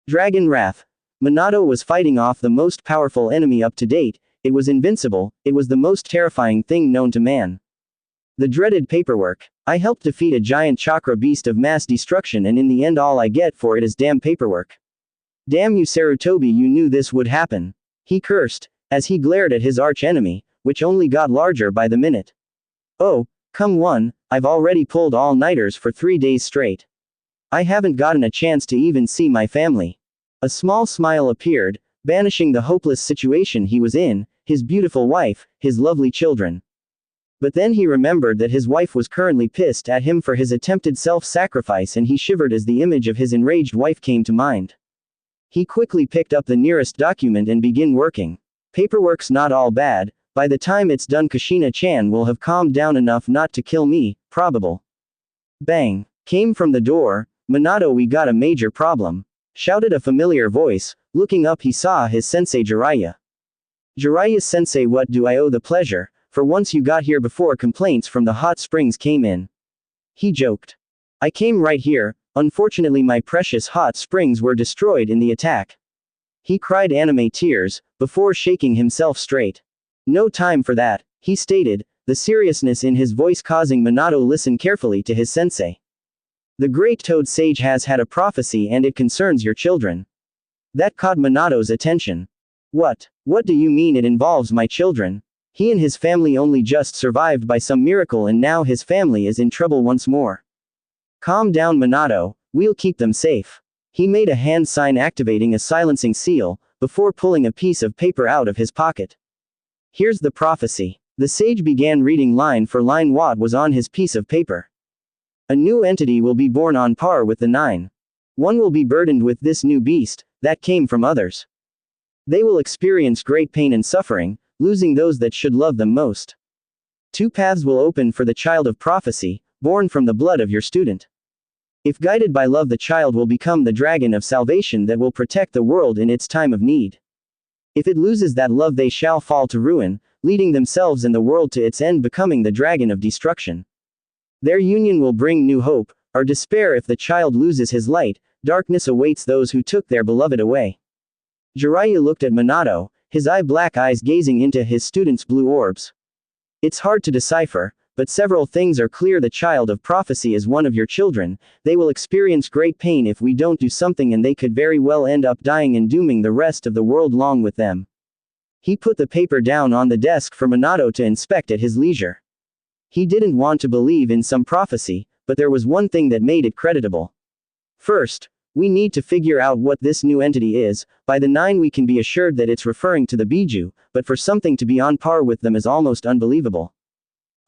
Dragon Wrath. Minato was fighting off the most powerful enemy up to date. It was invincible, it was the most terrifying thing known to man. The dreaded paperwork. I helped defeat a giant chakra beast of mass destruction, and in the end all I get for it is damn paperwork. Damn you Sarutobi, you knew this would happen. He cursed, as he glared at his arch-enemy, which only got larger by the minute. Oh, come on, I've already pulled all-nighters for 3 days straight. I haven't gotten a chance to even see my family. A small smile appeared, banishing the hopeless situation he was in, his beautiful wife, his lovely children. But then he remembered that his wife was currently pissed at him for his attempted self-sacrifice, and he shivered as the image of his enraged wife came to mind. He quickly picked up the nearest document and began working. Paperwork's not all bad. By the time it's done, Kushina-chan will have calmed down enough not to kill me, probable. Bang! Came from the door. Minato, we got a major problem, shouted a familiar voice. Looking up he saw his sensei Jiraiya. Jiraiya-sensei, what do I owe the pleasure? For once you got here before complaints from the hot springs came in. He joked. I came right here. Unfortunately my precious hot springs were destroyed in the attack. He cried anime tears, before shaking himself straight. No time for that, he stated, the seriousness in his voice causing Minato listen carefully to his sensei. The great Toad Sage has had a prophecy and it concerns your children. That caught Minato's attention. What do you mean it involves my children? He and his family only just survived by some miracle and now his family is in trouble once more. Calm down Minato, we'll keep them safe. He made a hand sign activating a silencing seal, before pulling a piece of paper out of his pocket. Here's the prophecy. The sage began reading line for line what was on his piece of paper. A new entity will be born on par with the 9. One will be burdened with this new beast, that came from others. They will experience great pain and suffering, losing those that should love them most. 2 paths will open for the child of prophecy, born from the blood of your student. If guided by love, the child will become the dragon of salvation that will protect the world in its time of need. If it loses that love, they shall fall to ruin, leading themselves and the world to its end, becoming the dragon of destruction. Their union will bring new hope, or despair. If the child loses his light, darkness awaits those who took their beloved away. Jiraiya looked at Minato, his black eyes gazing into his student's blue orbs. It's hard to decipher, but several things are clear. The child of prophecy is one of your children. They will experience great pain if we don't do something, and they could very well end up dying and dooming the rest of the world along with them. He put the paper down on the desk for Minato to inspect at his leisure. He didn't want to believe in some prophecy, but there was one thing that made it creditable. First, we need to figure out what this new entity is. By the 9 we can be assured that it's referring to the Biju, but for something to be on par with them is almost unbelievable.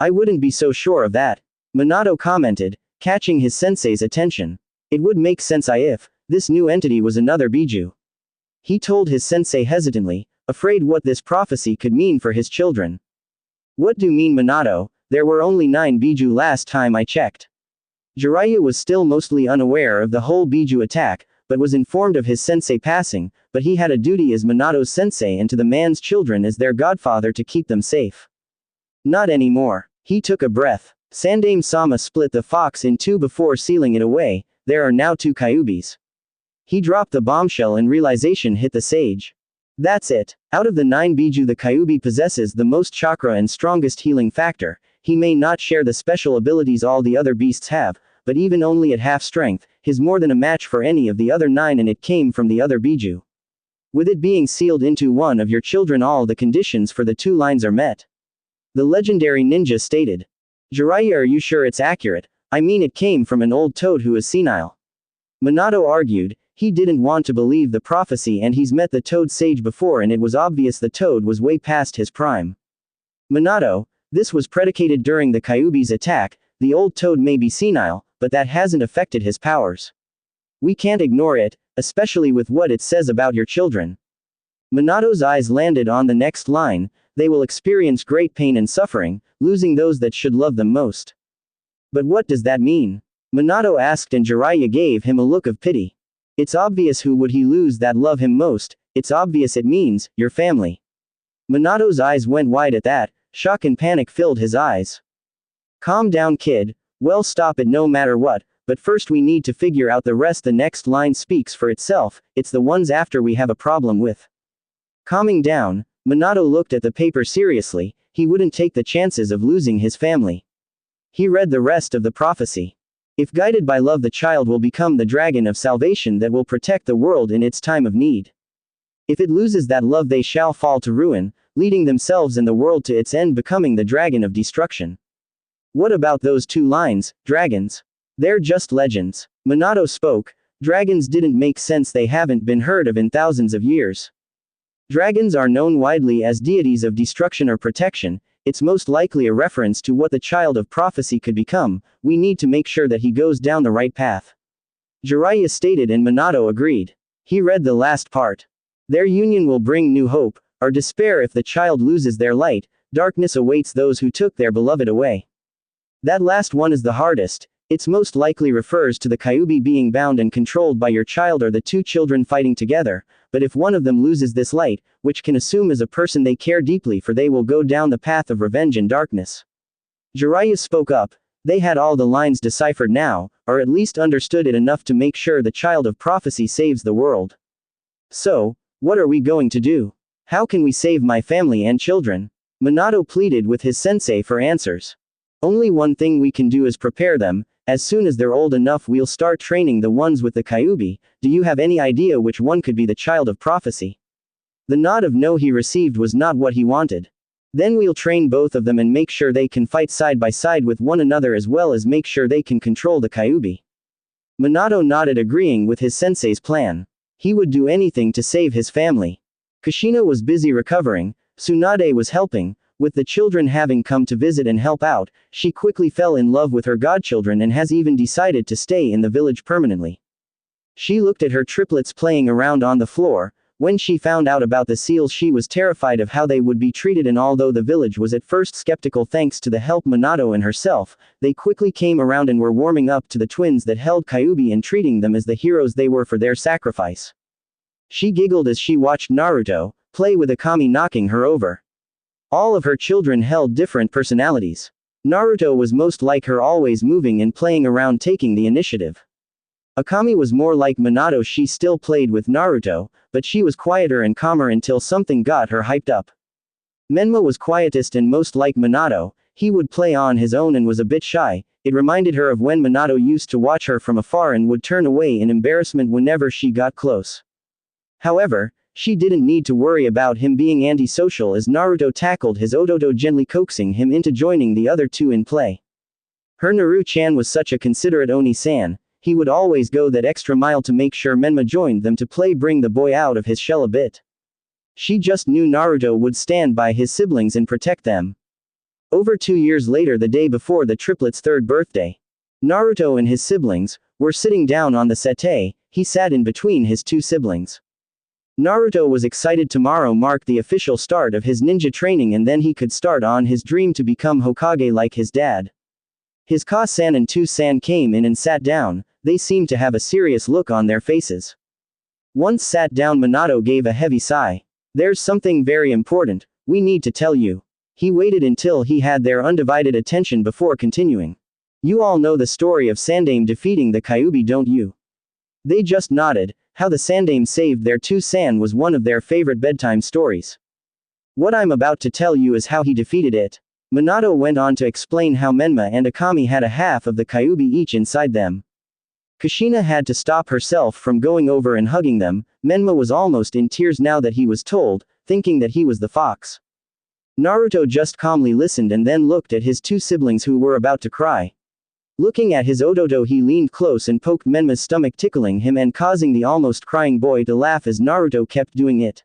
I wouldn't be so sure of that, Minato commented, catching his sensei's attention. It would make sense if this new entity was another Biju. He told his sensei hesitantly, afraid what this prophecy could mean for his children. What do you mean Minato? There were only 9 Biju last time I checked. Jiraiya was still mostly unaware of the whole Biju attack, but was informed of his sensei passing, but he had a duty as Minato's sensei and to the man's children as their godfather to keep them safe. Not anymore. He took a breath. Sandaime-sama split the fox in 2 before sealing it away. There are now 2 Kyubis. He dropped the bombshell and realization hit the sage. That's it. Out of the 9 Biju, the Kyubi possesses the most chakra and strongest healing factor. He may not share the special abilities all the other beasts have, but even only at half strength, he's more than a match for any of the other 9, and it came from the other Biju. With it being sealed into one of your children, all the conditions for the 2 lines are met. The legendary ninja stated. Jiraiya, are you sure it's accurate? I mean, it came from an old toad who is senile. Minato argued. He didn't want to believe the prophecy, and he's met the toad sage before and it was obvious the toad was way past his prime. Minato, this was predicated during the Kyubi's attack. The old toad may be senile, but that hasn't affected his powers. We can't ignore it, especially with what it says about your children. Minato's eyes landed on the next line. They will experience great pain and suffering, losing those that should love them most. But what does that mean? Minato asked, and Jiraiya gave him a look of pity. It's obvious. Who would he lose that love him most? It's obvious. It means your family. Minato's eyes went wide at that. Shock and panic filled his eyes. Calm down, kid. Well, stop it no matter what, but first we need to figure out the rest. The next line speaks for itself, it's the ones after we have a problem with. Calming down, Minato looked at the paper seriously, he wouldn't take the chances of losing his family. He read the rest of the prophecy. If guided by love, the child will become the dragon of salvation that will protect the world in its time of need. If it loses that love, they shall fall to ruin, leading themselves and the world to its end, becoming the dragon of destruction. What about those 2 lines, dragons? They're just legends. Minato spoke, dragons didn't make sense, they haven't been heard of in thousands of years. Dragons are known widely as deities of destruction or protection, it's most likely a reference to what the child of prophecy could become, we need to make sure that he goes down the right path. Jiraiya stated and Minato agreed. He read the last part. Their union will bring new hope, or despair if the child loses their light, darkness awaits those who took their beloved away. That last one is the hardest, it's most likely refers to the Kyuubi being bound and controlled by your child or the 2 children fighting together, but if one of them loses this light, which can assume as a person they care deeply for, they will go down the path of revenge and darkness. Jiraiya spoke up, they had all the lines deciphered now, or at least understood it enough to make sure the child of prophecy saves the world. So, what are we going to do? How can we save my family and children? Minato pleaded with his sensei for answers. Only one thing we can do is prepare them, as soon as they're old enough we'll start training the ones with the Kyuubi. Do you have any idea which one could be the child of prophecy? The nod of no he received was not what he wanted. Then we'll train both of them and make sure they can fight side by side with one another as well as make sure they can control the Kyuubi. Minato nodded, agreeing with his sensei's plan. He would do anything to save his family. Kushina was busy recovering, Tsunade was helping. With the children having come to visit and help out, she quickly fell in love with her godchildren and has even decided to stay in the village permanently. She looked at her triplets playing around on the floor. When she found out about the seals, she was terrified of how they would be treated, and although the village was at first skeptical, thanks to the help Minato and herself, they quickly came around and were warming up to the twins that held Kyuubi and treating them as the heroes they were for their sacrifice. She giggled as she watched Naruto play with Akami, knocking her over. All of her children held different personalities. Naruto was most like her, always moving and playing around, taking the initiative. Akami was more like Minato, she still played with Naruto, but she was quieter and calmer until something got her hyped up. Menma was quietest and most like Minato, he would play on his own and was a bit shy. It reminded her of when Minato used to watch her from afar and would turn away in embarrassment whenever she got close. However, she didn't need to worry about him being antisocial as Naruto tackled his Ododo, gently coaxing him into joining the other 2 in play. Her Naru-chan was such a considerate Oni-san, he would always go that extra mile to make sure Menma joined them to play, bring the boy out of his shell a bit. She just knew Naruto would stand by his siblings and protect them. Over 2 years later, the day before the triplets' 3rd birthday, Naruto and his siblings were sitting down on the settee. He sat in between his 2 siblings. Naruto was excited. Tomorrow marked the official start of his ninja training, and then he could start on his dream to become Hokage like his dad. His Ka-san and 2-san came in and sat down. They seemed to have a serious look on their faces. Once sat down, Minato gave a heavy sigh. There's something very important we need to tell you. He waited until he had their undivided attention before continuing. You all know the story of Sandame defeating the Kyuubi, don't you? They just nodded. How the Sandame saved their 2-san was one of their favorite bedtime stories. What I'm about to tell you is how he defeated it. Minato went on to explain how Menma and Akami had a half of the Kyuubi each inside them. Kushina had to stop herself from going over and hugging them. Menma was almost in tears now that he was told, thinking that he was the fox. Naruto just calmly listened and then looked at his 2 siblings who were about to cry. Looking at his Ododo, he leaned close and poked Menma's stomach, tickling him and causing the almost crying boy to laugh as Naruto kept doing it.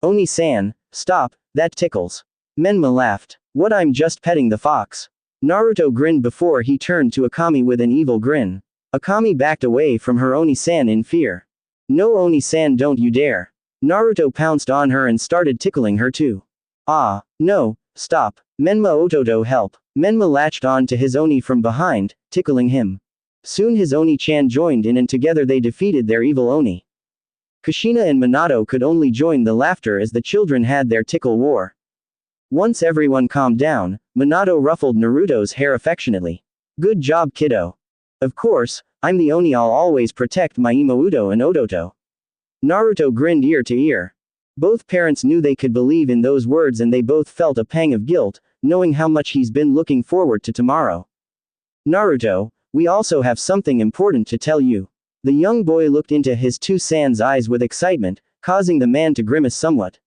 Oni-san, stop, that tickles. Menma laughed. What, I'm just petting the fox. Naruto grinned before he turned to Akami with an evil grin. Akami backed away from her Oni-san in fear. No, Oni-san, don't you dare. Naruto pounced on her and started tickling her too. Ah, no, stop. Menma, Ododo, help. Menma latched on to his Oni from behind, tickling him. Soon his Oni-chan joined in and together they defeated their evil Oni. Kushina and Minato could only join the laughter as the children had their tickle war. Once everyone calmed down, Minato ruffled Naruto's hair affectionately. Good job, kiddo. Of course, I'm the Oni. I'll always protect my Imouto and Odoto. Naruto grinned ear to ear. Both parents knew they could believe in those words, and they both felt a pang of guilt, knowing how much he's been looking forward to tomorrow. Naruto, we also have something important to tell you. The young boy looked into his two Sans eyes with excitement, causing the man to grimace somewhat.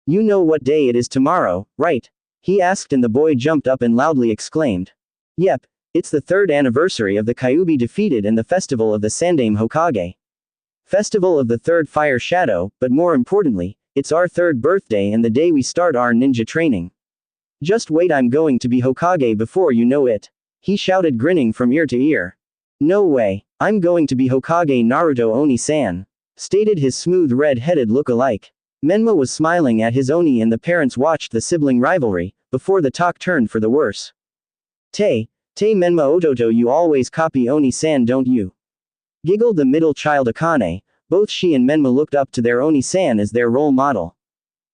You know what day it is tomorrow, right? He asked, and the boy jumped up and loudly exclaimed. Yep, it's the 3rd anniversary of the Kyuubi defeated and the festival of the Sandaime Hokage. Festival of the 3rd Fire Shadow, but more importantly, it's our 3rd birthday and the day we start our ninja training. Just wait, I'm going to be Hokage before you know it. He shouted, grinning from ear to ear. No way, I'm going to be Hokage. Naruto Oni-san stated, his smooth red-headed look-alike. Menma was smiling at his Oni, and the parents watched the sibling rivalry, before the talk turned for the worse. Menma Odoto, you always copy Oni-san, don't you? Giggled the middle child Akane. Both she and Menma looked up to their Oni-san as their role model.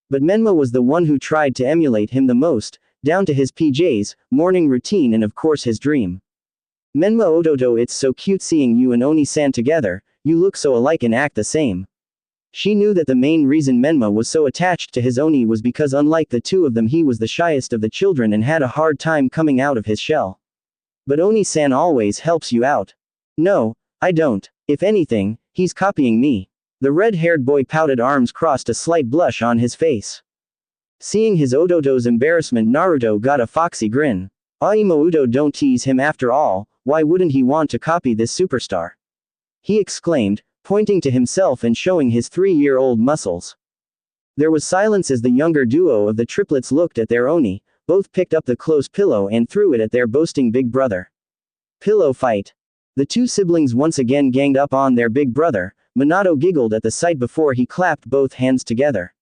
But Menma was the one who tried to emulate him the most, down to his PJs, morning routine, and of course his dream. Menma Odoto, it's so cute seeing you and Oni-san together, you look so alike and act the same. She knew that the main reason Menma was so attached to his Oni was because unlike the two of them, he was the shyest of the children and had a hard time coming out of his shell. But Oni-san always helps you out. No, I don't. If anything, he's copying me. The red-haired boy pouted, arms crossed, a slight blush on his face. Seeing his Odoto's embarrassment, Naruto got a foxy grin. Imouto, don't tease him after all, why wouldn't he want to copy this superstar? He exclaimed, pointing to himself and showing his 3-year-old muscles. There was silence as the younger duo of the triplets looked at their Oni, both picked up the close pillow and threw it at their boasting big brother. Pillow fight. The two siblings once again ganged up on their big brother. Minato giggled at the sight before he clapped both hands together.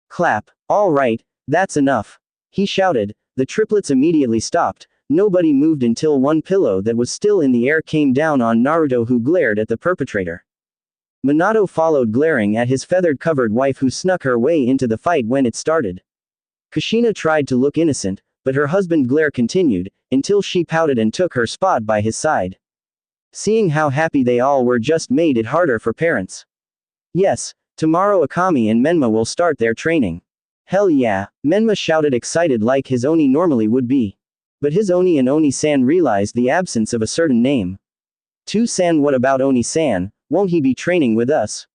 Clap. All right, that's enough. He shouted. The triplets immediately stopped. Nobody moved until one pillow that was still in the air came down on Naruto, who glared at the perpetrator. Minato followed, glaring at his feathered-covered wife, who snuck her way into the fight when it started. Kushina tried to look innocent, but her husband's glare continued, until she pouted and took her spot by his side. Seeing how happy they all were just made it harder for parents. Yes, tomorrow Akame and Menma will start their training. Hell yeah, Menma shouted, excited like his Oni normally would be. But his Oni and Oni-san realized the absence of a certain name. To-san, what about Oni-san, won't he be training with us?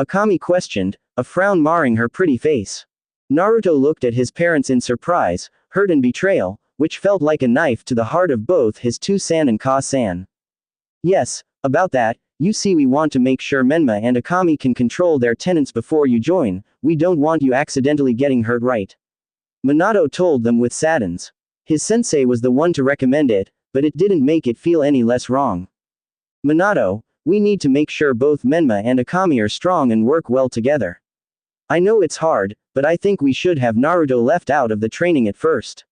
Akame questioned, a frown marring her pretty face. Naruto looked at his parents in surprise, hurt and betrayal, which felt like a knife to the heart of both his To-san and Ka-san. Yes, about that, you see, we want to make sure Menma and Akame can control their tenants before you join, we don't want you accidentally getting hurt, right? Minato told them with sadness. His sensei was the one to recommend it, but it didn't make it feel any less wrong. Minato, we need to make sure both Menma and Akame are strong and work well together. I know it's hard, but I think we should have Naruto left out of the training at first.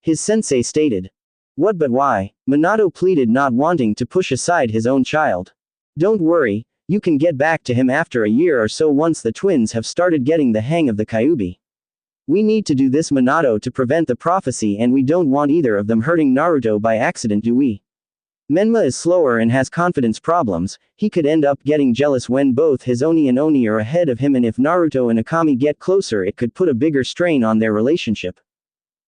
His sensei stated. What, but why? Minato pleaded, not wanting to push aside his own child. Don't worry, you can get back to him after a year or so once the twins have started getting the hang of the Kyuubi. We need to do this, Minato, to prevent the prophecy, and we don't want either of them hurting Naruto by accident, do we? Menma is slower and has confidence problems, he could end up getting jealous when both his Oni and Oni are ahead of him, and if Naruto and Akame get closer it could put a bigger strain on their relationship.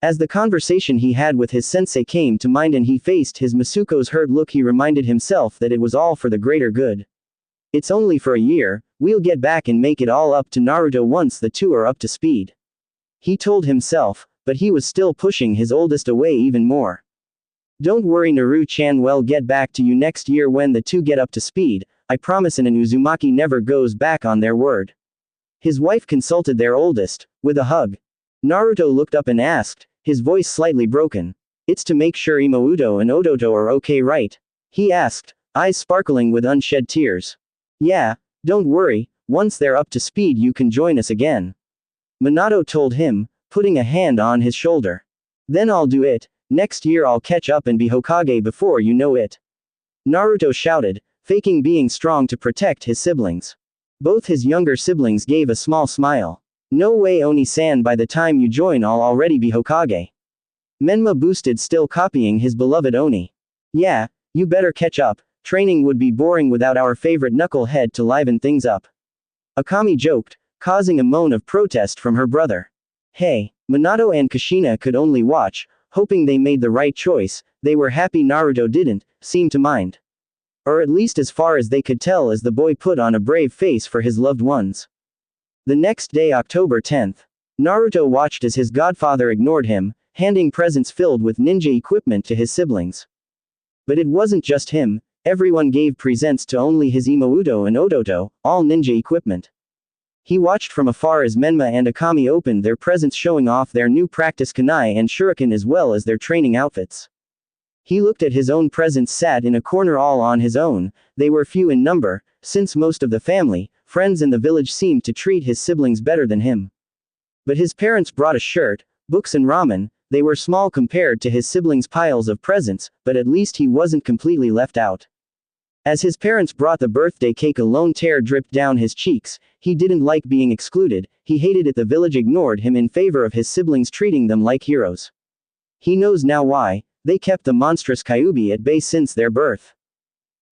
As the conversation he had with his sensei came to mind and he faced his Masuko's hurt look, he reminded himself that it was all for the greater good. It's only for a year, we'll get back and make it all up to Naruto once the two are up to speed. He told himself, but he was still pushing his oldest away even more. Don't worry, Naru-chan, we'll get back to you next year when the two get up to speed, I promise. And Uzumaki never goes back on their word. His wife consulted their oldest, with a hug. Naruto looked up and asked, his voice slightly broken. It's to make sure Imouto and Odoto are okay, right? He asked, eyes sparkling with unshed tears. Yeah, don't worry, once they're up to speed you can join us again. Minato told him, putting a hand on his shoulder. Then I'll do it. Next year I'll catch up and be Hokage before you know it. Naruto shouted, faking being strong to protect his siblings. Both his younger siblings gave a small smile. No way, Oni-san, by the time you join I'll already be Hokage. Menma boosted, still copying his beloved Oni. Yeah, You better catch up, training would be boring without our favorite knucklehead to liven things up. Akami joked, causing a moan of protest from her brother. Hey, Minato and Kushina could only watch, hoping they made the right choice. They were happy Naruto didn't seem to mind. Or at least as far as they could tell, as the boy put on a brave face for his loved ones. The next day, October 10th. Naruto watched as his godfather ignored him, handing presents filled with ninja equipment to his siblings. But it wasn't just him, everyone gave presents to only his Imouto and Ototo, all ninja equipment. He watched from afar as Menma and Akami opened their presents, showing off their new practice kunai and shuriken as well as their training outfits. He looked at his own presents sat in a corner all on his own. They were few in number, since most of the family, friends in the village seemed to treat his siblings better than him. But his parents brought a shirt, books and ramen. They were small compared to his siblings' piles of presents, but at least he wasn't completely left out. As his parents brought the birthday cake, a lone tear dripped down his cheeks. He didn't like being excluded, he hated it the village ignored him in favor of his siblings, treating them like heroes. He knows now why. They kept the monstrous Kyuubi at bay since their birth.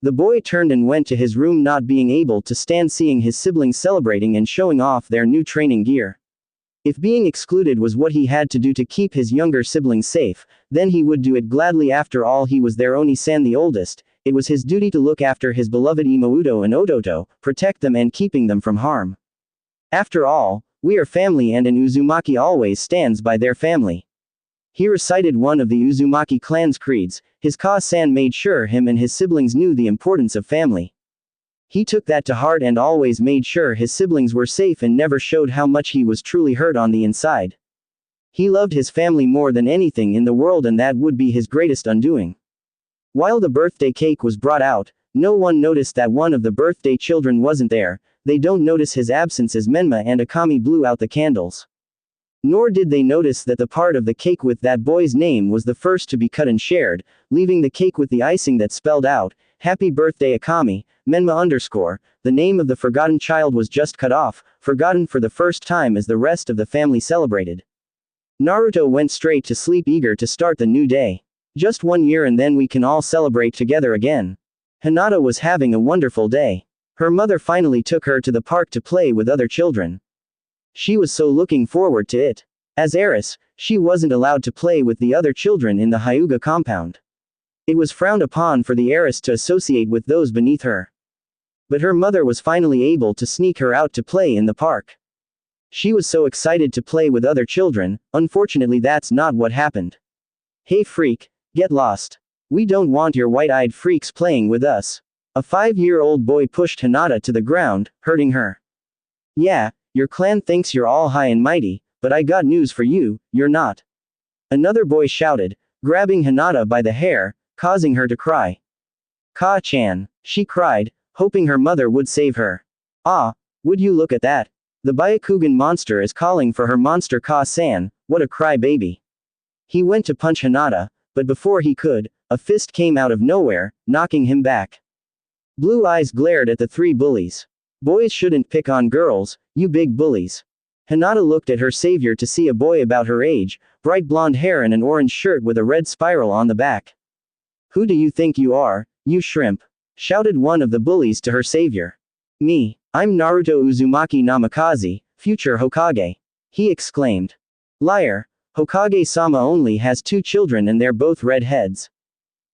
The boy turned and went to his room, not being able to stand seeing his siblings celebrating and showing off their new training gear. If being excluded was what he had to do to keep his younger siblings safe, then he would do it gladly. After all, he was their Oni-san, the oldest. It was his duty to look after his beloved Imouto and Ototo, protect them and keeping them from harm. After all, we are family and an Uzumaki always stands by their family. He recited one of the Uzumaki clan's creeds. His Ka-san made sure him and his siblings knew the importance of family. He took that to heart and always made sure his siblings were safe and never showed how much he was truly hurt on the inside. He loved his family more than anything in the world, and that would be his greatest undoing. While the birthday cake was brought out, no one noticed that one of the birthday children wasn't there. They don't notice his absence as Menma and Akami blew out the candles. Nor did they notice that the part of the cake with that boy's name was the first to be cut and shared, leaving the cake with the icing that spelled out, "Happy Birthday Akami, Menma_." The name of the forgotten child was just cut off, forgotten for the first time as the rest of the family celebrated. Naruto went straight to sleep, eager to start the new day. Just 1 year and then we can all celebrate together again. Hinata was having a wonderful day. Her mother finally took her to the park to play with other children. She was so looking forward to it. As heiress, she wasn't allowed to play with the other children in the Hyuga compound. It was frowned upon for the heiress to associate with those beneath her. But her mother was finally able to sneak her out to play in the park. She was so excited to play with other children. Unfortunately, that's not what happened. Hey freak, get lost. We don't want your white-eyed freaks playing with us. A 5-year-old boy pushed Hinata to the ground, hurting her. Yeah, your clan thinks you're all high and mighty, but I got news for you, you're not. Another boy shouted, grabbing Hinata by the hair, causing her to cry. Ka-chan, she cried, hoping her mother would save her. Ah, would you look at that? The Byakugan monster is calling for her monster Ka-san, what a cry-baby. He went to punch Hinata, but before he could, a fist came out of nowhere, knocking him back. Blue eyes glared at the 3 bullies. Boys shouldn't pick on girls, you big bullies. Hinata looked at her savior to see a boy about her age, bright blonde hair and an orange shirt with a red spiral on the back. Who do you think you are, you shrimp? Shouted one of the bullies to her savior. Me, I'm Naruto Uzumaki Namikaze, future Hokage. He exclaimed. Liar, Hokage-sama only has 2 children and they're both redheads.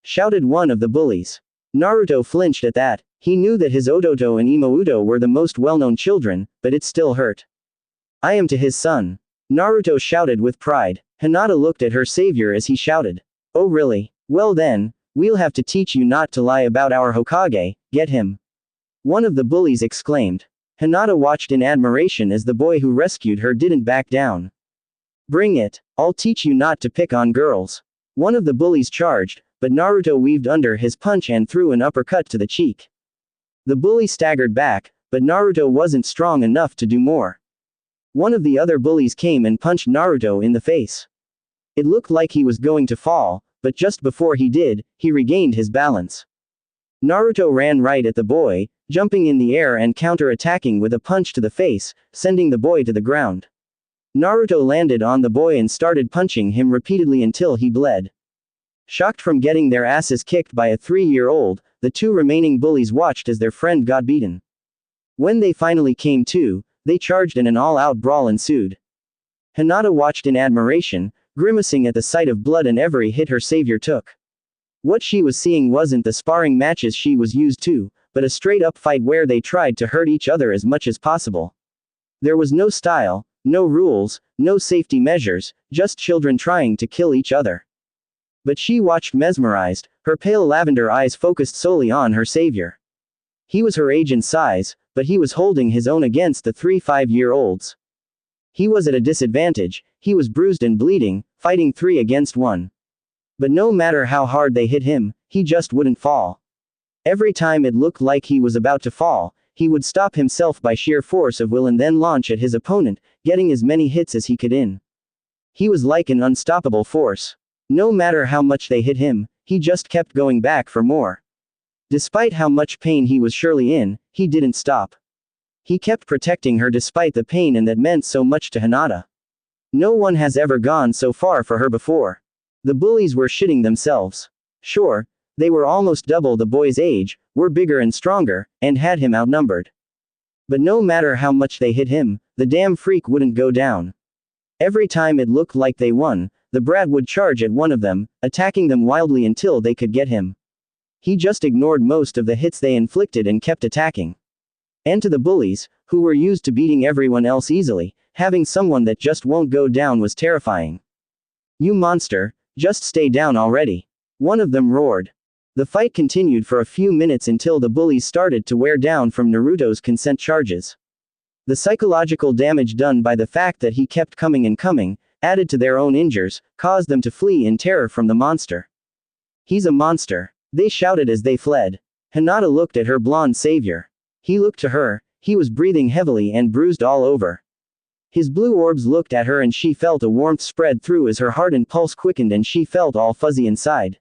Shouted one of the bullies. Naruto flinched at that. He knew that his Ototo and Imouto were the most well-known children, but it still hurt. I am to his son. Naruto shouted with pride. Hinata looked at her savior as he shouted. Oh really? Well then, we'll have to teach you not to lie about our Hokage, get him? One of the bullies exclaimed. Hinata watched in admiration as the boy who rescued her didn't back down. Bring it, I'll teach you not to pick on girls. One of the bullies charged, but Naruto weaved under his punch and threw an uppercut to the cheek. The bully staggered back, but Naruto wasn't strong enough to do more. One of the other bullies came and punched Naruto in the face. It looked like he was going to fall, but just before he did, he regained his balance. Naruto ran right at the boy, jumping in the air and counter-attacking with a punch to the face, sending the boy to the ground. Naruto landed on the boy and started punching him repeatedly until he bled. Shocked from getting their asses kicked by a 3-year-old, the two remaining bullies watched as their friend got beaten. When they finally came to, they charged and an all-out brawl ensued. Hinata watched in admiration, grimacing at the sight of blood and every hit her savior took. What she was seeing wasn't the sparring matches she was used to, but a straight-up fight where they tried to hurt each other as much as possible. There was no style, no rules, no safety measures, just children trying to kill each other. But she watched mesmerized, her pale lavender eyes focused solely on her savior. He was her age and size, but he was holding his own against the 3-5-year-olds. He was at a disadvantage, he was bruised and bleeding, fighting 3 against 1. But no matter how hard they hit him, he just wouldn't fall. Every time it looked like he was about to fall, he would stop himself by sheer force of will and then launch at his opponent, getting as many hits as he could in. He was like an unstoppable force. No matter how much they hit him, he just kept going back for more. Despite how much pain he was surely in, he didn't stop. He kept protecting her despite the pain, and that meant so much to Hinata. No one has ever gone so far for her before. The bullies were shitting themselves. Sure, they were almost double the boy's age, were bigger and stronger, and had him outnumbered. But no matter how much they hit him, the damn freak wouldn't go down. Every time it looked like they won, the brat would charge at one of them, attacking them wildly until they could get him. He just ignored most of the hits they inflicted and kept attacking. And to the bullies, who were used to beating everyone else easily, having someone that just won't go down was terrifying. "You monster, just stay down already," one of them roared. The fight continued for a few minutes until the bullies started to wear down from Naruto's consent charges. The psychological damage done by the fact that he kept coming and coming, added to their own injuries, caused them to flee in terror from the monster. "He's a monster," they shouted as they fled. Hinata looked at her blonde savior. He looked to her, he was breathing heavily and bruised all over. His blue orbs looked at her and she felt a warmth spread through as her heart and pulse quickened and she felt all fuzzy inside.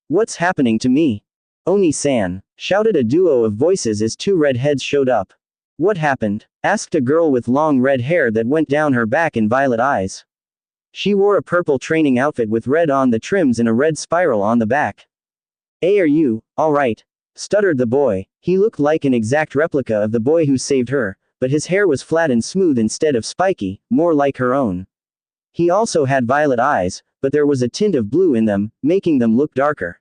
"What's happening to me?" "Oni-san," shouted a duo of voices as 2 red heads showed up. "What happened?" asked a girl with long red hair that went down her back and violet eyes. She wore a purple training outfit with red on the trims and a red spiral on the back. "Hey, are you alright?" stuttered the boy. He looked like an exact replica of the boy who saved her, but his hair was flat and smooth instead of spiky, more like her own. He also had violet eyes, but there was a tint of blue in them, making them look darker.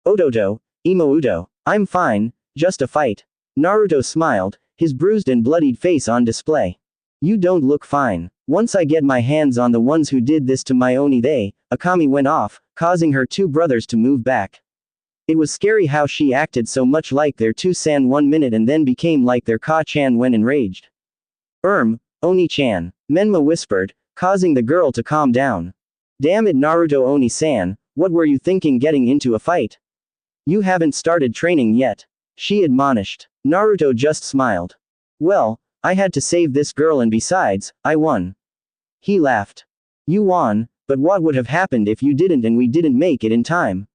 "Ototo, Imouto, I'm fine, just a fight." Naruto smiled, his bruised and bloodied face on display. "You don't look fine. Once I get my hands on the ones who did this to my Oni," Akami went off, causing her 2 brothers to move back. It was scary how she acted so much like their 2-san 1 minute and then became like their Ka-chan when enraged. Oni-chan," Menma whispered, causing the girl to calm down. "Damn it, Naruto Oni-san, what were you thinking getting into a fight? You haven't started training yet," she admonished. Naruto just smiled. "Well, I had to save this girl and besides, I won." He laughed. "You won, but what would have happened if you didn't and we didn't make it in time?"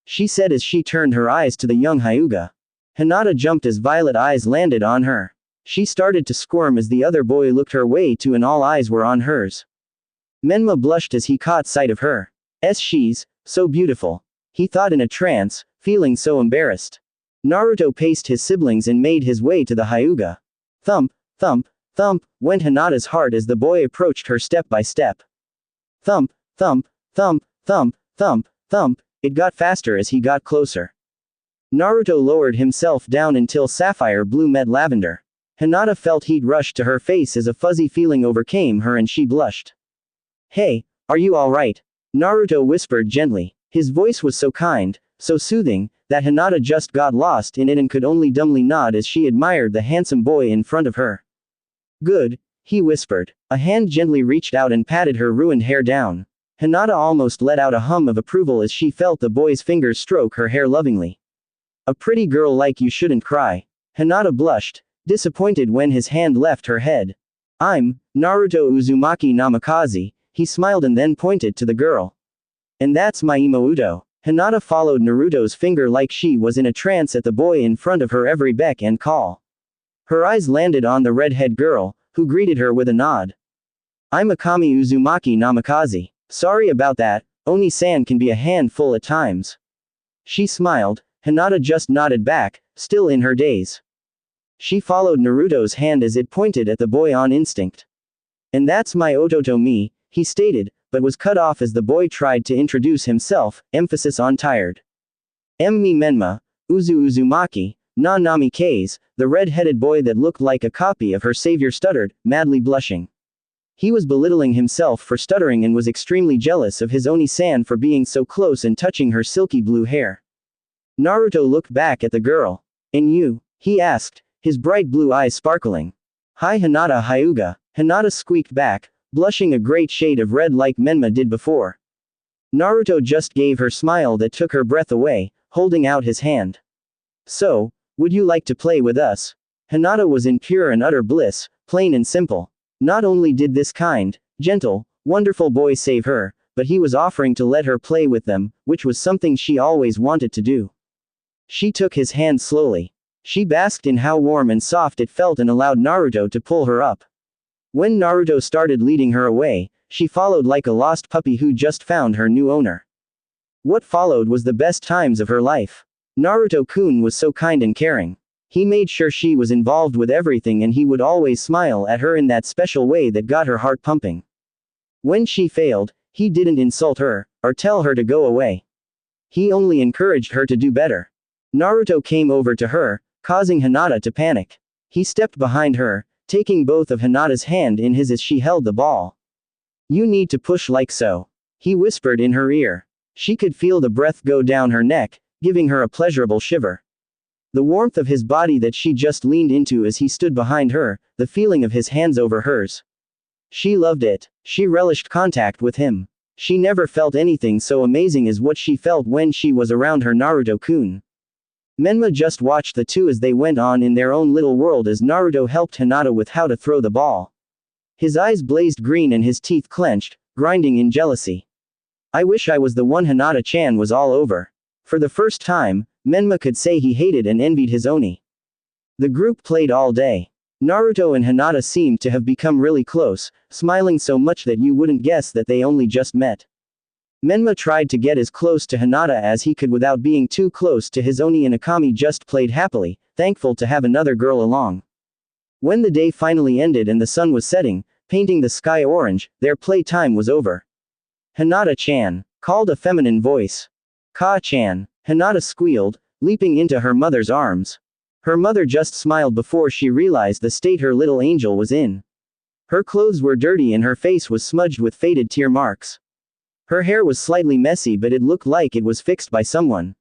she said as she turned her eyes to the young Hyuga. Hinata jumped as violet eyes landed on her. She started to squirm as the other boy looked her way too and all eyes were on hers. Menma blushed as he caught sight of her. She's so beautiful," he thought in a trance, feeling so embarrassed. Naruto paced his siblings and made his way to the Hyuga. Thump, thump, thump, went Hinata's heart as the boy approached her step by step. Thump, thump, thump, thump, thump, thump, it got faster as he got closer. Naruto lowered himself down until sapphire blue met lavender. Hinata felt heat rush to her face as a fuzzy feeling overcame her and she blushed. "Hey, are you alright?" Naruto whispered gently. His voice was so kind, so soothing, that Hinata just got lost in it and could only dumbly nod as she admired the handsome boy in front of her. "Good," he whispered. A hand gently reached out and patted her ruined hair down. Hinata almost let out a hum of approval as she felt the boy's fingers stroke her hair lovingly. "A pretty girl like you shouldn't cry." Hinata blushed, disappointed when his hand left her head. "I'm Naruto Uzumaki Namikaze," he smiled and then pointed to the girl. "And that's my Imouto." Hinata followed Naruto's finger like she was in a trance at the boy in front of her every beck and call. Her eyes landed on the redhead girl, who greeted her with a nod. "I'm Akami Uzumaki Namikaze. Sorry about that, Oni-san can be a handful at times. She smiled. Hinata just nodded back, still in her daze. She followed Naruto's hand as it pointed at the boy on instinct. And that's my Ototo-me, he stated, but was cut off as the boy tried to introduce himself, emphasis on tired. Me menma, Uzumaki, na nami kase, the red-headed boy that looked like a copy of her savior stuttered, madly blushing. He was belittling himself for stuttering and was extremely jealous of his Oni-san for being so close and touching her silky blue hair. Naruto looked back at the girl. And you? He asked, his bright blue eyes sparkling. Hi Hinata Hyuga, Hinata squeaked back, blushing a great shade of red like Menma did before. Naruto just gave her smile that took her breath away, holding out his hand. So, would you like to play with us? Hinata was in pure and utter bliss, plain and simple. Not only did this kind, gentle, wonderful boy save her, but he was offering to let her play with them, which was something she always wanted to do. She took his hand slowly. She basked in how warm and soft it felt and allowed Naruto to pull her up. When Naruto started leading her away, she followed like a lost puppy who just found her new owner. What followed was the best times of her life. Naruto-kun was so kind and caring. He made sure she was involved with everything and he would always smile at her in that special way that got her heart pumping. When she failed, he didn't insult her, or tell her to go away. He only encouraged her to do better. Naruto came over to her, causing Hinata to panic. He stepped behind her, taking both of Hinata's hand in his as she held the ball. You need to push like so. He whispered in her ear. She could feel the breath go down her neck, giving her a pleasurable shiver. The warmth of his body that she just leaned into as he stood behind her, the feeling of his hands over hers. She loved it. She relished contact with him. She never felt anything so amazing as what she felt when she was around her Naruto-kun. Menma just watched the two as they went on in their own little world as Naruto helped Hinata with how to throw the ball. His eyes blazed green and his teeth clenched, grinding in jealousy. I wish I was the one. Hinata-chan was all over. For the first time, Menma could say he hated and envied his Oni. The group played all day. Naruto and Hinata seemed to have become really close, smiling so much that you wouldn't guess that they only just met. Menma tried to get as close to Hinata as he could without being too close to his Oni, and Akami just played happily, thankful to have another girl along. When the day finally ended and the sun was setting, painting the sky orange, their playtime was over. Hinata-chan, called a feminine voice. Ka-chan, Hinata squealed, leaping into her mother's arms. Her mother just smiled before she realized the state her little angel was in. Her clothes were dirty and her face was smudged with faded tear marks. Her hair was slightly messy, but it looked like it was fixed by someone.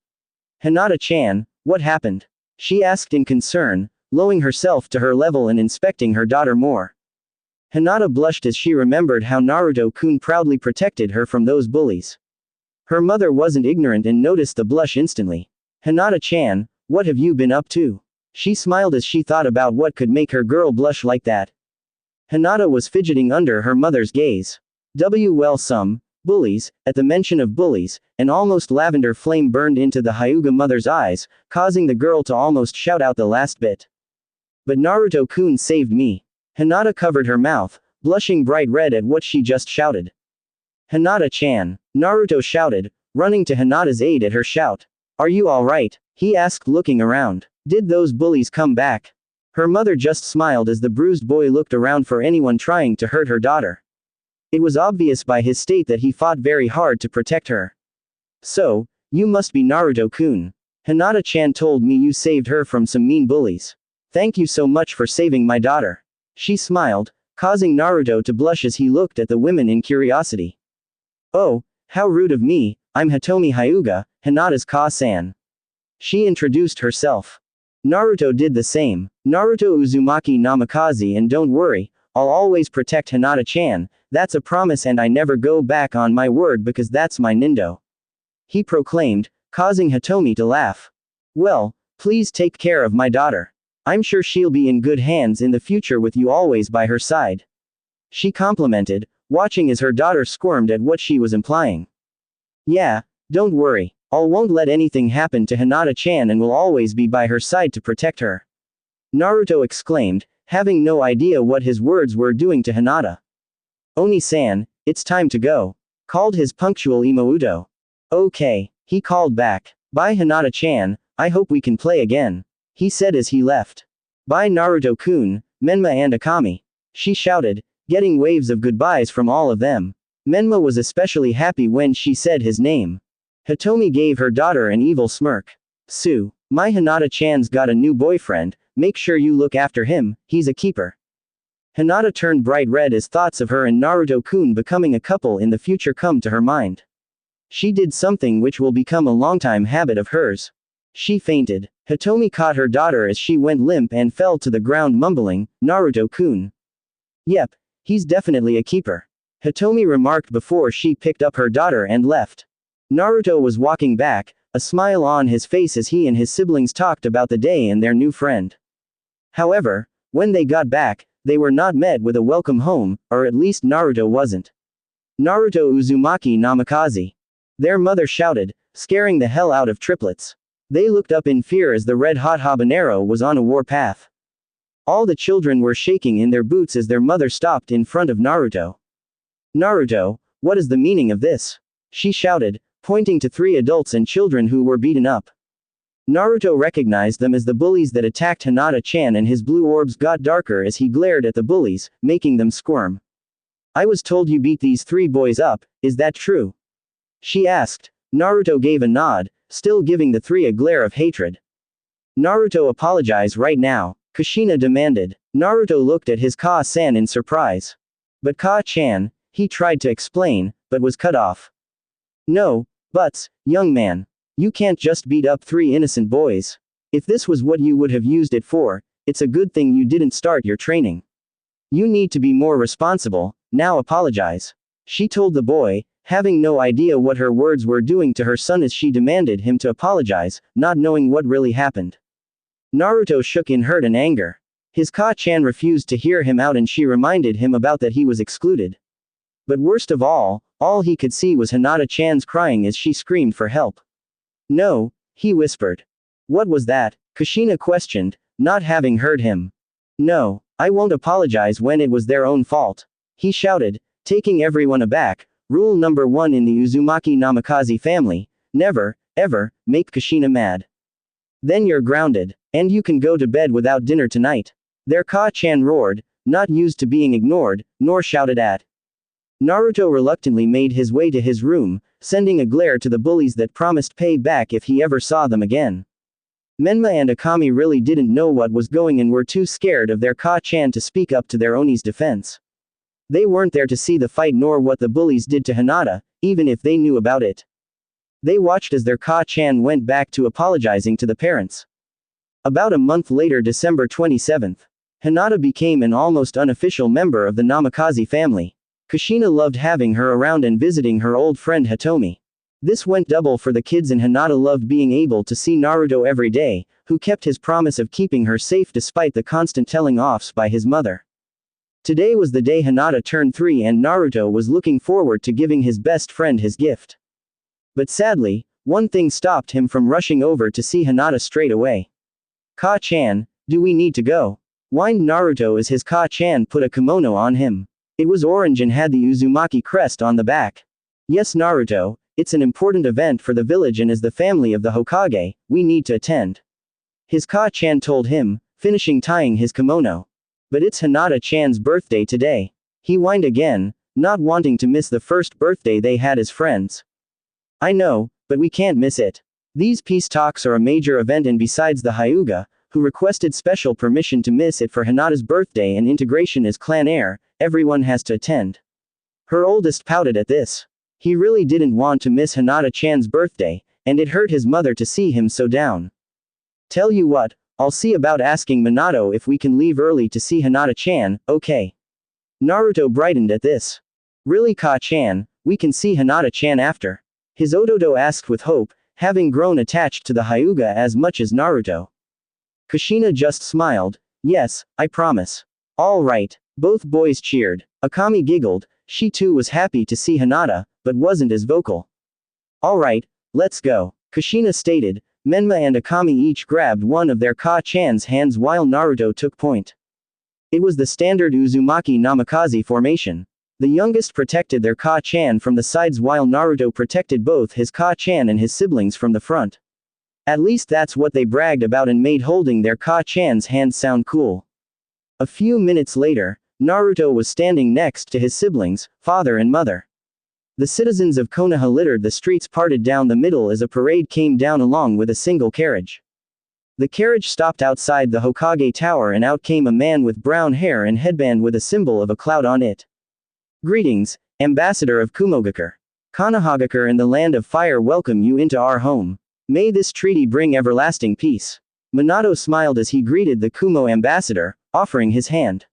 Hinata-chan, what happened? She asked in concern, lowering herself to her level and inspecting her daughter more. Hinata blushed as she remembered how Naruto-kun proudly protected her from those bullies. Her mother wasn't ignorant and noticed the blush instantly. Hinata-chan, what have you been up to? She smiled as she thought about what could make her girl blush like that. Hinata was fidgeting under her mother's gaze. Well, some bullies. At the mention of bullies, an almost lavender flame burned into the Hyuga mother's eyes, causing the girl to almost shout out the last bit. But Naruto-kun saved me. Hinata covered her mouth, blushing bright red at what she just shouted. Hinata-chan, Naruto shouted, running to Hinata's aid at her shout. Are you alright? He asked, looking around. Did those bullies come back? Her mother just smiled as the bruised boy looked around for anyone trying to hurt her daughter. It was obvious by his state that he fought very hard to protect her. So, you must be Naruto-kun. Hinata-chan told me you saved her from some mean bullies. Thank you so much for saving my daughter. She smiled, causing Naruto to blush as he looked at the women in curiosity. Oh, how rude of me, I'm Hitomi Hyuga, Hinata's Ka-san. She introduced herself. Naruto did the same. Naruto Uzumaki Namikaze, and don't worry, I'll always protect Hinata-chan, that's a promise, and I never go back on my word because that's my nindo. He proclaimed, causing Hitomi to laugh. Well, please take care of my daughter. I'm sure she'll be in good hands in the future with you always by her side. She complimented, watching as her daughter squirmed at what she was implying. Yeah, don't worry, I won't let anything happen to Hinata-chan and will always be by her side to protect her. Naruto exclaimed, having no idea what his words were doing to Hinata. Oni-san, it's time to go. called his punctual Imouto. Okay, he called back. Bye Hinata-chan, I hope we can play again. He said as he left. Bye Naruto-kun, Menma and Akami. She shouted, getting waves of goodbyes from all of them. Menma was especially happy when she said his name. Hitomi gave her daughter an evil smirk. Sue, my Hinata-chan's got a new boyfriend, make sure you look after him, he's a keeper. Hinata turned bright red as thoughts of her and Naruto-kun becoming a couple in the future come to her mind. She did something which will become a longtime habit of hers. She fainted. Hitomi caught her daughter as she went limp and fell to the ground mumbling, Naruto-kun. Yep, he's definitely a keeper. Hitomi remarked before she picked up her daughter and left. Naruto was walking back, a smile on his face as he and his siblings talked about the day and their new friend. However, when they got back, they were not met with a welcome home, or at least Naruto wasn't. Naruto Uzumaki Namikaze. Their mother shouted, scaring the hell out of triplets. They looked up in fear as the red-hot habanero was on a warpath. All the children were shaking in their boots as their mother stopped in front of Naruto. Naruto, what is the meaning of this? She shouted, pointing to 3 adults and children who were beaten up. Naruto recognized them as the bullies that attacked Hinata-chan, and his blue orbs got darker as he glared at the bullies, making them squirm. I was told you beat these 3 boys up, is that true? She asked. Naruto gave a nod, still giving the 3 a glare of hatred. Naruto, apologize right now, Kushina demanded. Naruto looked at his Ka-san in surprise. But Ka-chan, he tried to explain, but was cut off. No, buts, young man. You can't just beat up 3 innocent boys. If this was what you would have used it for, it's a good thing you didn't start your training. You need to be more responsible, now apologize. She told the boy, having no idea what her words were doing to her son as she demanded him to apologize, not knowing what really happened. Naruto shook in hurt and anger. His Ka-chan refused to hear him out and she reminded him about that he was excluded. But worst of all he could see was Hinata-chan's crying as she screamed for help. No, he whispered. What was that? Kushina questioned, not having heard him. No, I won't apologize when it was their own fault. He shouted, taking everyone aback. Rule number 1 in the Uzumaki Namikaze family, never, ever, make Kushina mad. Then you're grounded. And you can go to bed without dinner tonight. Their Ka-chan roared, not used to being ignored, nor shouted at. Naruto reluctantly made his way to his room, sending a glare to the bullies that promised pay back if he ever saw them again. Menma and Akami really didn't know what was going and were too scared of their Ka-chan to speak up to their Oni's defense. They weren't there to see the fight nor what the bullies did to Hinata, even if they knew about it. They watched as their Ka-chan went back to apologizing to the parents. About a month later, December 27th, Hinata became an almost unofficial member of the Namikaze family. Kushina loved having her around and visiting her old friend Hitomi. This went double for the kids, and Hinata loved being able to see Naruto every day, who kept his promise of keeping her safe despite the constant telling offs by his mother. Today was the day Hinata turned 3 and Naruto was looking forward to giving his best friend his gift. But sadly, one thing stopped him from rushing over to see Hinata straight away. Ka-chan, do we need to go? Whined Naruto as his Ka-chan put a kimono on him. It was orange and had the Uzumaki crest on the back. Yes Naruto, it's an important event for the village and as the family of the Hokage, we need to attend. His Ka-chan told him, finishing tying his kimono. But it's Hinata-chan's birthday today. He whined again, not wanting to miss the first birthday they had as friends. I know, but we can't miss it. These peace talks are a major event, and besides the Hyuga, who requested special permission to miss it for Hinata's birthday and integration as clan heir, everyone has to attend. Her oldest pouted at this. He really didn't want to miss Hinata-chan's birthday, and it hurt his mother to see him so down. Tell you what, I'll see about asking Minato if we can leave early to see Hinata-chan, okay? Naruto brightened at this. Really Ka-chan, we can see Hinata-chan after? His Ototo asked with hope, having grown attached to the Hyuga as much as Naruto. Kushina just smiled. Yes, I promise. All right. Both boys cheered. Akami giggled. She too was happy to see Hinata, but wasn't as vocal. All right, let's go. Kushina stated. Menma and Akami each grabbed one of their Ka-chan's hands while Naruto took point. It was the standard Uzumaki Namikaze formation. The youngest protected their Ka-chan from the sides while Naruto protected both his Ka-chan and his siblings from the front. At least that's what they bragged about and made holding their Ka-chan's hand sound cool. A few minutes later, Naruto was standing next to his siblings, father and mother. The citizens of Konoha littered the streets parted down the middle as a parade came down along with a single carriage. The carriage stopped outside the Hokage Tower and out came a man with brown hair and headband with a symbol of a cloud on it. Greetings, Ambassador of Kumogakure. Konohagakure and the Land of Fire welcome you into our home. May this treaty bring everlasting peace. Minato smiled as he greeted the Kumo ambassador, offering his hand.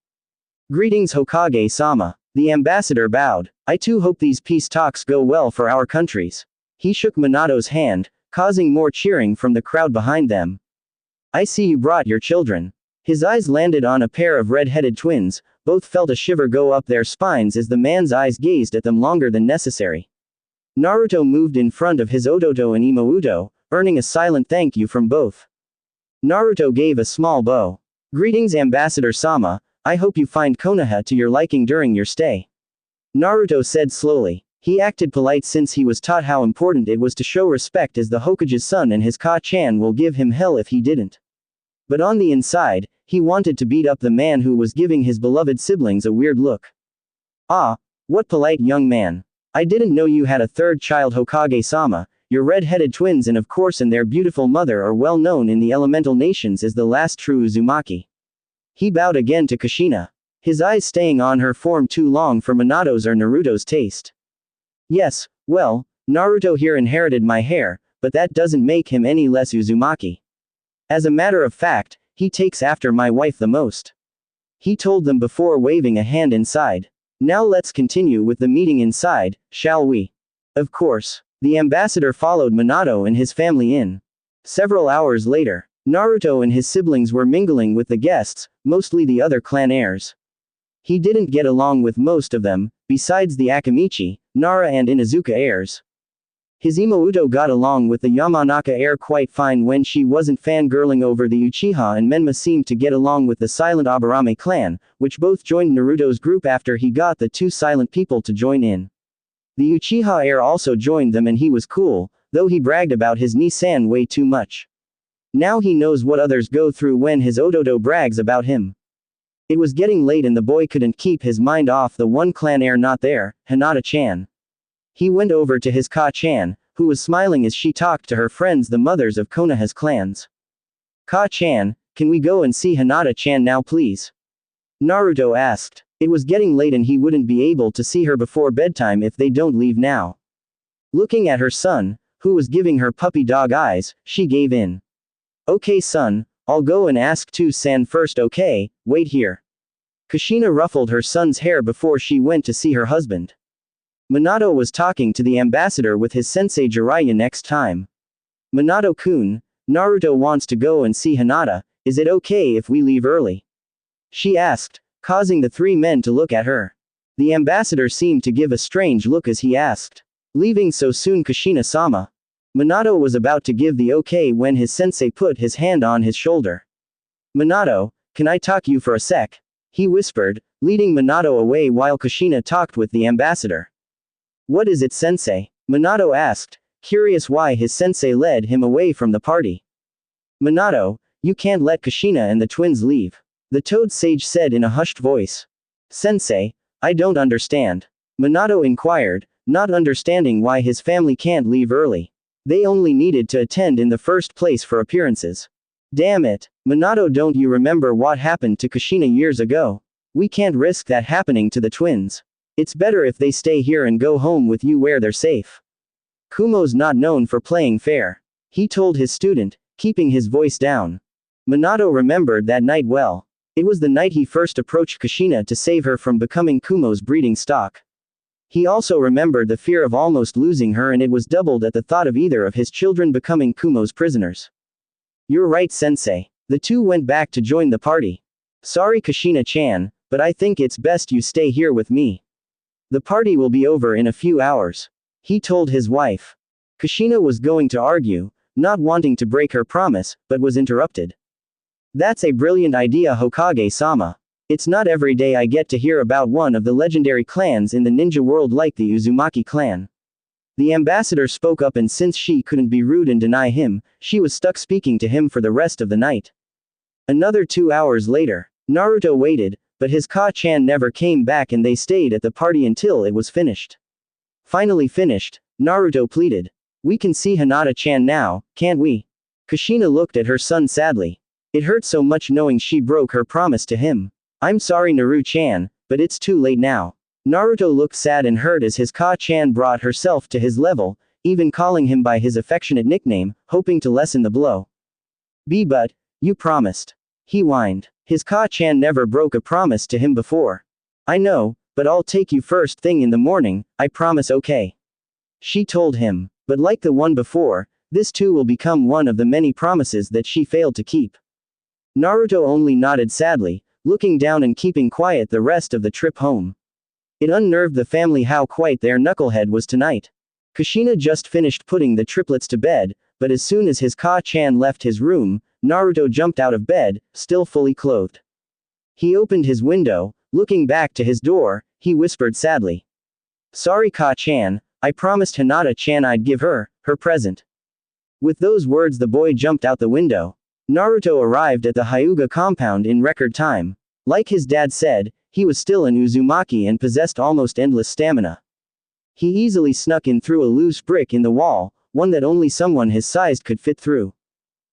Greetings Hokage-sama. The ambassador bowed. I too hope these peace talks go well for our countries. He shook Minato's hand, causing more cheering from the crowd behind them. I see you brought your children. His eyes landed on a pair of red-headed twins, both felt a shiver go up their spines as the man's eyes gazed at them longer than necessary. Naruto moved in front of his Ototo and Imouto, earning a silent thank you from both. Naruto gave a small bow. Greetings Ambassador-sama, I hope you find Konoha to your liking during your stay. Naruto said slowly. He acted polite since he was taught how important it was to show respect as the Hokage's son and his Ka-chan will give him hell if he didn't. But on the inside, he wanted to beat up the man who was giving his beloved siblings a weird look. Ah, what polite young man. I didn't know you had a third child Hokage-sama, your red-headed twins and of course and their beautiful mother are well known in the elemental nations as the last true Uzumaki. He bowed again to Kushina. His eyes staying on her form too long for Minato's or Naruto's taste. Yes, well, Naruto here inherited my hair, but that doesn't make him any less Uzumaki. As a matter of fact, he takes after my wife the most. He told them before waving a hand inside. Now let's continue with the meeting inside, shall we? Of course. The ambassador followed Minato and his family in. Several hours later, Naruto and his siblings were mingling with the guests, mostly the other clan heirs. He didn't get along with most of them, besides the Akamichi, Nara and Inuzuka heirs. His Imouto got along with the Yamanaka heir quite fine when she wasn't fangirling over the Uchiha, and Menma seemed to get along with the silent Aburame clan, which both joined Naruto's group after he got the two silent people to join in. The Uchiha heir also joined them and he was cool, though he bragged about his Nissan way too much. Now he knows what others go through when his Ototo brags about him. It was getting late and the boy couldn't keep his mind off the one clan heir not there, Hinata-chan. He went over to his Ka-chan, who was smiling as she talked to her friends the mothers of Konoha's clans. Ka-chan, can we go and see Hinata-chan now please? Naruto asked. It was getting late and he wouldn't be able to see her before bedtime if they don't leave now. Looking at her son, who was giving her puppy dog eyes, she gave in. Okay son, I'll go and ask To-san first okay, wait here. Kushina ruffled her son's hair before she went to see her husband. Minato was talking to the ambassador with his sensei Jiraiya next time. Minato-kun, Naruto wants to go and see Hinata, is it okay if we leave early? She asked, causing the three men to look at her. The ambassador seemed to give a strange look as he asked. Leaving so soon Kushina-sama? Minato was about to give the okay when his sensei put his hand on his shoulder. Minato, can I talk you for a sec? He whispered, leading Minato away while Kushina talked with the ambassador. What is it sensei? Minato asked, curious why his sensei led him away from the party. Minato, you can't let Kushina and the twins leave. The toad sage said in a hushed voice. Sensei, I don't understand. Minato inquired, not understanding why his family can't leave early. They only needed to attend in the first place for appearances. Damn it. Minato, don't you remember what happened to Kushina years ago? We can't risk that happening to the twins. It's better if they stay here and go home with you where they're safe. Kumo's not known for playing fair. He told his student, keeping his voice down. Minato remembered that night well. It was the night he first approached Kushina to save her from becoming Kumo's breeding stock. He also remembered the fear of almost losing her, and it was doubled at the thought of either of his children becoming Kumo's prisoners. You're right sensei. The two went back to join the party. Sorry Kushina-chan, but I think it's best you stay here with me. The party will be over in a few hours. He told his wife. Kushina was going to argue, not wanting to break her promise, but was interrupted. That's a brilliant idea Hokage-sama. It's not every day I get to hear about one of the legendary clans in the ninja world like the Uzumaki clan. The ambassador spoke up, and since she couldn't be rude and deny him, she was stuck speaking to him for the rest of the night. Another 2 hours later, Naruto waited, but his Ka-chan never came back and they stayed at the party until it was finished. Finally finished, Naruto pleaded. We can see Hinata-chan now, can't we? Kushina looked at her son sadly. It hurt so much knowing she broke her promise to him. I'm sorry Naru-chan, but it's too late now. Naruto looked sad and hurt as his Ka-chan brought herself to his level, even calling him by his affectionate nickname, hoping to lessen the blow. But, you promised. He whined. His Ka-chan never broke a promise to him before. I know, but I'll take you first thing in the morning, I promise, okay? She told him. But like the one before, this too will become one of the many promises that she failed to keep. Naruto only nodded sadly, looking down and keeping quiet the rest of the trip home. It unnerved the family how quiet their knucklehead was tonight. Kushina just finished putting the triplets to bed, but as soon as his Ka-chan left his room, Naruto jumped out of bed, still fully clothed. He opened his window, looking back to his door, he whispered sadly. Sorry Ka-chan, I promised Hinata-chan I'd give her present. With those words the boy jumped out the window. Naruto arrived at the Hyuga compound in record time. Like his dad said, he was still an Uzumaki and possessed almost endless stamina. He easily snuck in through a loose brick in the wall, one that only someone his size could fit through.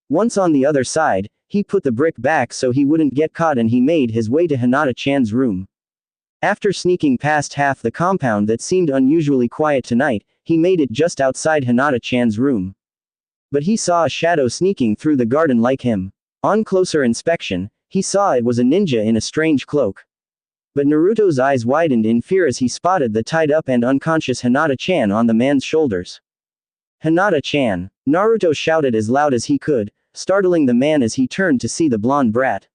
Once on the other side, he put the brick back so he wouldn't get caught and he made his way to Hinata-chan's room. After sneaking past half the compound that seemed unusually quiet tonight, he made it just outside Hinata-chan's room. But he saw a shadow sneaking through the garden like him. On closer inspection, he saw it was a ninja in a strange cloak. But Naruto's eyes widened in fear as he spotted the tied up and unconscious Hinata-chan on the man's shoulders. Hinata-chan! Naruto shouted as loud as he could, startling the man as he turned to see the blonde brat.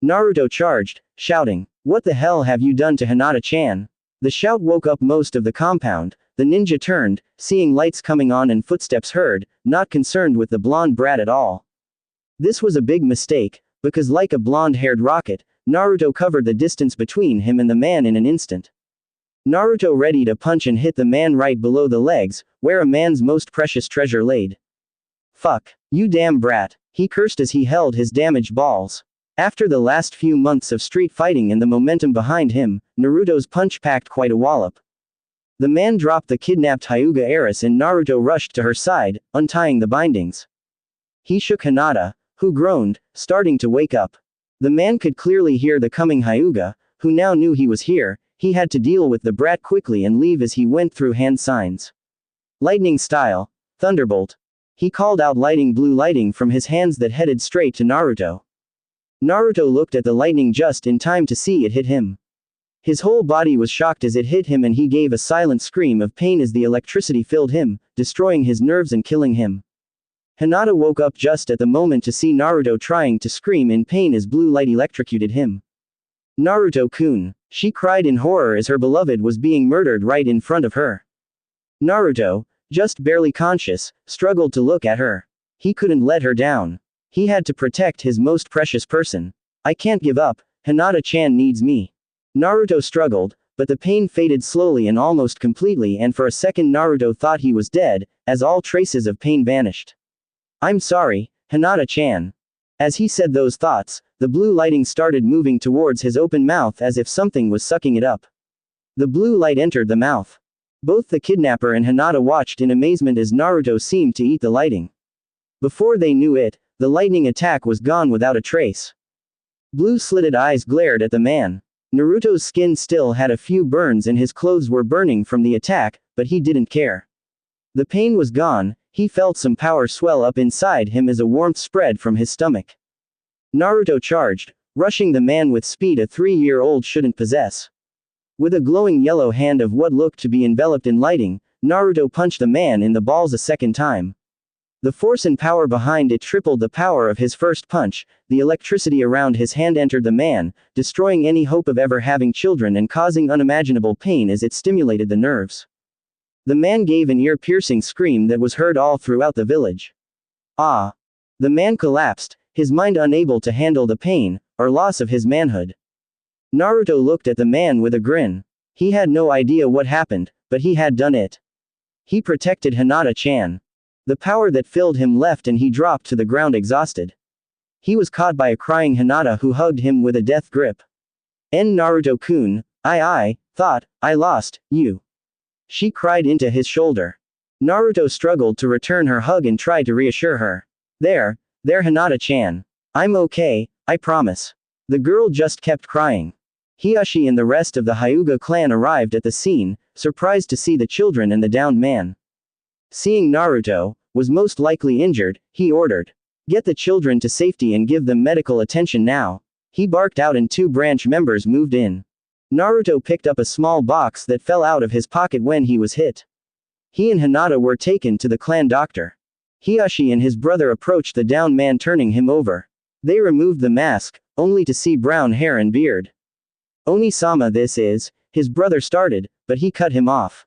Naruto charged, shouting, What the hell have you done to Hinata-chan? The shout woke up most of the compound. The ninja turned, seeing lights coming on and footsteps heard, not concerned with the blonde brat at all. This was a big mistake, because like a blonde-haired rocket, Naruto covered the distance between him and the man in an instant. Naruto ready to punch and hit the man right below the legs, where a man's most precious treasure laid. Fuck. You damn brat. He cursed as he held his damaged balls. After the last few months of street fighting and the momentum behind him, Naruto's punch packed quite a wallop. The man dropped the kidnapped Hyuga heiress and Naruto rushed to her side, untying the bindings. He shook Hinata, who groaned, starting to wake up. The man could clearly hear the coming Hyuga, who now knew he was here. He had to deal with the brat quickly and leave as he went through hand signs. Lightning style, thunderbolt. He called out lighting blue lighting from his hands that headed straight to Naruto. Naruto looked at the lightning just in time to see it hit him. His whole body was shocked as it hit him and he gave a silent scream of pain as the electricity filled him, destroying his nerves and killing him. Hinata woke up just at the moment to see Naruto trying to scream in pain as blue light electrocuted him. Naruto-kun, she cried in horror as her beloved was being murdered right in front of her. Naruto, just barely conscious, struggled to look at her. He couldn't let her down. He had to protect his most precious person. I can't give up, Hinata-chan needs me. Naruto struggled, but the pain faded slowly and almost completely and for a second Naruto thought he was dead, as all traces of pain vanished. I'm sorry, Hinata-chan. As he said those thoughts, the blue lighting started moving towards his open mouth as if something was sucking it up. The blue light entered the mouth. Both the kidnapper and Hinata watched in amazement as Naruto seemed to eat the lighting. Before they knew it, the lightning attack was gone without a trace. Blue slitted eyes glared at the man. Naruto's skin still had a few burns and his clothes were burning from the attack, but he didn't care. The pain was gone, he felt some power swell up inside him as a warmth spread from his stomach. Naruto charged, rushing the man with speed a 3-year-old shouldn't possess. With a glowing yellow hand of what looked to be enveloped in lighting, Naruto punched the man in the balls a second time. The force and power behind it tripled the power of his first punch. The electricity around his hand entered the man, destroying any hope of ever having children and causing unimaginable pain as it stimulated the nerves. The man gave an ear-piercing scream that was heard all throughout the village. Ah! The man collapsed, his mind unable to handle the pain, or loss of his manhood. Naruto looked at the man with a grin. He had no idea what happened, but he had done it. He protected Hinata-chan. The power that filled him left and he dropped to the ground exhausted. He was caught by a crying Hinata who hugged him with a death grip. Naruto-kun, I thought, I lost, you. She cried into his shoulder. Naruto struggled to return her hug and tried to reassure her. There Hinata-chan. I'm okay, I promise. The girl just kept crying. Hiashi and the rest of the Hyuga clan arrived at the scene, surprised to see the children and the downed man. Seeing Naruto was most likely injured, he ordered, "Get the children to safety and give them medical attention now." He barked out and 2 branch members moved in. Naruto picked up a small box that fell out of his pocket when he was hit. He and Hinata were taken to the clan doctor. Hiashi and his brother approached the downed man, turning him over. They removed the mask, only to see brown hair and beard. "Oni-sama, this is," his brother started, but he cut him off.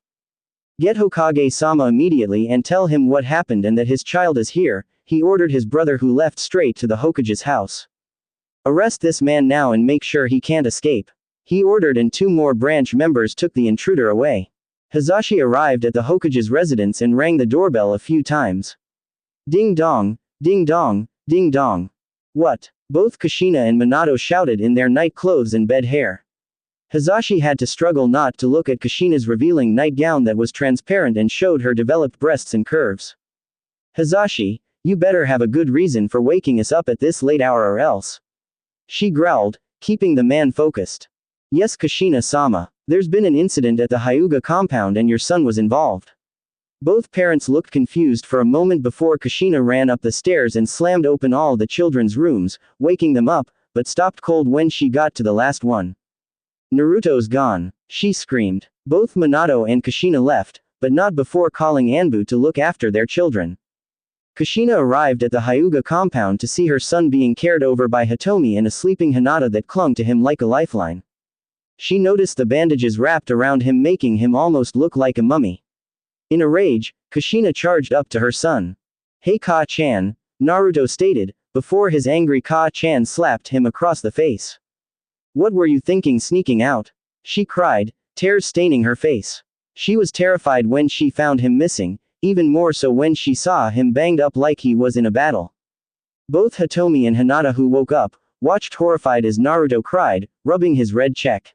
"Get Hokage-sama immediately and tell him what happened and that his child is here," he ordered his brother, who left straight to the Hokage's house. "Arrest this man now and make sure he can't escape," he ordered, and 2 more branch members took the intruder away. Hizashi arrived at the Hokage's residence and rang the doorbell a few times. Ding dong, ding dong, ding dong. "What?" both Kushina and Minato shouted in their night clothes and bed hair. Hizashi had to struggle not to look at Kushina's revealing nightgown that was transparent and showed her developed breasts and curves. "Hizashi, you better have a good reason for waking us up at this late hour or else," she growled, keeping the man focused. "Yes, Kushina-sama. There's been an incident at the Hyuga compound and your son was involved." Both parents looked confused for a moment before Kushina ran up the stairs and slammed open all the children's rooms, waking them up, but stopped cold when she got to the last one. "Naruto's gone," she screamed. Both Minato and Kushina left, but not before calling Anbu to look after their children. Kushina arrived at the Hyuga compound to see her son being cared over by Hitomi and a sleeping Hinata that clung to him like a lifeline. She noticed the bandages wrapped around him, making him almost look like a mummy. In a rage, Kushina charged up to her son. "Hey Ka-chan," Naruto stated, before his angry Ka-chan slapped him across the face. "What were you thinking sneaking out?" she cried, tears staining her face. She was terrified when she found him missing, even more so when she saw him banged up like he was in a battle. Both Hitomi and Hinata, who woke up, watched horrified as Naruto cried, rubbing his red cheek.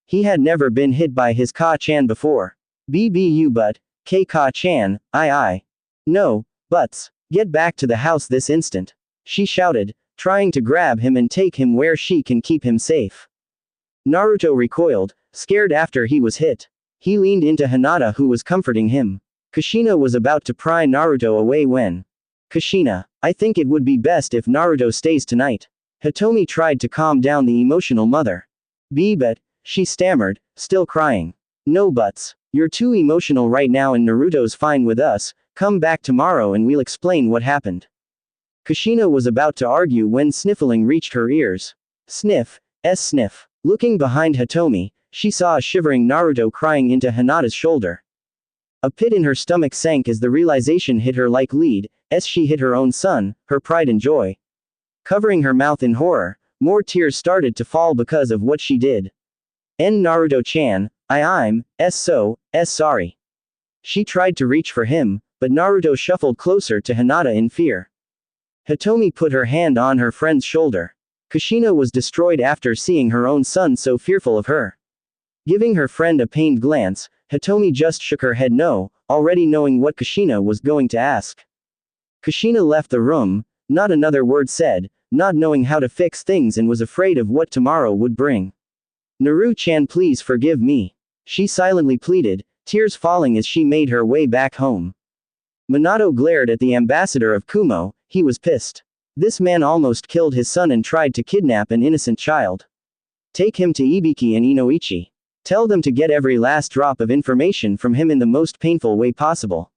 He had never been hit by his Ka-chan before. "BBU but, Ka-chan, I. No, buts. Get back to the house this instant," she shouted, trying to grab him and take him where she can keep him safe. Naruto recoiled, scared after he was hit. He leaned into Hinata, who was comforting him. Kushina was about to pry Naruto away when, "Kushina, I think it would be best if Naruto stays tonight." Hitomi tried to calm down the emotional mother. "But," she stammered, still crying. "No buts. You're too emotional right now and Naruto's fine with us, come back tomorrow and we'll explain what happened." Kushina was about to argue when sniffling reached her ears. Sniff, sniff. Looking behind Hitomi, she saw a shivering Naruto crying into Hinata's shoulder. A pit in her stomach sank as the realization hit her like lead, as she hit her own son, her pride and joy. Covering her mouth in horror, more tears started to fall because of what she did. Naruto-chan, I'm sorry." She tried to reach for him, but Naruto shuffled closer to Hinata in fear. Hitomi put her hand on her friend's shoulder. Kushina was destroyed after seeing her own son so fearful of her. Giving her friend a pained glance, Hitomi just shook her head no, already knowing what Kushina was going to ask. Kushina left the room, not another word said, not knowing how to fix things and was afraid of what tomorrow would bring. "Naru-chan, please forgive me," she silently pleaded, tears falling as she made her way back home. Minato glared at the ambassador of Kumo. He was pissed. This man almost killed his son and tried to kidnap an innocent child. Take him to Ibiki and Inoichi. Tell them to get every last drop of information from him in the most painful way possible.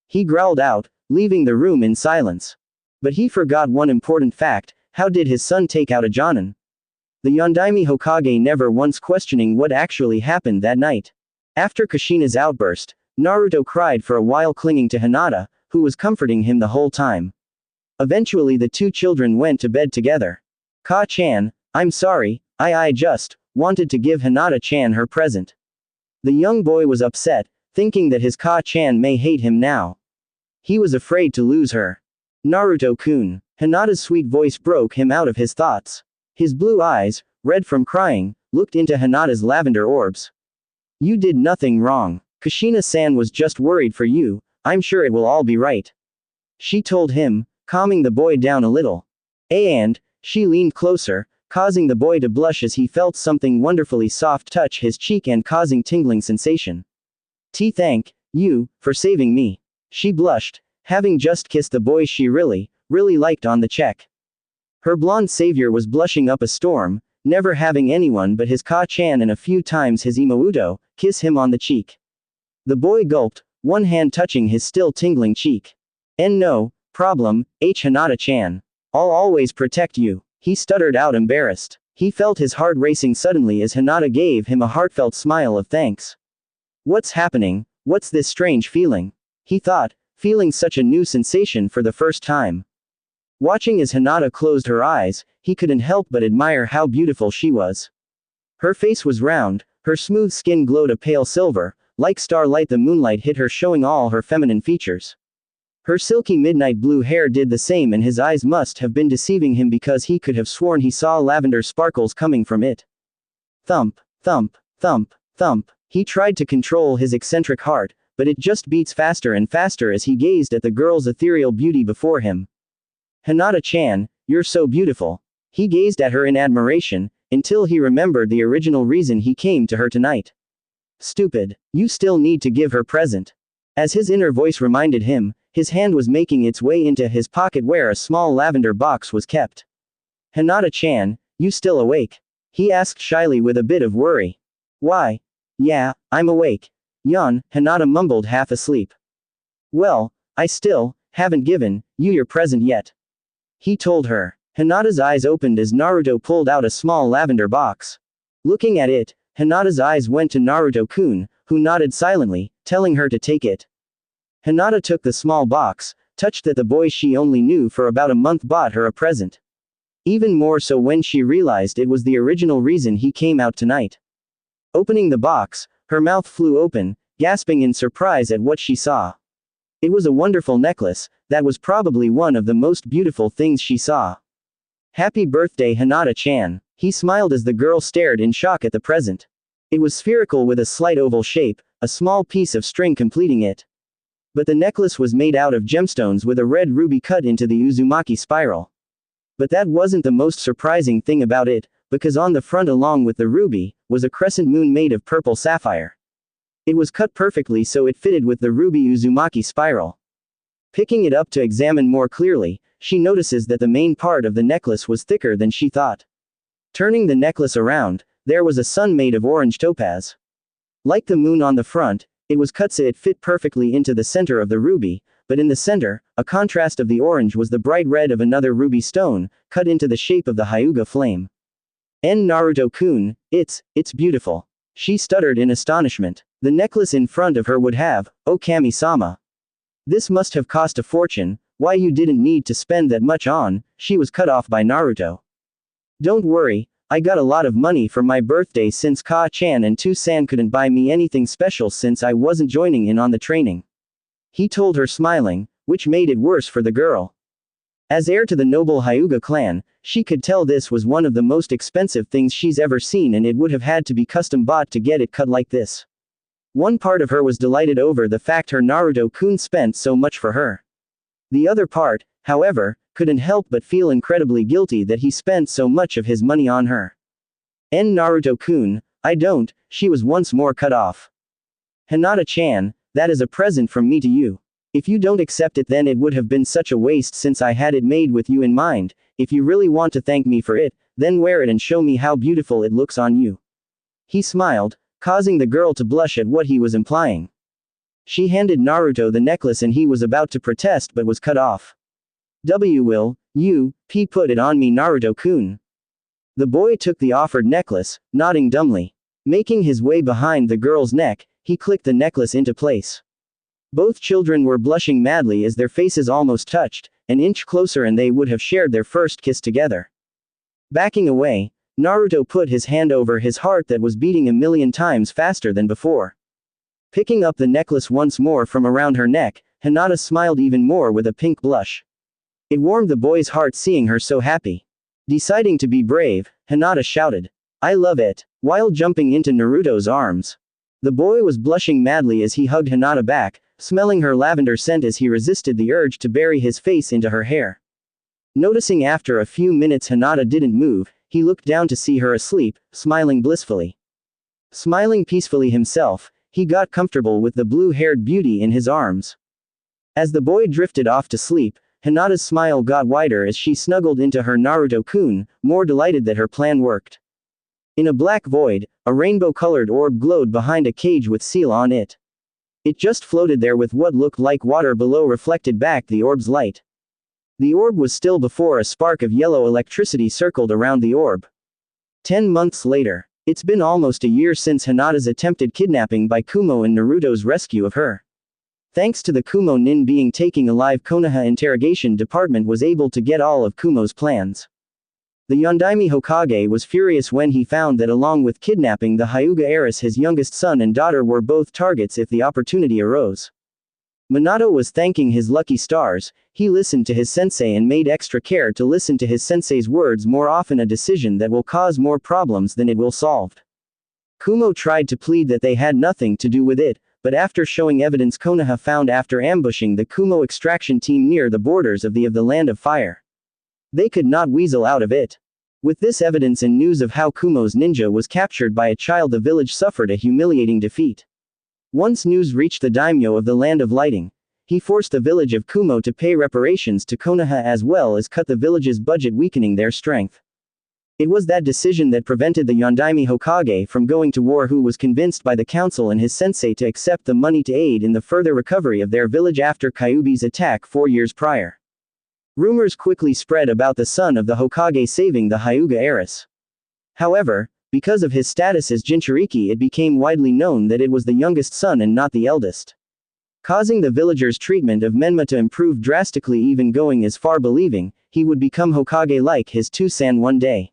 He growled out, leaving the room in silence. But he forgot one important fact: how did his son take out a Jonin? The Yondaime Hokage never once questioning what actually happened that night. After Kushina's outburst, Naruto cried for a while, clinging to Hinata, who was comforting him the whole time. Eventually the 2 children went to bed together. "Ka-chan, I'm sorry, I just wanted to give Hinata-chan her present. The young boy was upset, thinking that his Ka-chan may hate him now. He was afraid to lose her. Naruto-kun. Hinata's sweet voice broke him out of his thoughts. His blue eyes, red from crying, looked into Hinata's lavender orbs. You did nothing wrong. Kushina-san was just worried for you, I'm sure it will all be right. She told him, calming the boy down a little. And she leaned closer, causing the boy to blush as he felt something wonderfully soft touch his cheek and causing tingling sensation. Thank you for saving me. She blushed, having just kissed the boy she really liked on the cheek. Her blonde savior was blushing up a storm, never having anyone but his Ka-chan and a few times his Imouto kiss him on the cheek. The boy gulped, one hand touching his still tingling cheek. No problem, Hinata-chan. I'll always protect you. He stuttered out embarrassed. He felt his heart racing suddenly as Hinata gave him a heartfelt smile of thanks. What's happening? What's this strange feeling? He thought, feeling such a new sensation for the first time. Watching as Hinata closed her eyes, he couldn't help but admire how beautiful she was. Her face was round, her smooth skin glowed a pale silver, like starlight the moonlight hit her showing all her feminine features. Her silky midnight blue hair did the same and his eyes must have been deceiving him because he could have sworn he saw lavender sparkles coming from it. Thump, thump, thump, thump. He tried to control his eccentric heart, but it just beats faster and faster as he gazed at the girl's ethereal beauty before him. Hinata-chan, you're so beautiful. He gazed at her in admiration, until he remembered the original reason he came to her tonight. Stupid. You still need to give her present. As his inner voice reminded him, his hand was making its way into his pocket where a small lavender box was kept. Hinata-chan, you still awake? He asked shyly with a bit of worry. Why? Yeah, I'm awake. Yawn, Hinata mumbled half asleep. Well, I still haven't given you your present yet. He told her. Hinata's eyes opened as Naruto pulled out a small lavender box. Looking at it, Hinata's eyes went to Naruto-kun, who nodded silently, telling her to take it. Hinata took the small box, touched that the boy she only knew for about a month bought her a present. Even more so when she realized it was the original reason he came out tonight. Opening the box, her mouth flew open, gasping in surprise at what she saw. It was a wonderful necklace, that was probably one of the most beautiful things she saw. Happy birthday Hinata-chan. He smiled as the girl stared in shock at the present. It was spherical with a slight oval shape, a small piece of string completing it. But the necklace was made out of gemstones with a red ruby cut into the Uzumaki spiral. But that wasn't the most surprising thing about it, because on the front along with the ruby, was a crescent moon made of purple sapphire. It was cut perfectly so it fitted with the ruby Uzumaki spiral. Picking it up to examine more clearly, she notices that the main part of the necklace was thicker than she thought. Turning the necklace around, there was a sun made of orange topaz. Like the moon on the front, it was cut so it fit perfectly into the center of the ruby, but in the center, a contrast of the orange was the bright red of another ruby stone, cut into the shape of the Hyuga flame. Naruto-kun, it's beautiful. She stuttered in astonishment. The necklace in front of her would have, oh Kami-sama. This must have cost a fortune, why you didn't need to spend that much on, she was cut off by Naruto. Don't worry, I got a lot of money for my birthday since Ka-chan and Tu-san couldn't buy me anything special since I wasn't joining in on the training. He told her smiling, which made it worse for the girl. As heir to the noble Hyuga clan, she could tell this was one of the most expensive things she's ever seen and it would have had to be custom bought to get it cut like this. One part of her was delighted over the fact her Naruto-kun spent so much for her. The other part, however, couldn't help but feel incredibly guilty that he spent so much of his money on her. Naruto-kun, I don't, she was once more cut off. Hinata-chan, that is a present from me to you. If you don't accept it then it would have been such a waste since I had it made with you in mind. If you really want to thank me for it, then wear it and show me how beautiful it looks on you. He smiled, causing the girl to blush at what he was implying. She handed Naruto the necklace and he was about to protest but was cut off. Will you put it on me Naruto-kun? The boy took the offered necklace, nodding dumbly. Making his way behind the girl's neck, he clicked the necklace into place. Both children were blushing madly as their faces almost touched, an inch closer and they would have shared their first kiss together. Backing away, Naruto put his hand over his heart that was beating a million times faster than before. Picking up the necklace once more from around her neck, Hinata smiled even more with a pink blush. It warmed the boy's heart seeing her so happy. Deciding to be brave, Hinata shouted, "I love it," while jumping into Naruto's arms. The boy was blushing madly as he hugged Hinata back, smelling her lavender scent as he resisted the urge to bury his face into her hair. Noticing after a few minutes Hinata didn't move, he looked down to see her asleep, smiling blissfully. Smiling peacefully himself, he got comfortable with the blue-haired beauty in his arms. As the boy drifted off to sleep, Hinata's smile got wider as she snuggled into her Naruto-kun, more delighted that her plan worked. In a black void, a rainbow-colored orb glowed behind a cage with seal on it. It just floated there with what looked like water below reflected back the orb's light. The orb was still before a spark of yellow electricity circled around the orb. 10 months later. It's been almost a year since Hinata's attempted kidnapping by Kumo and Naruto's rescue of her. Thanks to the Kumo nin being taken alive, Konoha interrogation department was able to get all of Kumo's plans. The Yondaime Hokage was furious when he found that along with kidnapping the Hyuga heiress, his youngest son and daughter were both targets if the opportunity arose. Minato was thanking his lucky stars. He listened to his sensei and made extra care to listen to his sensei's words more often, a decision that will cause more problems than it will solve. Kumo tried to plead that they had nothing to do with it, but after showing evidence Konoha found after ambushing the Kumo extraction team near the borders of the Land of Fire, they could not weasel out of it. With this evidence and news of how Kumo's ninja was captured by a child, the village suffered a humiliating defeat. Once news reached the daimyo of the Land of Lighting, he forced the village of Kumo to pay reparations to Konoha as well as cut the village's budget, weakening their strength. It was that decision that prevented the Yondaime Hokage from going to war, who was convinced by the council and his sensei to accept the money to aid in the further recovery of their village after Kyuubi's attack 4 years prior. Rumors quickly spread about the son of the Hokage saving the Hyuga heiress. However, because of his status as Jinchuriki, it became widely known that it was the youngest son and not the eldest, causing the villagers' treatment of menma to improve drastically, even going as far believing he would become Hokage like his two-san one day.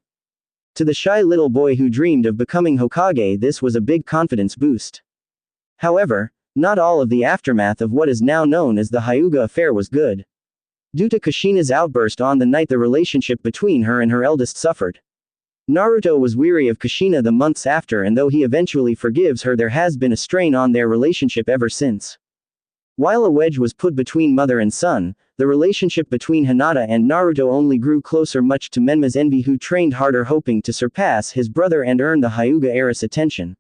To the shy little boy who dreamed of becoming Hokage, this was a big confidence boost. However, not all of the aftermath of what is now known as the Hyuga affair was good. Due to Kushina's outburst on the night the relationship between her and her eldest suffered, Naruto was weary of Kushina the months after, and though he eventually forgives her, there has been a strain on their relationship ever since. While a wedge was put between mother and son, the relationship between Hinata and Naruto only grew closer, much to Menma's envy, who trained harder hoping to surpass his brother and earn the Hyuga heiress' attention.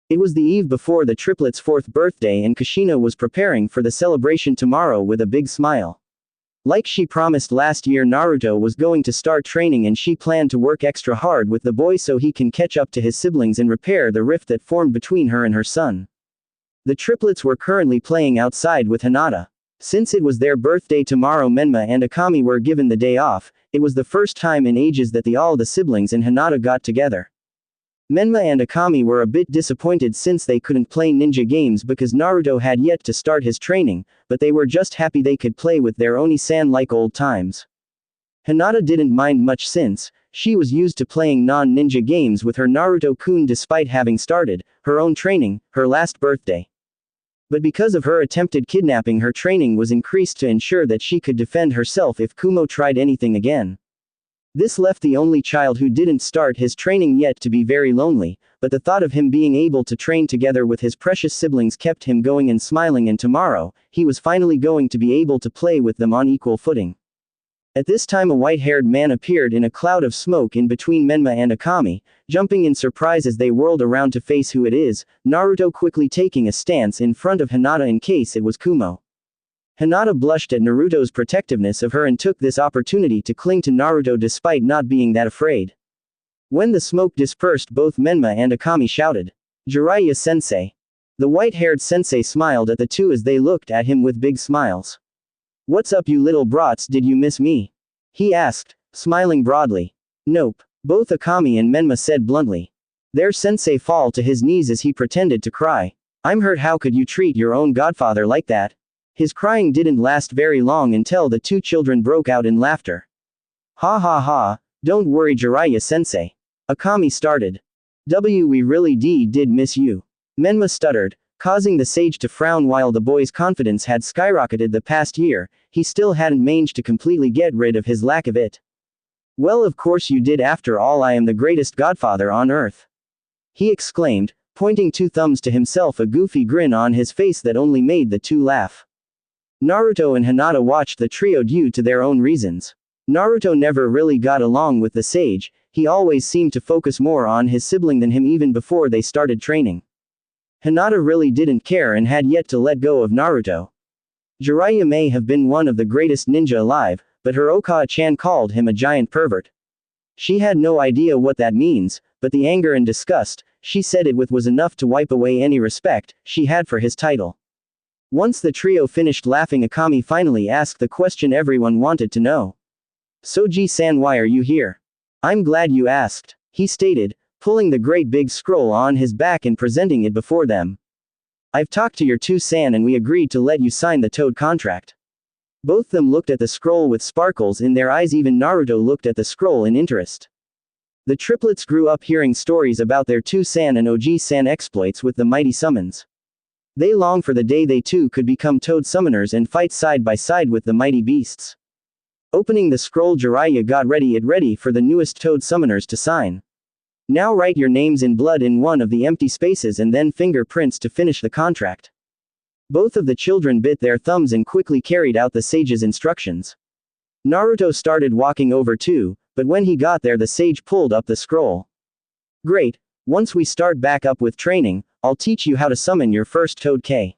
It was the eve before the triplets' 4th birthday, and Kushina was preparing for the celebration tomorrow with a big smile. Like she promised last year, Naruto was going to start training, and she planned to work extra hard with the boy so he can catch up to his siblings and repair the rift that formed between her and her son. The triplets were currently playing outside with Hinata. Since it was their birthday tomorrow, Menma and Akami were given the day off. It was the first time in ages that all the siblings and Hinata got together. Menma and Akami were a bit disappointed since they couldn't play ninja games because Naruto had yet to start his training, but they were just happy they could play with their Oni-san like old times. Hinata didn't mind much since she was used to playing non-ninja games with her Naruto-kun despite having started her own training her last birthday. But because of her attempted kidnapping, her training was increased to ensure that she could defend herself if Kumo tried anything again. This left the only child who didn't start his training yet to be very lonely, but the thought of him being able to train together with his precious siblings kept him going and smiling, and tomorrow, he was finally going to be able to play with them on equal footing. At this time, a white-haired man appeared in a cloud of smoke in between Menma and Akami, jumping in surprise as they whirled around to face who it is, Naruto quickly taking a stance in front of Hinata in case it was Kumo. Hinata blushed at Naruto's protectiveness of her and took this opportunity to cling to Naruto despite not being that afraid. When the smoke dispersed, both Menma and Akami shouted, "Jiraiya sensei." The white-haired sensei smiled at the two as they looked at him with big smiles. "What's up, you little brats, did you miss me?" he asked, smiling broadly. "Nope," both Akami and Menma said bluntly. Their sensei fall to his knees as he pretended to cry. "I'm hurt, how could you treat your own godfather like that?" His crying didn't last very long until the two children broke out in laughter. "Ha ha ha, don't worry Jiraiya sensei. Akami started. We really did miss you. Menma stuttered, causing the sage to frown. While the boy's confidence had skyrocketed the past year, he still hadn't managed to completely get rid of his lack of it. Well, of course you did. After all, I am the greatest godfather on earth, he exclaimed, pointing two thumbs to himself, a goofy grin on his face that only made the two laugh. Naruto and Hinata watched the trio due to their own reasons. Naruto never really got along with the sage, he always seemed to focus more on his sibling than him even before they started training. Hinata really didn't care and had yet to let go of Naruto. Jiraiya may have been one of the greatest ninja alive, but her Okage-chan called him a giant pervert. She had no idea what that means, but the anger and disgust she said it with was enough to wipe away any respect she had for his title. Once the trio finished laughing, Akami finally asked the question everyone wanted to know. Soji-san, why are you here? I'm glad you asked, he stated, pulling the great big scroll on his back and presenting it before them. I've talked to your two-san and we agreed to let you sign the Toad contract. Both them looked at the scroll with sparkles in their eyes. Even Naruto looked at the scroll in interest. The triplets grew up hearing stories about their two-san and Oji-san exploits with the mighty summons. They longed for the day they too could become Toad summoners and fight side by side with the mighty beasts. Opening the scroll, Jiraiya got ready for the newest Toad summoners to sign. Now write your names in blood in one of the empty spaces and then fingerprints to finish the contract. Both of the children bit their thumbs and quickly carried out the sage's instructions. Naruto started walking over too, but when he got there the sage pulled up the scroll. Great, once we start back up with training, I'll teach you how to summon your first Toad K.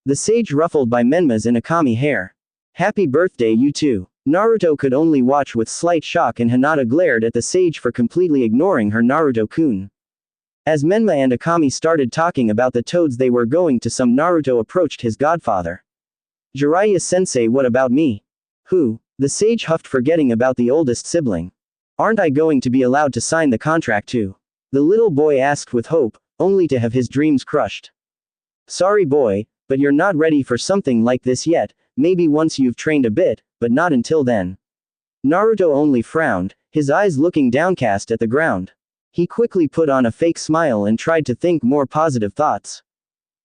The sage ruffled by Menma's and Akami hair. Happy birthday you too. Naruto could only watch with slight shock and Hinata glared at the sage for completely ignoring her. Naruto-kun. As Menma and Akami started talking about the toads they were going to summon, Naruto approached his godfather. Jiraiya-sensei, what about me? Who? The sage huffed, forgetting about the oldest sibling. Aren't I going to be allowed to sign the contract too? The little boy asked with hope, only to have his dreams crushed. Sorry boy, but you're not ready for something like this yet, maybe once you've trained a bit, but not until then. Naruto only frowned, his eyes looking downcast at the ground. He quickly put on a fake smile and tried to think more positive thoughts.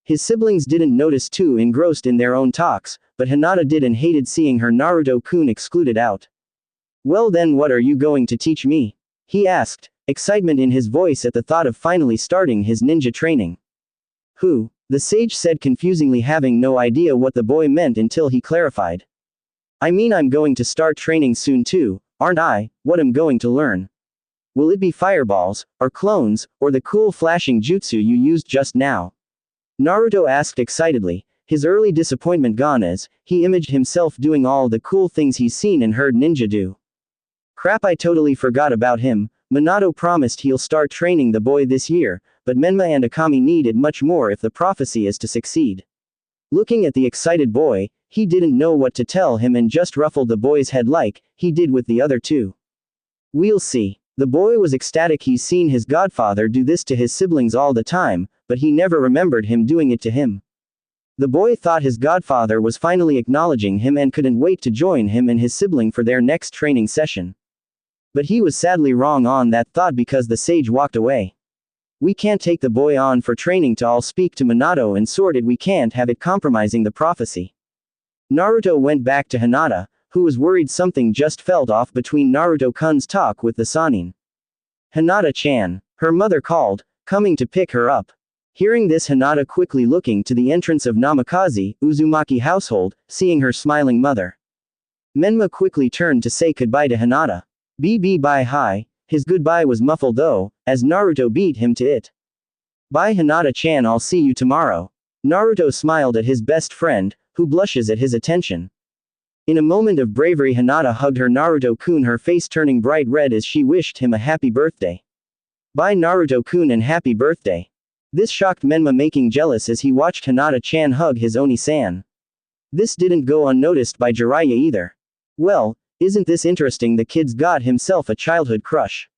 His siblings didn't notice, too engrossed in their own talks, but Hinata did and hated seeing her Naruto-kun excluded out. Well then, what are you going to teach me? He asked, excitement in his voice at the thought of finally starting his ninja training. Who? The sage said confusingly, having no idea what the boy meant until he clarified. I mean, I'm going to start training soon too, aren't I? What am I going to learn? Will it be fireballs, or clones, or the cool flashing jutsu you used just now? Naruto asked excitedly, his early disappointment gone as he imagined himself doing all the cool things he's seen and heard ninja do. Crap, I totally forgot about him. Minato promised he'll start training the boy this year, but Menma and Akami need it much more if the prophecy is to succeed. Looking at the excited boy, he didn't know what to tell him and just ruffled the boy's head like he did with the other two. We'll see. The boy was ecstatic. He's seen his godfather do this to his siblings all the time, but he never remembered him doing it to him. The boy thought his godfather was finally acknowledging him and couldn't wait to join him and his sibling for their next training session. But he was sadly wrong on that thought because the sage walked away. We can't take the boy on for training to all speak to Minato and sort it. We can't have it compromising the prophecy. Naruto went back to Hinata, who was worried something just felt off between Naruto-kun's talk with the Sannin. Hinata-chan, her mother called, coming to pick her up. Hearing this, Hinata quickly looking to the entrance of Namikaze, Uzumaki household, seeing her smiling mother. Menma quickly turned to say goodbye to Hinata. Bye hi. His goodbye was muffled though, as Naruto beat him to it. Bye Hinata-chan, I'll see you tomorrow. Naruto smiled at his best friend, who blushes at his attention. In a moment of bravery, Hinata hugged her Naruto-kun, her face turning bright red as she wished him a happy birthday. Bye Naruto-kun and happy birthday. This shocked Menma, making jealous as he watched Hinata-chan hug his Oni-san. This didn't go unnoticed by Jiraiya either. Well, isn't this interesting, the kid's got himself a childhood crush.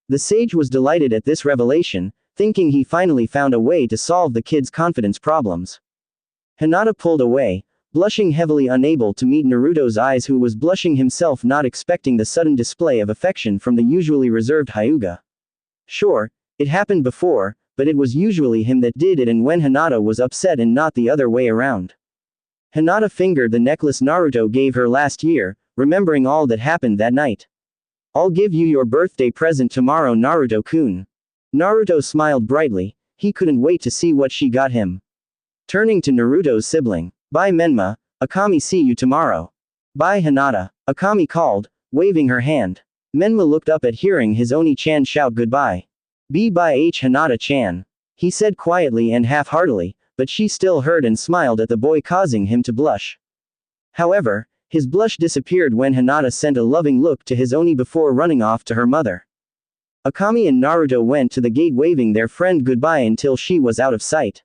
The sage was delighted at this revelation, thinking he finally found a way to solve the kid's confidence problems. Hinata pulled away, blushing heavily, unable to meet Naruto's eyes, who was blushing himself, not expecting the sudden display of affection from the usually reserved Hyuga. Sure, it happened before, but it was usually him that did it and when Hinata was upset and not the other way around. Hinata fingered the necklace Naruto gave her last year, remembering all that happened that night. I'll give you your birthday present tomorrow, Naruto-kun. Naruto smiled brightly, he couldn't wait to see what she got him. Turning to Naruto's sibling. Bye Menma, Akami, see you tomorrow. Bye Hinata, Akami called, waving her hand. Menma looked up at hearing his Oni-chan shout goodbye. Bye Hinata-chan. He said quietly and half-heartedly, but she still heard and smiled at the boy, causing him to blush. However, his blush disappeared when Hinata sent a loving look to his Oni before running off to her mother. Akami and Naruto went to the gate waving their friend goodbye until she was out of sight,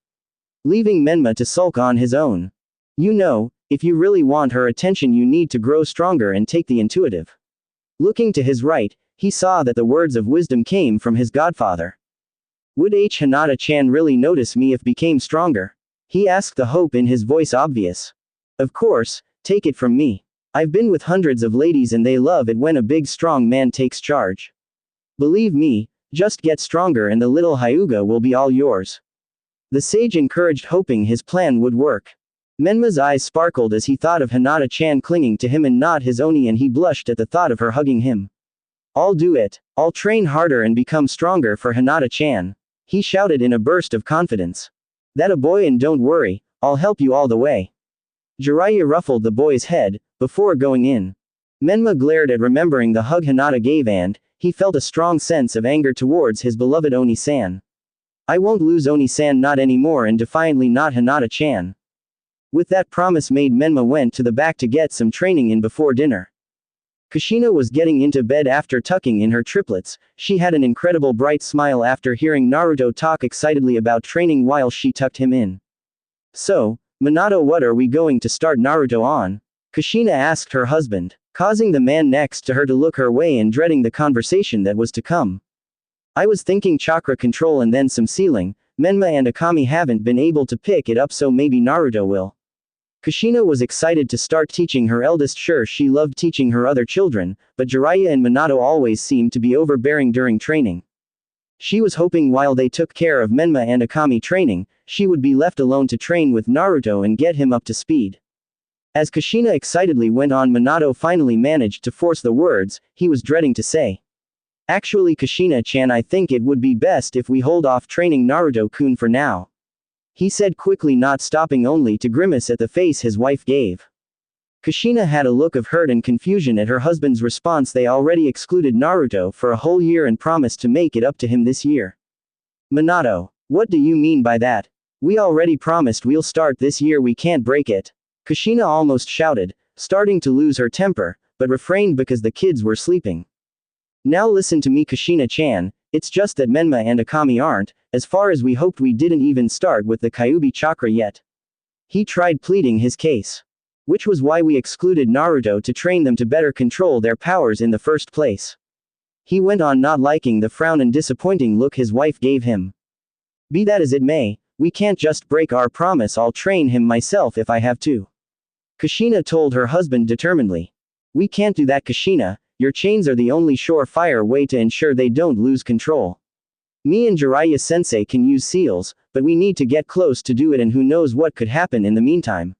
leaving Menma to sulk on his own. You know, if you really want her attention you need to grow stronger and take the initiative. Looking to his right, he saw that the words of wisdom came from his godfather. Would Hinata-chan really notice me if became stronger? He asked, the hope in his voice obvious. Of course, take it from me. I've been with hundreds of ladies and they love it when a big strong man takes charge. Believe me, just get stronger and the little Hyuga will be all yours. The sage encouraged, hoping his plan would work. Menma's eyes sparkled as he thought of Hinata-chan clinging to him and not his Oni, and he blushed at the thought of her hugging him. I'll do it. I'll train harder and become stronger for Hinata-chan. He shouted in a burst of confidence. That a boy, and don't worry, I'll help you all the way. Jiraiya ruffled the boy's head, before going in. Menma glared at remembering the hug Hinata gave and, he felt a strong sense of anger towards his beloved Oni-san. I won't lose Oni-san, not anymore, and defiantly not Hinata-chan. With that promise made, Menma went to the back to get some training in before dinner. Kushina was getting into bed after tucking in her triplets. She had an incredible bright smile after hearing Naruto talk excitedly about training while she tucked him in. So, Minato, what are we going to start Naruto on? Kushina asked her husband, causing the man next to her to look her way and dreading the conversation that was to come. I was thinking chakra control and then some sealing. Menma and Akami haven't been able to pick it up, so maybe Naruto will. Kushina was excited to start teaching her eldest. Sure, she loved teaching her other children, but Jiraiya and Minato always seemed to be overbearing during training. She was hoping while they took care of Menma and Akami training, she would be left alone to train with Naruto and get him up to speed. As Kushina excitedly went on, Minato finally managed to force the words he was dreading to say. Actually, Kushina-chan, I think it would be best if we hold off training Naruto-kun for now. He said quickly, not stopping only to grimace at the face his wife gave. Kushina had a look of hurt and confusion at her husband's response. They already excluded Naruto for a whole year and promised to make it up to him this year. Minato, what do you mean by that? We already promised we'll start this year, we can't break it. Kushina almost shouted, starting to lose her temper, but refrained because the kids were sleeping. Now listen to me, Kushina-chan, it's just that Menma and Akami aren't, as far as we hoped. We didn't even start with the Kyuubi chakra yet. He tried pleading his case. Which was why we excluded Naruto to train them to better control their powers in the first place. He went on, not liking the frown and disappointing look his wife gave him. Be that as it may, we can't just break our promise. I'll train him myself if I have to. Kushina told her husband determinedly. We can't do that, Kushina. Your chains are the only surefire way to ensure they don't lose control. Me and Jiraiya-sensei can use seals, but we need to get close to do it, and who knows what could happen in the meantime.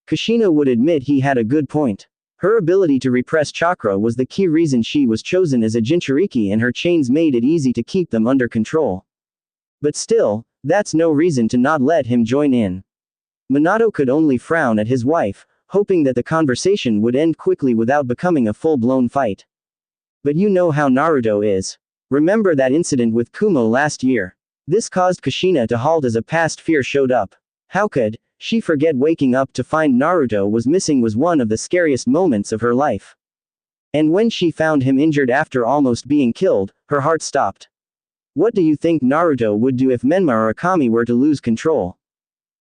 Kushina would admit he had a good point. Her ability to repress chakra was the key reason she was chosen as a Jinchuriki, and her chains made it easy to keep them under control. But still, that's no reason to not let him join in. Minato could only frown at his wife, hoping that the conversation would end quickly without becoming a full-blown fight. But you know how Naruto is. Remember that incident with Kumo last year? This caused Kushina to halt as a past fear showed up. How could she forget waking up to find Naruto was missing? Was one of the scariest moments of her life. And when she found him injured after almost being killed, her heart stopped. What do you think Naruto would do if Menma or Akami were to lose control?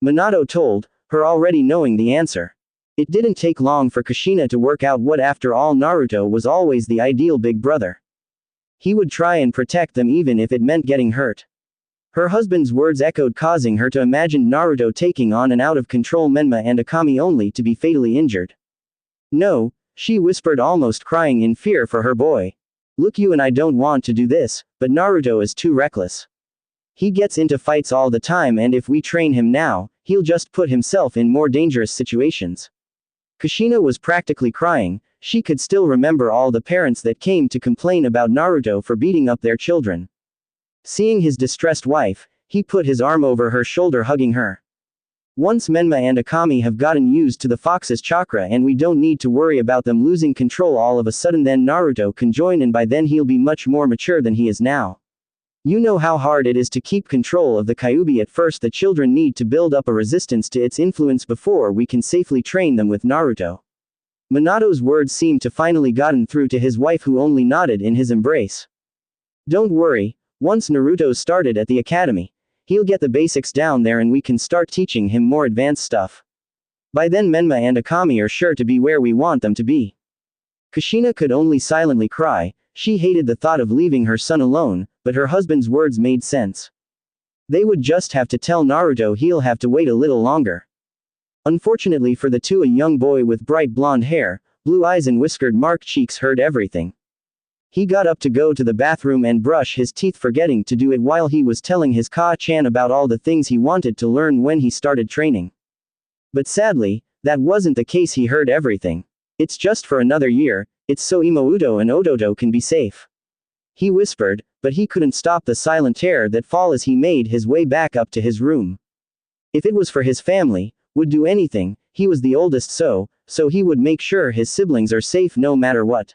Minato told her, already knowing the answer. It didn't take long for Kushina to work out what, after all, Naruto was always the ideal big brother. He would try and protect them even if it meant getting hurt. Her husband's words echoed, causing her to imagine Naruto taking on an out-of-control Menma and Akami only to be fatally injured. No, she whispered, almost crying in fear for her boy. Look, you and I don't want to do this, but Naruto is too reckless. He gets into fights all the time, and if we train him now, he'll just put himself in more dangerous situations. Kushina was practically crying. She could still remember all the parents that came to complain about Naruto for beating up their children. Seeing his distressed wife, he put his arm over her shoulder, hugging her. Once Menma and Akami have gotten used to the fox's chakra, and we don't need to worry about them losing control all of a sudden, then Naruto can join, and by then he'll be much more mature than he is now. You know how hard it is to keep control of the Kyuubi at first. The children need to build up a resistance to its influence before we can safely train them with Naruto. Minato's words seemed to finally gotten through to his wife, who only nodded in his embrace. Don't worry, once Naruto's started at the academy, he'll get the basics down there and we can start teaching him more advanced stuff. By then Menma and Akami are sure to be where we want them to be. Kushina could only silently cry. She hated the thought of leaving her son alone, but her husband's words made sense. They would just have to tell Naruto he'll have to wait a little longer. Unfortunately for the two, a young boy with bright blonde hair, blue eyes and whiskered marked cheeks heard everything. He got up to go to the bathroom and brush his teeth, forgetting to do it while he was telling his Ka-chan about all the things he wanted to learn when he started training. But sadly, that wasn't the case. He heard everything. It's just for another year, it's so Imouto and Ototo can be safe. He whispered, but he couldn't stop the silent tear that fall as he made his way back up to his room. If it was for his family, would do anything. He was the oldest, so he would make sure his siblings are safe no matter what.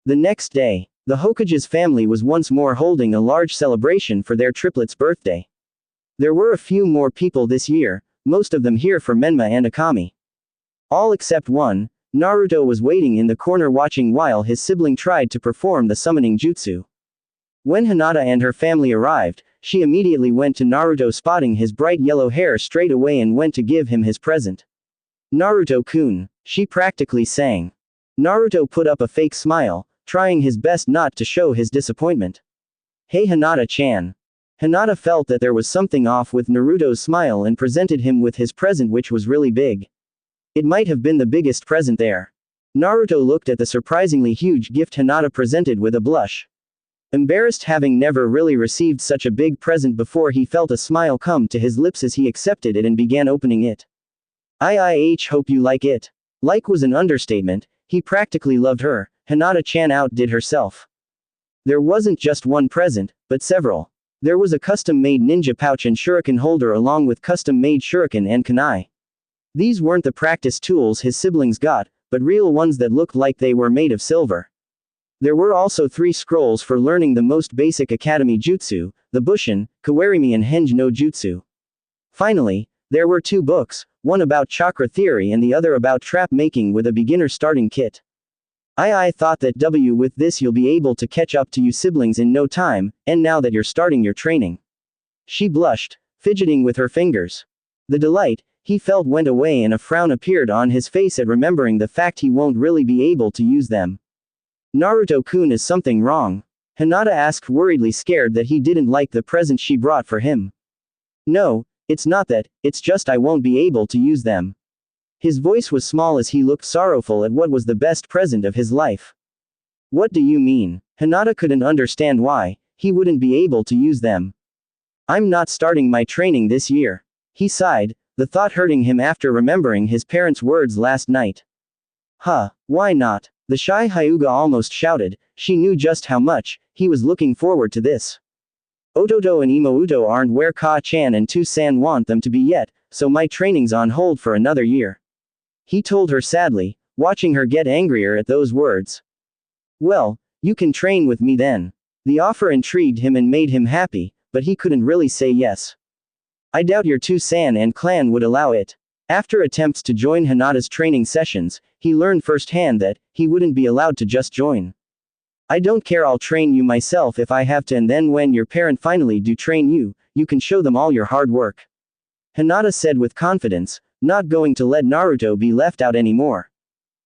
The next day, the Hokage's family was once more holding a large celebration for their triplet's birthday. There were a few more people this year, most of them here for Menma and Akami. All except one. Naruto was waiting in the corner watching while his sibling tried to perform the summoning jutsu. When Hinata and her family arrived, she immediately went to Naruto, spotting his bright yellow hair straight away, and went to give him his present. "Naruto-kun," she practically sang. Naruto put up a fake smile, trying his best not to show his disappointment. "Hey Hinata-chan." Hinata felt that there was something off with Naruto's smile and presented him with his present, which was really big. It might have been the biggest present there. Naruto looked at the surprisingly huge gift Hinata presented with a blush. Embarrassed, having never really received such a big present before, he felt a smile come to his lips as he accepted it and began opening it. Hope you like it." Like was an understatement. He practically loved her. Hinata-chan outdid herself. There wasn't just one present, but several. There was a custom-made ninja pouch and shuriken holder, along with custom-made shuriken and kunai. These weren't the practice tools his siblings got, but real ones that looked like they were made of silver. There were also 3 scrolls for learning the most basic academy jutsu, the Bushin, Kawarimi and Henge no Jutsu. Finally, there were 2 books, one about chakra theory and the other about trap making with a beginner starting kit. I thought that with this you'll be able to catch up to you siblings in no time, and now that you're starting your training. She blushed, fidgeting with her fingers. The delight he felt went away and a frown appeared on his face at remembering the fact he won't really be able to use them. "Naruto-kun, is something wrong?" Hinata asked, worriedly, scared that he didn't like the present she brought for him. "No, it's not that, it's just I won't be able to use them." His voice was small as he looked sorrowful at what was the best present of his life. "What do you mean?" Hinata couldn't understand why he wouldn't be able to use them. "I'm not starting my training this year." He sighed, the thought hurting him after remembering his parents' words last night. Why not?" The shy Hyuga almost shouted. She knew just how much he was looking forward to this. "Ototo and Imouto aren't where Ka-chan and Tu-san want them to be yet, so my training's on hold for another year," he told her sadly, watching her get angrier at those words. "Well, you can train with me then." The offer intrigued him and made him happy, but he couldn't really say yes. "I doubt your Tu-san and clan would allow it." After attempts to join Hinata's training sessions, he learned firsthand that he wouldn't be allowed to just join. "I don't care, I'll train you myself if I have to, and then when your parent finally do train you, you can show them all your hard work," Hinata said with confidence, not going to let Naruto be left out anymore.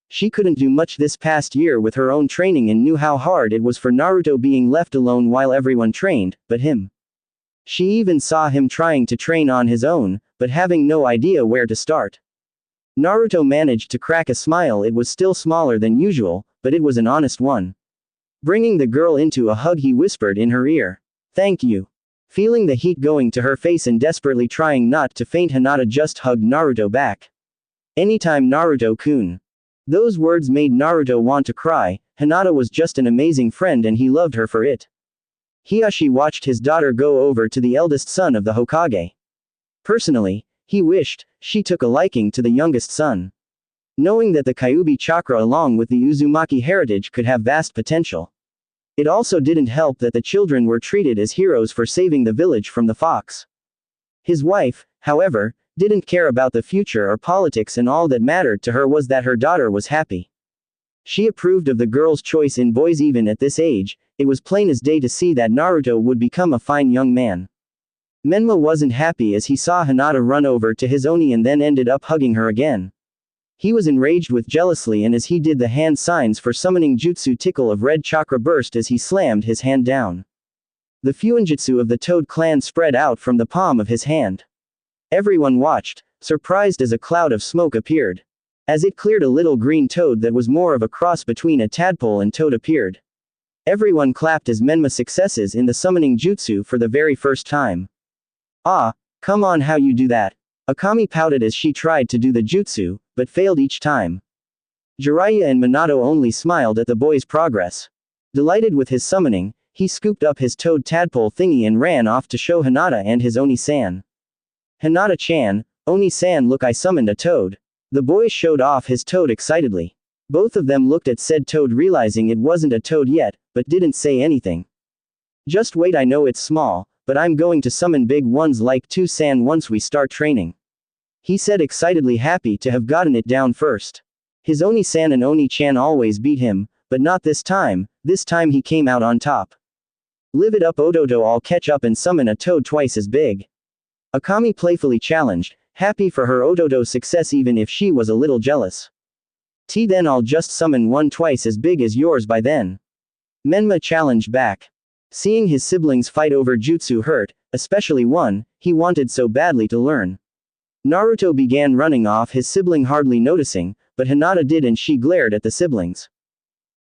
She couldn't do much this past year with her own training and knew how hard it was for Naruto being left alone while everyone trained, but him. She even saw him trying to train on his own, but having no idea where to start. Naruto managed to crack a smile. It was still smaller than usual, but it was an honest one. Bringing the girl into a hug, he whispered in her ear. Thank you. Feeling the heat going to her face and desperately trying not to faint, Hinata just hugged Naruto back. Anytime, Naruto-kun. Those words made Naruto want to cry. Hinata was just an amazing friend and he loved her for it. Hiyashi watched his daughter go over to the eldest son of the Hokage. Personally, he wished she took a liking to the youngest son. Knowing that the Kyuubi chakra along with the Uzumaki heritage could have vast potential. It also didn't help that the children were treated as heroes for saving the village from the fox. His wife, however, didn't care about the future or politics, and all that mattered to her was that her daughter was happy. She approved of the girl's choice in boys even at this age. It was plain as day to see that Naruto would become a fine young man. Menma wasn't happy as he saw Hinata run over to his Oni and then ended up hugging her again. He was enraged with jealousy, and as he did the hand signs for summoning jutsu, tickle of red chakra burst as he slammed his hand down. The fuinjutsu of the Toad clan spread out from the palm of his hand. Everyone watched, surprised as a cloud of smoke appeared. As it cleared, a little green toad that was more of a cross between a tadpole and toad appeared. Everyone clapped as Menma successes in the summoning jutsu for the very first time. Ah, come on, how you do that? Akami pouted as she tried to do the jutsu, but failed each time. Jiraiya and Minato only smiled at the boy's progress. Delighted with his summoning, he scooped up his toad tadpole thingy and ran off to show Hinata and his Oni-san. Hinata-chan, Oni-san, look, I summoned a toad. The boy showed off his toad excitedly. Both of them looked at said toad, realizing it wasn't a toad yet, but didn't say anything. Just wait, I know it's small, but I'm going to summon big ones like two-san once we start training. He said excitedly, happy to have gotten it down first. His Oni-san and Oni-chan always beat him, but not this time. This time he came out on top. Live it up, Ododo, I'll catch up and summon a toad twice as big. Akami playfully challenged, happy for her Ododo's success even if she was a little jealous. Then I'll just summon one twice as big as yours by then. Menma challenged back. Seeing his siblings fight over jutsu hurt, especially one he wanted so badly to learn. Naruto began running off his sibling, hardly noticing, but Hinata did, and she glared at the siblings.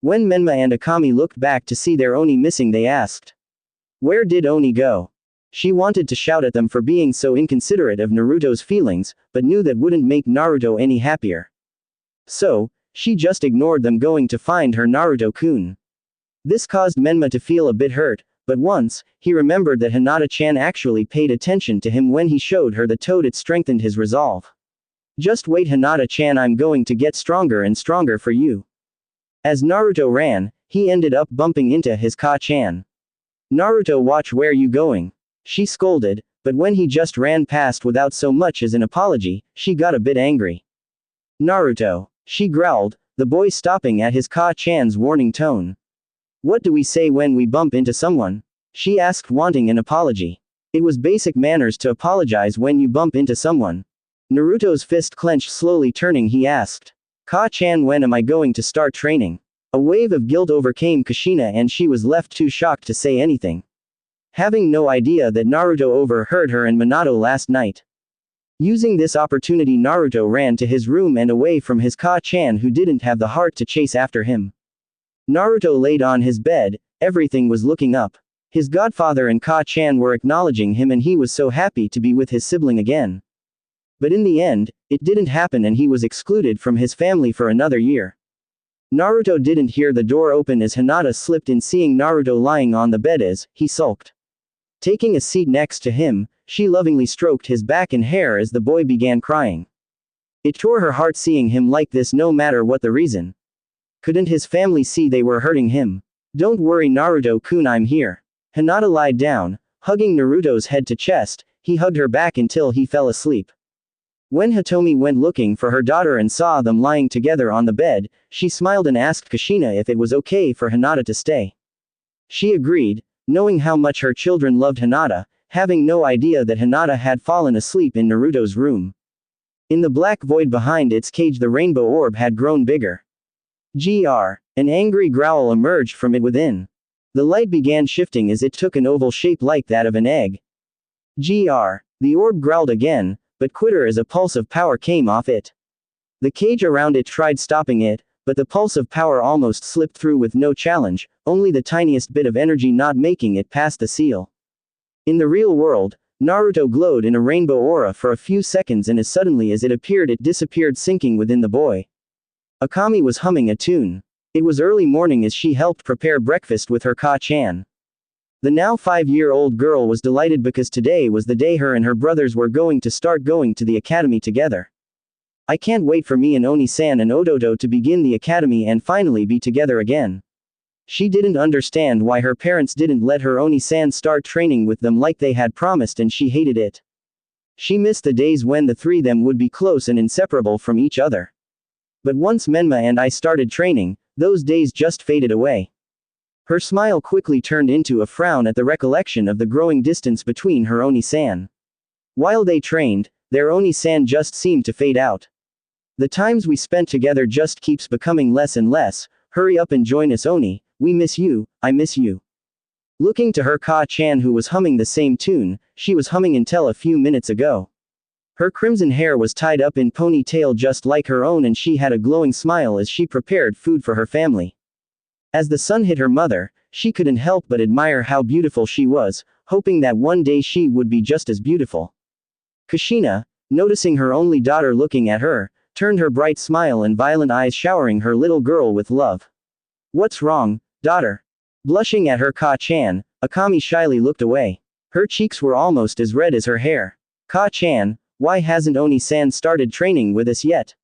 When Menma and Akami looked back to see their Oni missing, they asked, where did Oni go? She wanted to shout at them for being so inconsiderate of Naruto's feelings, but knew that wouldn't make Naruto any happier. So, she just ignored them, going to find her Naruto-kun. This caused Menma to feel a bit hurt, but once he remembered that Hinata-chan actually paid attention to him when he showed her the toad, it strengthened his resolve. Just wait, Hinata-chan, I'm going to get stronger and stronger for you. As Naruto ran, he ended up bumping into his Ka-chan. Naruto, watch where you going? She scolded, but when he just ran past without so much as an apology, she got a bit angry. Naruto, she growled, the boy stopping at his Ka-chan's warning tone. What do we say when we bump into someone? She asked, wanting an apology. It was basic manners to apologize when you bump into someone. Naruto's fist clenched, slowly turning, he asked. Ka-chan, when am I going to start training? A wave of guilt overcame Kushina and she was left too shocked to say anything. Having no idea that Naruto overheard her and Minato last night. Using this opportunity, Naruto ran to his room and away from his Ka-chan, who didn't have the heart to chase after him. Naruto laid on his bed, everything was looking up. His godfather and Ka-chan were acknowledging him and he was so happy to be with his sibling again. But in the end, it didn't happen and he was excluded from his family for another year. Naruto didn't hear the door open as Hinata slipped in, seeing Naruto lying on the bed as he sulked. Taking a seat next to him, she lovingly stroked his back and hair as the boy began crying. It tore her heart seeing him like this, no matter what the reason. Couldn't his family see they were hurting him? Don't worry, Naruto-kun, I'm here. Hinata lied down, hugging Naruto's head to chest. He hugged her back until he fell asleep. When Hitomi went looking for her daughter and saw them lying together on the bed, she smiled and asked Kushina if it was okay for Hinata to stay. She agreed, knowing how much her children loved Hinata, having no idea that Hinata had fallen asleep in Naruto's room. In the black void behind its cage, the rainbow orb had grown bigger. An angry growl emerged from it within. The light began shifting as it took an oval shape like that of an egg. The orb growled again, but quicker as a pulse of power came off it. The cage around it tried stopping it, but the pulse of power almost slipped through with no challenge, only the tiniest bit of energy not making it past the seal. In the real world, Naruto glowed in a rainbow aura for a few seconds, and as suddenly as it appeared it disappeared, sinking within the boy. Akami was humming a tune. It was early morning as she helped prepare breakfast with her Ka-chan. The now 5-year-old girl was delighted because today was the day her and her brothers were going to start going to the academy together. I can't wait for me and Oni-san and Ododo to begin the academy and finally be together again. She didn't understand why her parents didn't let her Oni-san start training with them like they had promised, and she hated it. She missed the days when the three of them would be close and inseparable from each other. But once Menma and I started training, those days just faded away. Her smile quickly turned into a frown at the recollection of the growing distance between her Oni-san. While they trained, their Oni-san just seemed to fade out. The times we spent together just keeps becoming less and less. Hurry up and join us, Oni. We miss you, I miss you. Looking to her Ka-chan, who was humming the same tune she was humming until a few minutes ago. Her crimson hair was tied up in ponytail just like her own, and she had a glowing smile as she prepared food for her family. As the sun hit her mother, she couldn't help but admire how beautiful she was, hoping that one day she would be just as beautiful. Kushina, noticing her only daughter looking at her, turned her bright smile and violent eyes showering her little girl with love. What's wrong, daughter? Blushing at her Ka-chan, Akami shyly looked away. Her cheeks were almost as red as her hair. Ka-chan, why hasn't Oni-san started training with us yet?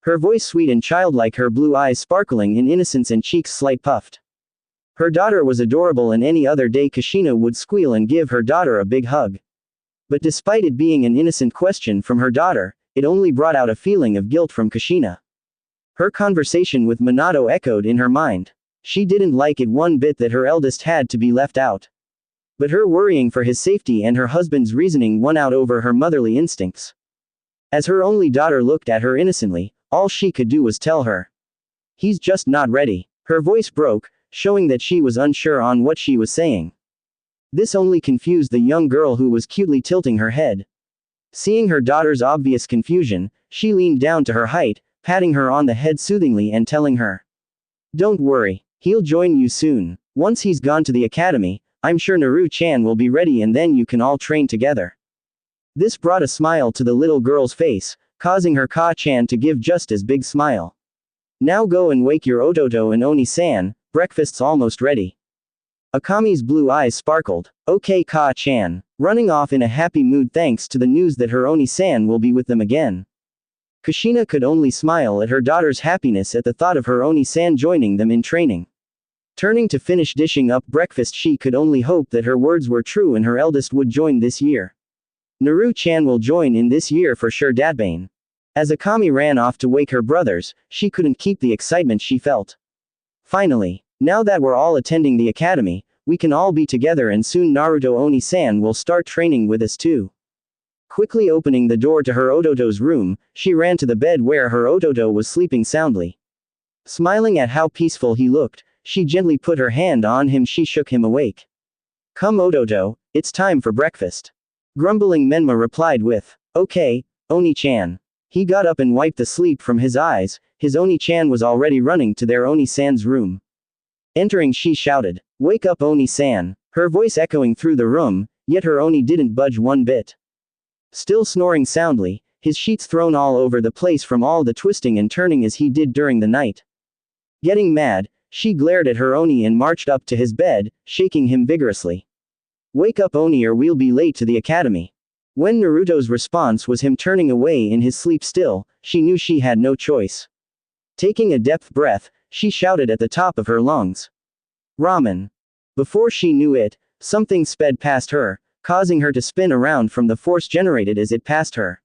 Her voice sweet and childlike, her blue eyes sparkling in innocence and cheeks slight puffed. Her daughter was adorable, and any other day Kushina would squeal and give her daughter a big hug. But despite it being an innocent question from her daughter, it only brought out a feeling of guilt from Kushina. Her conversation with Minato echoed in her mind. She didn't like it one bit that her eldest had to be left out. But her worrying for his safety and her husband's reasoning won out over her motherly instincts. As her only daughter looked at her innocently, all she could do was tell her. He's just not ready. Her voice broke, showing that she was unsure on what she was saying. This only confused the young girl, who was cutely tilting her head. Seeing her daughter's obvious confusion, she leaned down to her height, patting her on the head soothingly and telling her. Don't worry, he'll join you soon. Once he's gone to the academy, I'm sure Naru-chan will be ready, and then you can all train together. This brought a smile to the little girl's face, causing her Ka-chan to give just as big smile. Now go and wake your Ototo and Oni-san, breakfast's almost ready. Akami's blue eyes sparkled. Okay, Ka-chan. Running off in a happy mood thanks to the news that her Oni-san will be with them again. Kushina could only smile at her daughter's happiness at the thought of her Oni-san joining them in training. Turning to finish dishing up breakfast, she could only hope that her words were true and her eldest would join this year. Naru-chan will join in this year for sure, Dadbane. As Akami ran off to wake her brothers, she couldn't keep the excitement she felt. Finally, now that we're all attending the academy, we can all be together, and soon Naruto Oni-san will start training with us too. Quickly opening the door to her Ototo's room, she ran to the bed where her Ototo was sleeping soundly. Smiling at how peaceful he looked, she gently put her hand on him. She shook him awake. Come Ototo, it's time for breakfast. Grumbling Menma replied with, okay, Oni-chan. He got up and wiped the sleep from his eyes. His Oni-chan was already running to their Oni-san's room. Entering, she shouted, wake up Oni-san, her voice echoing through the room, yet her Oni didn't budge one bit. Still snoring soundly, his sheets thrown all over the place from all the twisting and turning as he did during the night. Getting mad, she glared at her Oni and marched up to his bed, shaking him vigorously. Wake up Oni, or we'll be late to the academy. When Naruto's response was him turning away in his sleep still, she knew she had no choice. Taking a deep breath, she shouted at the top of her lungs. Ramen. Before she knew it, something sped past her, causing her to spin around from the force generated as it passed her.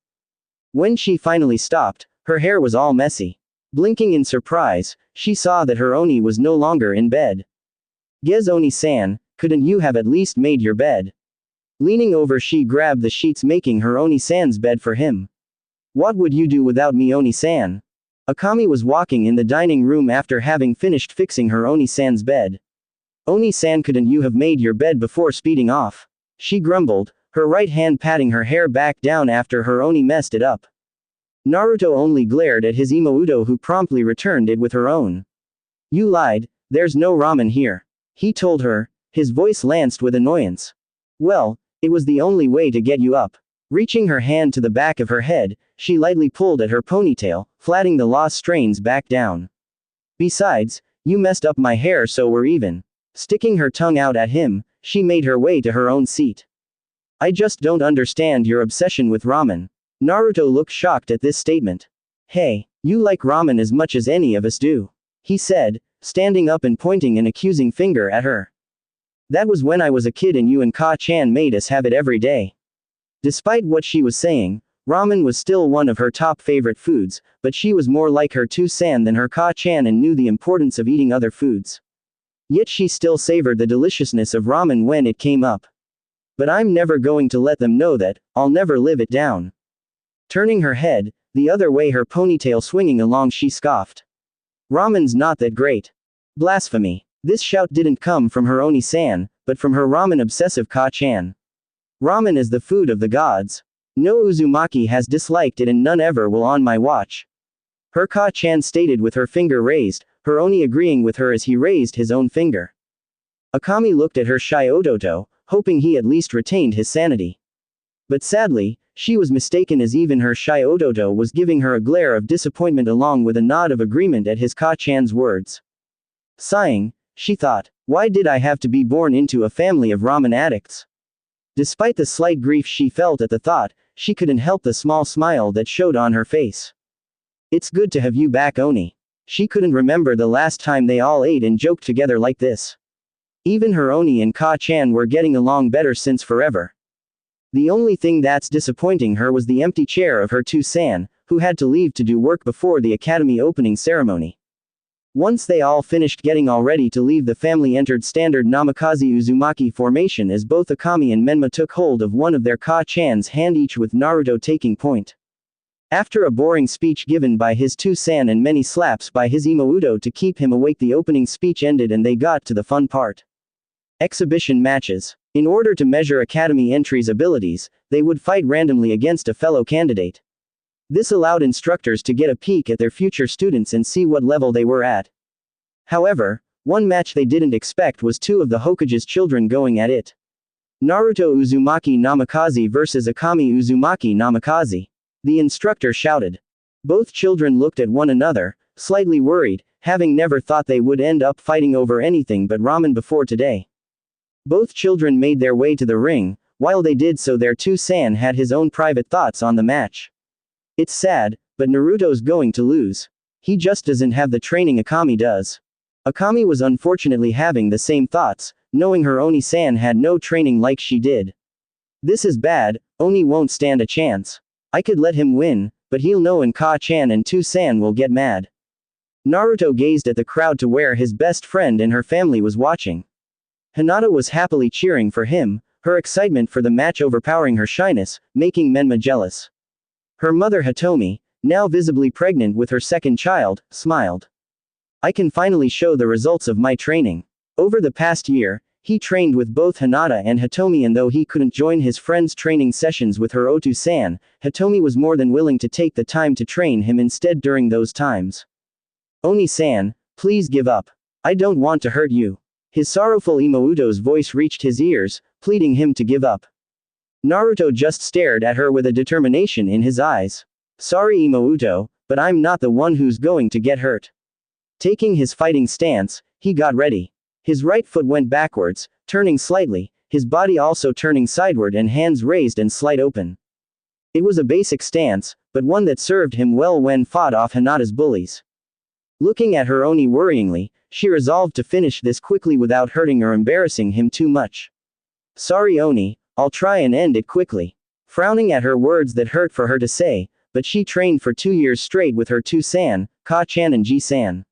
When she finally stopped, her hair was all messy. Blinking in surprise, she saw that her Oni was no longer in bed. Gez Oni-san, couldn't you have at least made your bed? Leaning over, she grabbed the sheets, making her Oni-san's bed for him. What would you do without me, Oni-san? Akami was walking in the dining room after having finished fixing her Oni-san's bed. Oni-san, couldn't you have made your bed before speeding off? She grumbled, her right hand patting her hair back down after her Oni messed it up. Naruto only glared at his Imouto, who promptly returned it with her own. You lied, there's no ramen here. he told her, his voice lanced with annoyance. Well, it was the only way to get you up. Reaching her hand to the back of her head, she lightly pulled at her ponytail, flattening the lost strands back down. Besides, you messed up my hair so we're even. Sticking her tongue out at him, she made her way to her own seat. I just don't understand your obsession with ramen. Naruto looked shocked at this statement. Hey, you like ramen as much as any of us do, he said, standing up and pointing an accusing finger at her. That was when I was a kid and you and Ka-chan made us have it every day. Despite what she was saying, ramen was still one of her top favorite foods, but she was more like her Two-san than her Ka-chan and knew the importance of eating other foods. Yet she still savored the deliciousness of ramen when it came up. But I'm never going to let them know that, I'll never live it down. Turning her head, the other way, her ponytail swinging along, she scoffed. Ramen's not that great. Blasphemy. This shout didn't come from her Oni-san, but from her ramen-obsessive Ka-chan. Ramen is the food of the gods. No Uzumaki has disliked it and none ever will on my watch. Her Ka-chan stated with her finger raised, her Oni agreeing with her as he raised his own finger. Akami looked at her shy Ototo, hoping he at least retained his sanity. But sadly, she was mistaken, as even her shy Ototo was giving her a glare of disappointment along with a nod of agreement at his Ka-chan's words. Sighing, she thought, why did I have to be born into a family of ramen addicts? Despite the slight grief she felt at the thought, she couldn't help the small smile that showed on her face. It's good to have you back, Oni. She couldn't remember the last time they all ate and joked together like this. Even her Oni and Ka-chan were getting along better since forever. The only thing that's disappointing her was the empty chair of her Two-san, who had to leave to do work before the academy opening ceremony. Once they all finished getting all ready to leave, the family entered standard Namikaze Uzumaki formation as both Akami and Menma took hold of one of their Ka-chan's hand, each with Naruto taking point. After a boring speech given by his Two-san and many slaps by his Imouto to keep him awake, the opening speech ended and they got to the fun part. Exhibition matches. In order to measure academy entries' abilities, they would fight randomly against a fellow candidate. This allowed instructors to get a peek at their future students and see what level they were at. However, one match they didn't expect was two of the Hokage's children going at it. Naruto Uzumaki Namikaze versus Akami Uzumaki Namikaze. The instructor shouted. Both children looked at one another, slightly worried, having never thought they would end up fighting over anything but ramen before today. Both children made their way to the ring. While they did so, their Two-san had his own private thoughts on the match. It's sad, but Naruto's going to lose. He just doesn't have the training Akami does. Akami was unfortunately having the same thoughts, knowing her Oni-san had no training like she did. This is bad, Oni won't stand a chance. I could let him win, but he'll know and Ka-chan and Two-san will get mad. Naruto gazed at the crowd to where his best friend and her family was watching. Hinata was happily cheering for him, her excitement for the match overpowering her shyness, making Menma jealous. Her mother Hitomi, now visibly pregnant with her second child, smiled. I can finally show the results of my training. Over the past year, he trained with both Hinata and Hitomi, and though he couldn't join his friend's training sessions with her Otu-san, Hitomi was more than willing to take the time to train him instead during those times. Oni-san, please give up. I don't want to hurt you. His sorrowful Imouto's voice reached his ears, pleading him to give up. Naruto just stared at her with a determination in his eyes. Sorry Imouto, but I'm not the one who's going to get hurt. Taking his fighting stance, he got ready. His right foot went backwards, turning slightly, his body also turning sideward and hands raised and slight open. It was a basic stance, but one that served him well when fought off Hinata's bullies. Looking at her Oni worryingly, she resolved to finish this quickly without hurting or embarrassing him too much. Sorry Oni, I'll try and end it quickly. Frowning at her words that hurt for her to say, but she trained for 2 years straight with her Two-san, Ka-chan and Ji-san.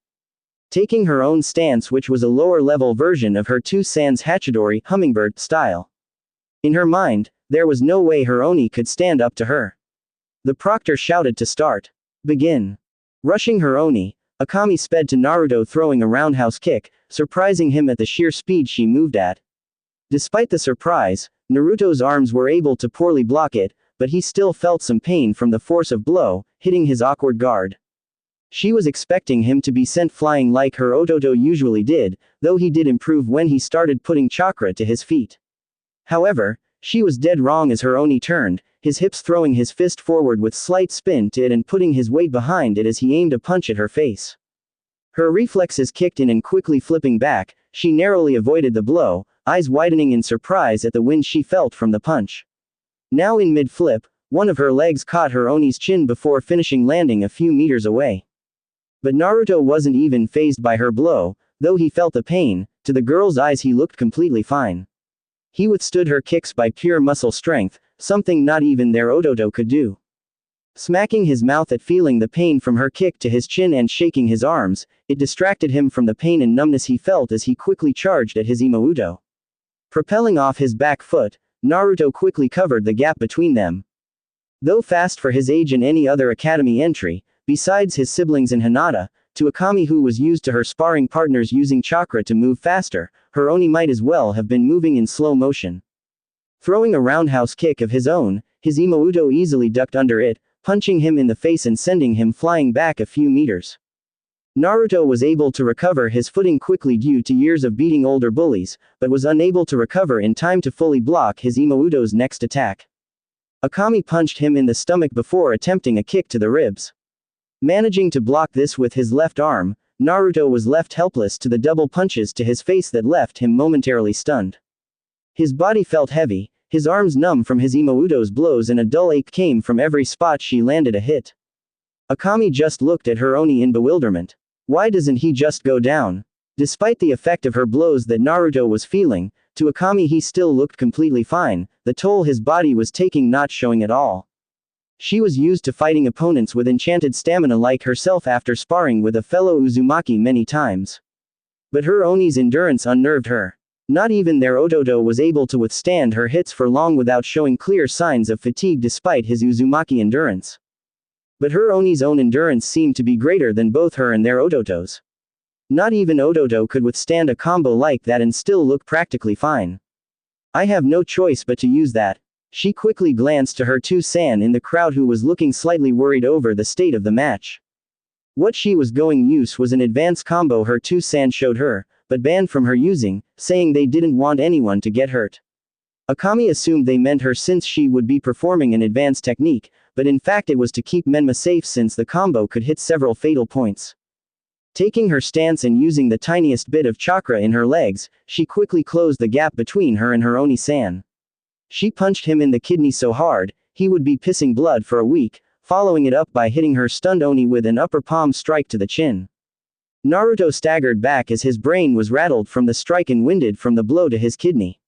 Taking her own stance, which was a lower-level version of her Two-san's Hachidori hummingbird style. In her mind, there was no way her Oni could stand up to her. The proctor shouted to start. Begin. Rushing her Oni, Akami sped to Naruto, throwing a roundhouse kick, surprising him at the sheer speed she moved at. Despite the surprise, Naruto's arms were able to poorly block it, but he still felt some pain from the force of blow, hitting his awkward guard. She was expecting him to be sent flying like her Ototo usually did, though he did improve when he started putting chakra to his feet. However, she was dead wrong as her Oni turned, his hips throwing his fist forward with slight spin to it and putting his weight behind it as he aimed a punch at her face. Her reflexes kicked in and quickly flipping back, she narrowly avoided the blow, eyes widening in surprise at the wind she felt from the punch. Now in mid-flip, one of her legs caught her Oni's chin before finishing landing a few meters away. But Naruto wasn't even fazed by her blow, though he felt the pain. To the girl's eyes he looked completely fine. He withstood her kicks by pure muscle strength, something not even their Ototo could do. Smacking his mouth at feeling the pain from her kick to his chin and shaking his arms, it distracted him from the pain and numbness he felt as he quickly charged at his Imouto. Propelling off his back foot, Naruto quickly covered the gap between them. Though fast for his age and any other academy entry, besides his siblings and Hinata, to Akami who was used to her sparring partners using chakra to move faster, her Oni might as well have been moving in slow motion. Throwing a roundhouse kick of his own, his Imouto easily ducked under it, punching him in the face and sending him flying back a few meters. Naruto was able to recover his footing quickly due to years of beating older bullies, but was unable to recover in time to fully block his Imouto's next attack. Akami punched him in the stomach before attempting a kick to the ribs. Managing to block this with his left arm, Naruto was left helpless to the double punches to his face that left him momentarily stunned. His body felt heavy, his arms numb from his Imouto's blows and a dull ache came from every spot she landed a hit. Akami just looked at her Oni in bewilderment. Why doesn't he just go down? Despite the effect of her blows that Naruto was feeling, to Akami he still looked completely fine, the toll his body was taking not showing at all. She was used to fighting opponents with enchanted stamina like herself after sparring with a fellow Uzumaki many times. But her Oni's endurance unnerved her. Not even their Ototo was able to withstand her hits for long without showing clear signs of fatigue despite his Uzumaki endurance. But her Oni's own endurance seemed to be greater than both her and their Ototos. Not even Ototo could withstand a combo like that and still look practically fine. I have no choice but to use that. She quickly glanced to her two-san in the crowd who was looking slightly worried over the state of the match. What she was going to use was an advanced combo her two-san showed her, but banned from her using, saying they didn't want anyone to get hurt. Akami assumed they meant her since she would be performing an advanced technique, but in fact it was to keep Menma safe since the combo could hit several fatal points. Taking her stance and using the tiniest bit of chakra in her legs, she quickly closed the gap between her and her Oni-san. She punched him in the kidney so hard, he would be pissing blood for a week, following it up by hitting her stunned Oni with an upper palm strike to the chin. Naruto staggered back as his brain was rattled from the strike and winded from the blow to his kidney.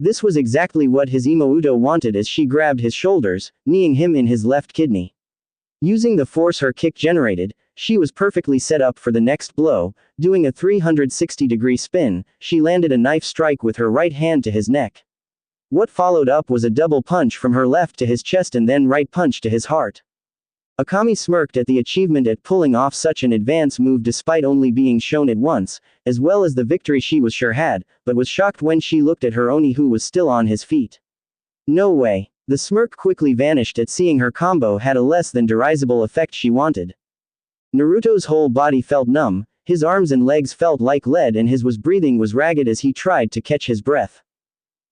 This was exactly what his Imouto wanted as she grabbed his shoulders, kneeing him in his left kidney. Using the force her kick generated, she was perfectly set up for the next blow. Doing a 360-degree spin, she landed a knife strike with her right hand to his neck. What followed up was a double punch from her left to his chest and then right punch to his heart. Akami smirked at the achievement at pulling off such an advanced move despite only being shown it once, as well as the victory she was sure had, but was shocked when she looked at her Oni who was still on his feet. No way. The smirk quickly vanished at seeing her combo had a less than derisible effect she wanted. Naruto's whole body felt numb, his arms and legs felt like lead and his breathing was ragged as he tried to catch his breath.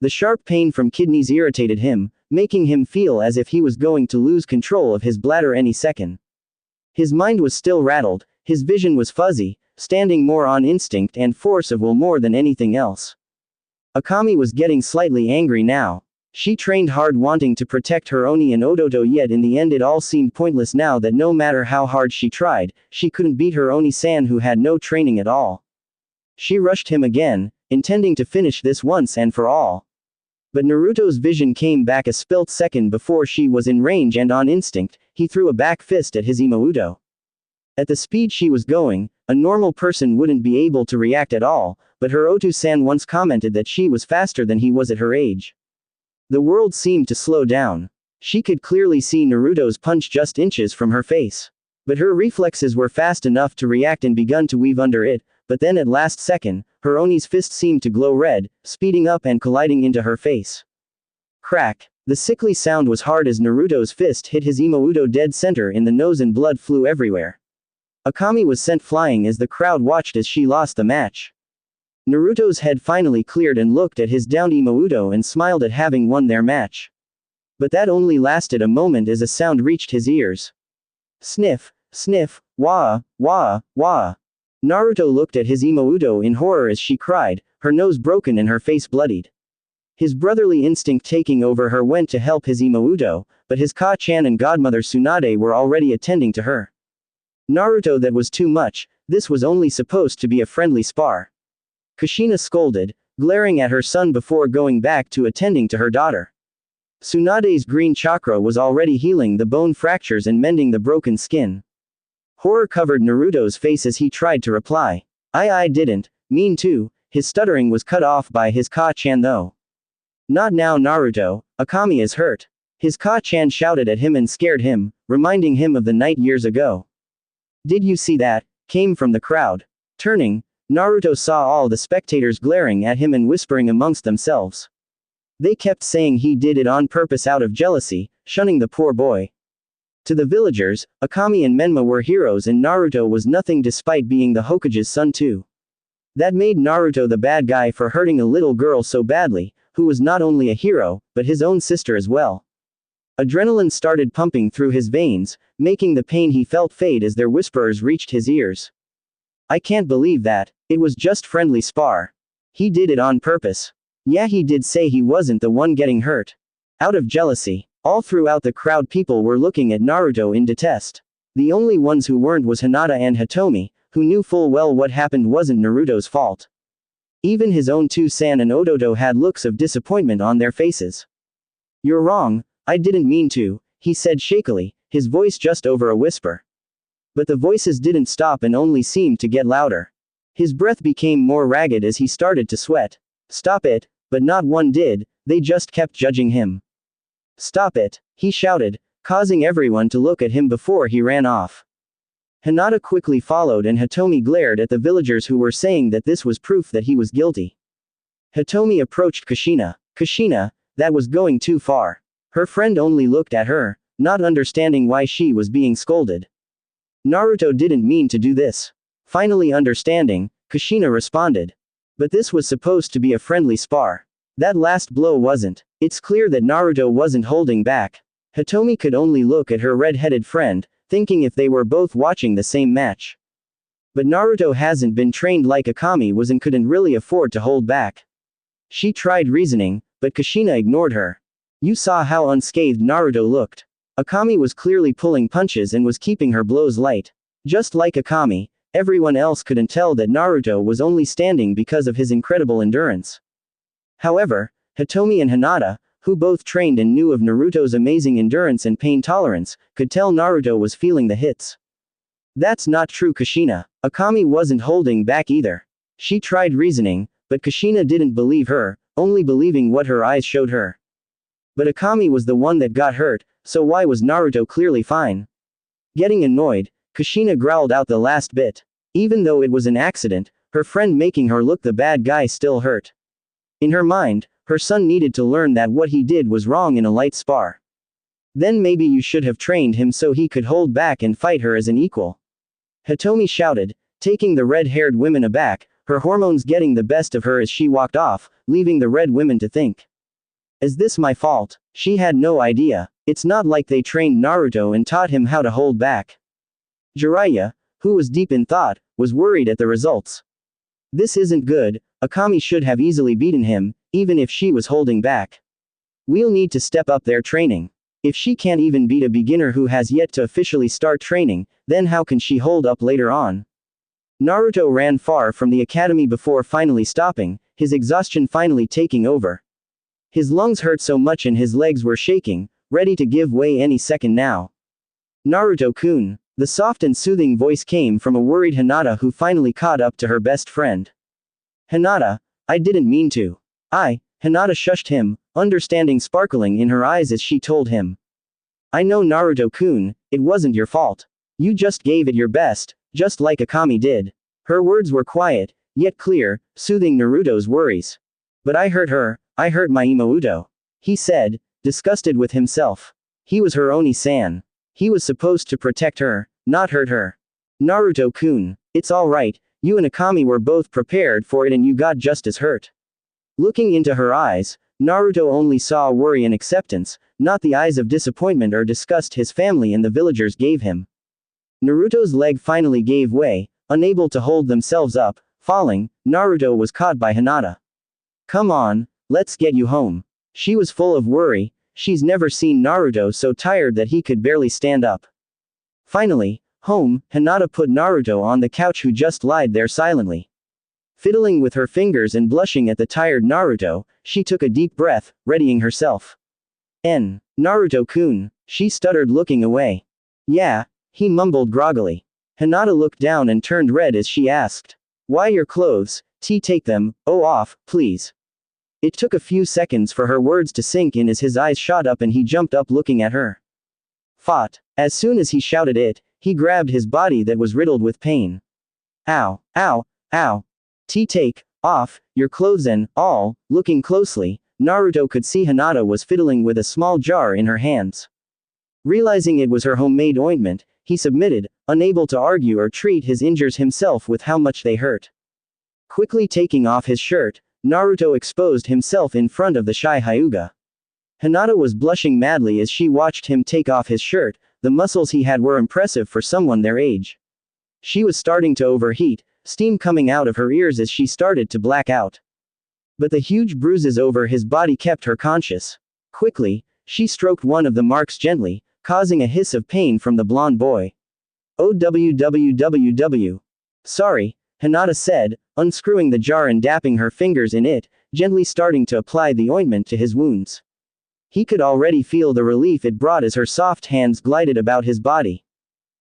The sharp pain from kidneys irritated him, making him feel as if he was going to lose control of his bladder any second. His mind was still rattled, his vision was fuzzy, standing more on instinct and force of will more than anything else. Akami was getting slightly angry now. She trained hard wanting to protect her Oni and Ototo, yet in the end it all seemed pointless now that no matter how hard she tried, she couldn't beat her Oni-san who had no training at all. She rushed him again, intending to finish this once and for all. But Naruto's vision came back a split second before she was in range and on instinct, he threw a back fist at his Imouto. At the speed she was going, a normal person wouldn't be able to react at all, but her Otu-san once commented that she was faster than he was at her age. The world seemed to slow down. She could clearly see Naruto's punch just inches from her face. But her reflexes were fast enough to react and begun to weave under it, but then at last second, her Oni's fist seemed to glow red, speeding up and colliding into her face. Crack. The sickly sound was hard as Naruto's fist hit his Imouto dead center in the nose and blood flew everywhere. Akami was sent flying as the crowd watched as she lost the match. Naruto's head finally cleared and looked at his downed Imouto and smiled at having won their match. But that only lasted a moment as a sound reached his ears. Sniff, sniff, wah, wah, wah. Naruto looked at his Imouto in horror as she cried, her nose broken and her face bloodied. His brotherly instinct taking over her went to help his Imouto, but his Ka-chan and godmother Tsunade were already attending to her. Naruto, that was too much, this was only supposed to be a friendly spar. Kushina scolded, glaring at her son before going back to attending to her daughter. Tsunade's green chakra was already healing the bone fractures and mending the broken skin. Horror covered Naruto's face as he tried to reply. I didn't mean to. His stuttering was cut off by his Ka-chan though. Not now Naruto, Akami is hurt. His Ka-chan shouted at him and scared him, reminding him of the night years ago. Did you see that? Came from the crowd. Turning, Naruto saw all the spectators glaring at him and whispering amongst themselves. They kept saying he did it on purpose out of jealousy, shunning the poor boy. To the villagers, Akami and Menma were heroes and Naruto was nothing despite being the Hokage's son too. That made Naruto the bad guy for hurting a little girl so badly, who was not only a hero, but his own sister as well. Adrenaline started pumping through his veins, making the pain he felt fade as their whisperers reached his ears. I can't believe that. It was just friendly spar. He did it on purpose. Yeah, he did say he wasn't the one getting hurt. Out of jealousy. All throughout the crowd people were looking at Naruto in detest. The only ones who weren't was Hinata and Hitomi, who knew full well what happened wasn't Naruto's fault. Even his own two-san and Odoto had looks of disappointment on their faces. You're wrong, I didn't mean to, he said shakily, his voice just over a whisper. But the voices didn't stop and only seemed to get louder. His breath became more ragged as he started to sweat. Stop it, but not one did, they just kept judging him. Stop it, he shouted, causing everyone to look at him before he ran off. Hinata quickly followed and Hitomi glared at the villagers who were saying that this was proof that he was guilty. Hitomi approached Kushina. Kushina, that was going too far. Her friend only looked at her, not understanding why she was being scolded. Naruto didn't mean to do this. Finally understanding, Kushina responded. But this was supposed to be a friendly spar. That last blow wasn't. It's clear that Naruto wasn't holding back. Hitomi could only look at her red-headed friend, thinking if they were both watching the same match. But Naruto hasn't been trained like Akami was and couldn't really afford to hold back. She tried reasoning, but Kushina ignored her. You saw how unscathed Naruto looked. Akami was clearly pulling punches and was keeping her blows light. Just like Akami, everyone else couldn't tell that Naruto was only standing because of his incredible endurance. However, Hitomi and Hinata, who both trained and knew of Naruto's amazing endurance and pain tolerance, could tell Naruto was feeling the hits. That's not true, Kushina. Akami wasn't holding back either. She tried reasoning, but Kushina didn't believe her, only believing what her eyes showed her. But Akami was the one that got hurt, so why was Naruto clearly fine? Getting annoyed, Kushina growled out the last bit. Even though it was an accident, her friend making her look the bad guy still hurt. In her mind, her son needed to learn that what he did was wrong in a light spar. Then maybe you should have trained him so he could hold back and fight her as an equal. Hitomi shouted, taking the red-haired women aback, her hormones getting the best of her as she walked off, leaving the red women to think. Is this my fault? She had no idea. It's not like they trained Naruto and taught him how to hold back. Jiraiya, who was deep in thought, was worried at the results. This isn't good, Akami should have easily beaten him, even if she was holding back. We'll need to step up their training. If she can't even beat a beginner who has yet to officially start training, then how can she hold up later on? Naruto ran far from the academy before finally stopping, his exhaustion finally taking over. His lungs hurt so much and his legs were shaking, ready to give way any second now. Naruto-kun. The soft and soothing voice came from a worried Hinata who finally caught up to her best friend. Hinata, I didn't mean to. Hinata shushed him, understanding sparkling in her eyes as she told him. I know Naruto-kun, it wasn't your fault. You just gave it your best, just like Akami did. Her words were quiet, yet clear, soothing Naruto's worries. But I hurt her, I hurt my Imouto. He said, disgusted with himself. He was her Oni-san. He was supposed to protect her, not hurt her. Naruto-kun, it's alright, you and Akami were both prepared for it and you got just as hurt. Looking into her eyes, Naruto only saw worry and acceptance, not the eyes of disappointment or disgust his family and the villagers gave him. Naruto's leg finally gave way, unable to hold themselves up, falling. Naruto was caught by Hinata. Come on, let's get you home. She was full of worry, she's never seen Naruto so tired that he could barely stand up. Finally, home, Hinata put Naruto on the couch who just lied there silently. Fiddling with her fingers and blushing at the tired Naruto, she took a deep breath, readying herself. Naruto-kun, she stuttered looking away. Yeah, he mumbled groggily. Hinata looked down and turned red as she asked. Why your clothes? Take them, off, please. It took a few seconds for her words to sink in as his eyes shot up and he jumped up looking at her. Fought. As soon as he shouted it, he grabbed his body that was riddled with pain. Ow, ow, ow. Take off your clothes and all. Looking closely, Naruto could see Hinata was fiddling with a small jar in her hands. Realizing it was her homemade ointment, he submitted, unable to argue or treat his injuries himself with how much they hurt. Quickly taking off his shirt, Naruto exposed himself in front of the shy Hyuga. Hinata was blushing madly as she watched him take off his shirt. The muscles he had were impressive for someone their age. She was starting to overheat, steam coming out of her ears as she started to black out. But the huge bruises over his body kept her conscious. Quickly, she stroked one of the marks gently, causing a hiss of pain from the blonde boy. OWWWW. Sorry, Hinata said, unscrewing the jar and dapping her fingers in it, gently starting to apply the ointment to his wounds. He could already feel the relief it brought as her soft hands glided about his body.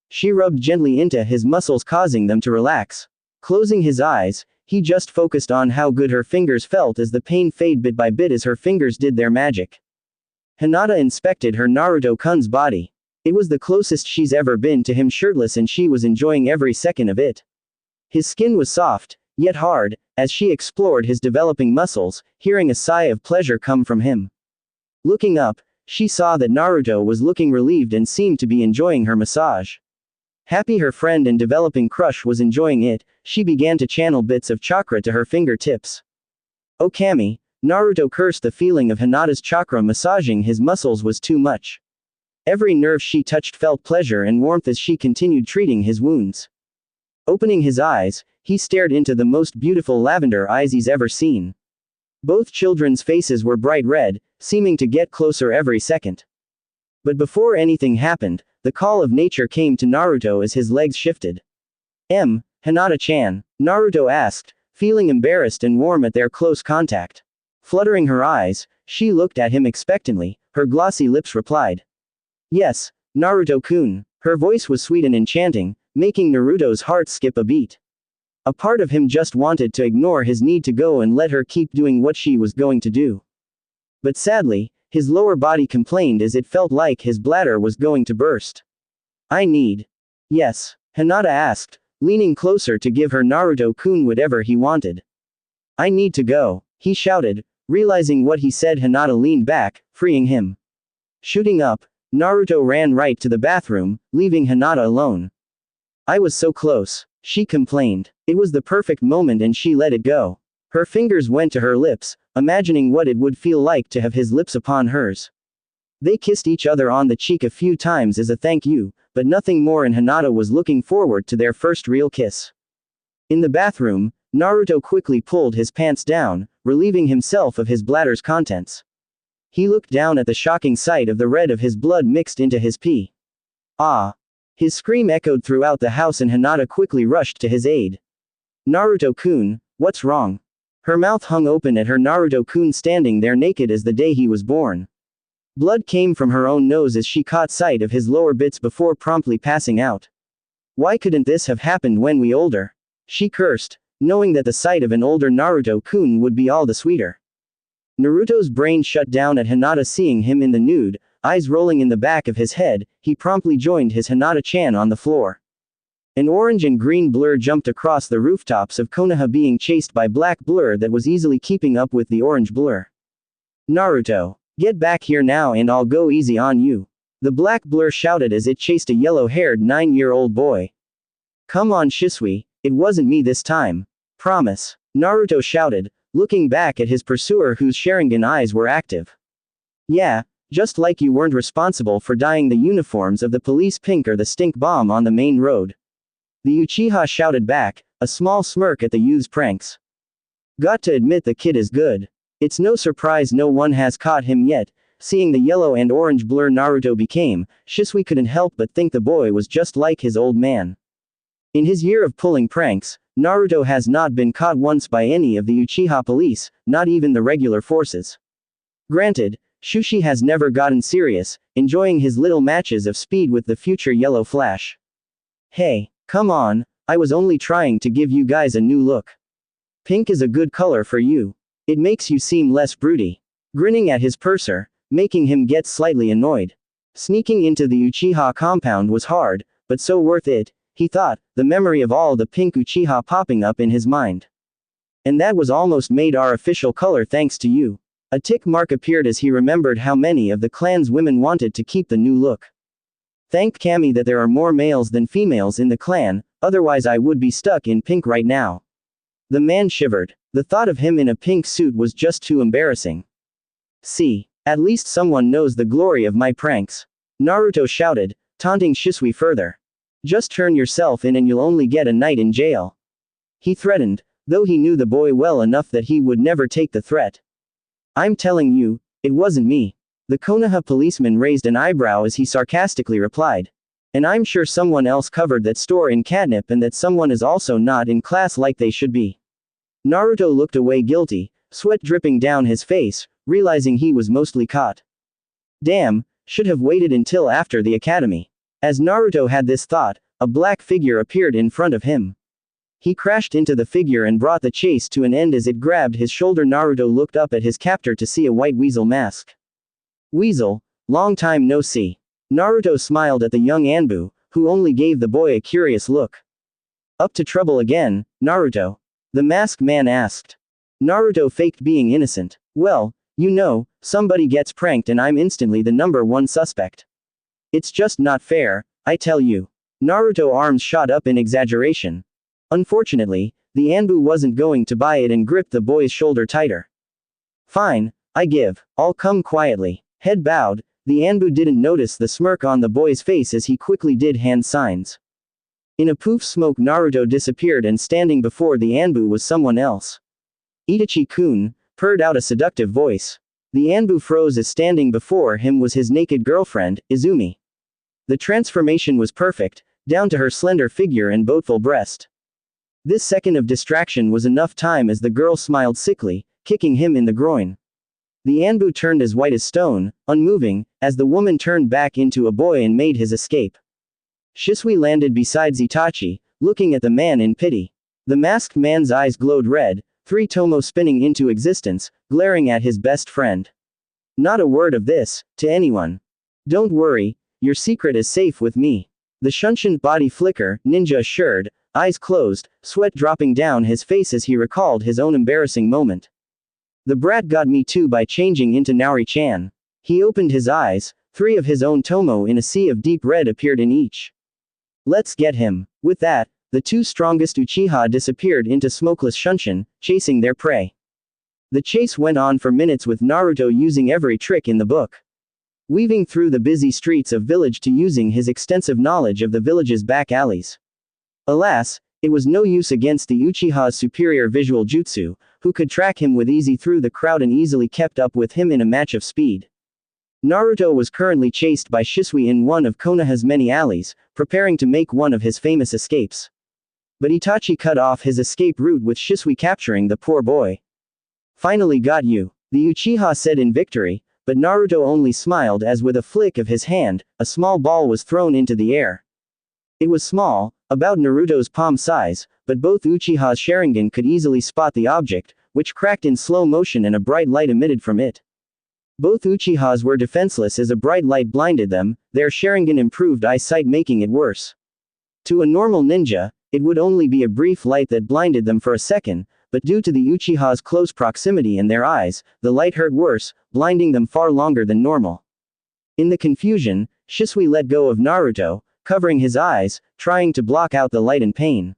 She rubbed gently into his muscles causing them to relax. Closing his eyes, he just focused on how good her fingers felt as the pain faded bit by bit as her fingers did their magic. Hinata inspected her Naruto-kun's body. It was the closest she's ever been to him shirtless and she was enjoying every second of it. His skin was soft, yet hard, as she explored his developing muscles, hearing a sigh of pleasure come from him. Looking up, she saw that Naruto was looking relieved and seemed to be enjoying her massage. Happy her friend and developing crush was enjoying it, she began to channel bits of chakra to her fingertips. Okami, Naruto cursed the feeling of Hinata's chakra massaging his muscles was too much. Every nerve she touched felt pleasure and warmth as she continued treating his wounds. Opening his eyes, he stared into the most beautiful lavender eyes he's ever seen. Both children's faces were bright red, seeming to get closer every second. But before anything happened, the call of nature came to Naruto as his legs shifted. Hinata-chan, Naruto asked, feeling embarrassed and warm at their close contact. Fluttering her eyes, she looked at him expectantly, her glossy lips replied. Yes, Naruto-kun. Her voice was sweet and enchanting, making Naruto's heart skip a beat. A part of him just wanted to ignore his need to go and let her keep doing what she was going to do. But sadly, his lower body complained as it felt like his bladder was going to burst. I need. Yes, Hinata asked, leaning closer to give her Naruto-kun whatever he wanted. I need to go, he shouted, realizing what he said. Hinata leaned back, freeing him. Shooting up, Naruto ran right to the bathroom, leaving Hinata alone. I was so close, she complained. It was the perfect moment and she let it go. Her fingers went to her lips, imagining what it would feel like to have his lips upon hers. They kissed each other on the cheek a few times as a thank you, but nothing more, and Hinata was looking forward to their first real kiss. In the bathroom, Naruto quickly pulled his pants down, relieving himself of his bladder's contents. He looked down at the shocking sight of the red of his blood mixed into his pee. Ah! His scream echoed throughout the house and Hinata quickly rushed to his aid. Naruto-kun, what's wrong? Her mouth hung open at her Naruto-kun standing there naked as the day he was born. Blood came from her own nose as she caught sight of his lower bits before promptly passing out. Why couldn't this have happened when we older? She cursed, knowing that the sight of an older Naruto-kun would be all the sweeter. Naruto's brain shut down at Hinata seeing him in the nude, eyes rolling in the back of his head. He promptly joined his Hinata-chan on the floor. An orange and green blur jumped across the rooftops of Konoha, being chased by black blur that was easily keeping up with the orange blur. Naruto, get back here now and I'll go easy on you. The black blur shouted as it chased a yellow-haired 9-year-old boy. Come on Shisui, it wasn't me this time. Promise. Naruto shouted, looking back at his pursuer whose Sharingan eyes were active. Yeah, just like you weren't responsible for dyeing the uniforms of the police pink or the stink bomb on the main road. The Uchiha shouted back, a small smirk at the youth's pranks. Got to admit the kid is good. It's no surprise no one has caught him yet. Seeing the yellow and orange blur Naruto became, Shisui couldn't help but think the boy was just like his old man. In his year of pulling pranks, Naruto has not been caught once by any of the Uchiha police, not even the regular forces. Granted, Shushi has never gotten serious, enjoying his little matches of speed with the future Yellow Flash. Hey, come on, I was only trying to give you guys a new look. Pink is a good color for you. It makes you seem less broody. Grinning at his purser, making him get slightly annoyed. Sneaking into the Uchiha compound was hard, but so worth it, he thought, the memory of all the pink Uchiha popping up in his mind. And that was almost made our official color thanks to you. A tick mark appeared as he remembered how many of the clan's women wanted to keep the new look. Thank Kami that there are more males than females in the clan, otherwise I would be stuck in pink right now. The man shivered. The thought of him in a pink suit was just too embarrassing. See, at least someone knows the glory of my pranks. Naruto shouted, taunting Shisui further. Just turn yourself in and you'll only get a night in jail. He threatened, though he knew the boy well enough that he would never take the threat. I'm telling you, it wasn't me. The Konoha policeman raised an eyebrow as he sarcastically replied. And I'm sure someone else covered that store in catnip and that someone is also not in class like they should be. Naruto looked away guilty, sweat dripping down his face, realizing he was mostly caught. Damn, should have waited until after the academy. As Naruto had this thought, a black figure appeared in front of him. He crashed into the figure and brought the chase to an end as it grabbed his shoulder. Naruto looked up at his captor to see a white weasel mask. Weasel, long time no see. Naruto smiled at the young Anbu, who only gave the boy a curious look. Up to trouble again, Naruto? The masked man asked. Naruto faked being innocent. Well, you know, somebody gets pranked and I'm instantly the #1 suspect. It's just not fair, I tell you. Naruto's arms shot up in exaggeration. Unfortunately, the Anbu wasn't going to buy it and gripped the boy's shoulder tighter. Fine, I give. I'll come quietly. Head bowed, the Anbu didn't notice the smirk on the boy's face as he quickly did hand signs. In a poof smoke Naruto disappeared and standing before the Anbu was someone else. Itachi-kun, purred out a seductive voice. The Anbu froze as standing before him was his naked girlfriend, Izumi. The transformation was perfect, down to her slender figure and boatful breast. This second of distraction was enough time as the girl smiled sickly, kicking him in the groin. The Anbu turned as white as stone, unmoving, as the woman turned back into a boy and made his escape. Shisui landed beside Itachi, looking at the man in pity. The masked man's eyes glowed red, 3 tomo spinning into existence, glaring at his best friend. Not a word of this, to anyone. Don't worry, your secret is safe with me. The Shunshin body flicker, ninja assured, eyes closed, sweat dropping down his face as he recalled his own embarrassing moment. The brat got me too by changing into Naori-chan. He opened his eyes, 3 of his own tomo in a sea of deep red appeared in each. Let's get him. With that, the 2 strongest Uchiha disappeared into smokeless Shunshin, chasing their prey. The chase went on for minutes with Naruto using every trick in the book. Weaving through the busy streets of village to using his extensive knowledge of the village's back alleys. Alas, it was no use against the Uchiha's superior visual jutsu, who could track him with ease through the crowd and easily kept up with him in a match of speed. Naruto was currently chased by Shisui in one of Konoha's many alleys, preparing to make one of his famous escapes. But Itachi cut off his escape route with Shisui capturing the poor boy. Finally got you, the Uchiha said in victory, but Naruto only smiled as with a flick of his hand, a small ball was thrown into the air. It was small, about Naruto's palm size, but both Uchiha's Sharingan could easily spot the object, which cracked in slow motion and a bright light emitted from it. Both Uchihas were defenseless as a bright light blinded them, their Sharingan improved eyesight making it worse. To a normal ninja, it would only be a brief light that blinded them for a second, but due to the Uchiha's close proximity and their eyes, the light hurt worse, blinding them far longer than normal. In the confusion, Shisui let go of Naruto, covering his eyes, trying to block out the light and pain.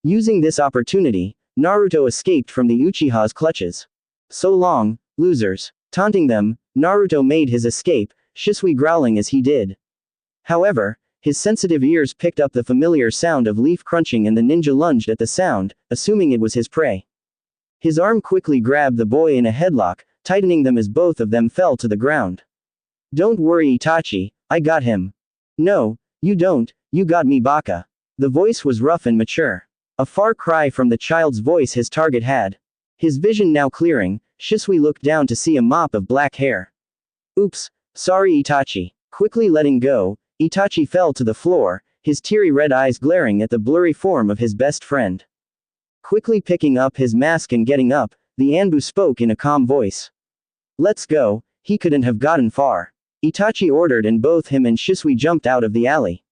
Using this opportunity, Naruto escaped from the Uchiha's clutches. So long, losers. Taunting them, Naruto made his escape, Shisui growling as he did. However, his sensitive ears picked up the familiar sound of leaf crunching and the ninja lunged at the sound, assuming it was his prey. His arm quickly grabbed the boy in a headlock, tightening them as both of them fell to the ground. Don't worry Itachi, I got him. No, you don't, you got me Baka. The voice was rough and mature. A far cry from the child's voice his target had. His vision now clearing, Shisui looked down to see a mop of black hair. Oops, sorry Itachi. Quickly letting go, Itachi fell to the floor, his teary red eyes glaring at the blurry form of his best friend. Quickly picking up his mask and getting up, the Anbu spoke in a calm voice. Let's go, he couldn't have gotten far. Itachi ordered and both him and Shisui jumped out of the alley.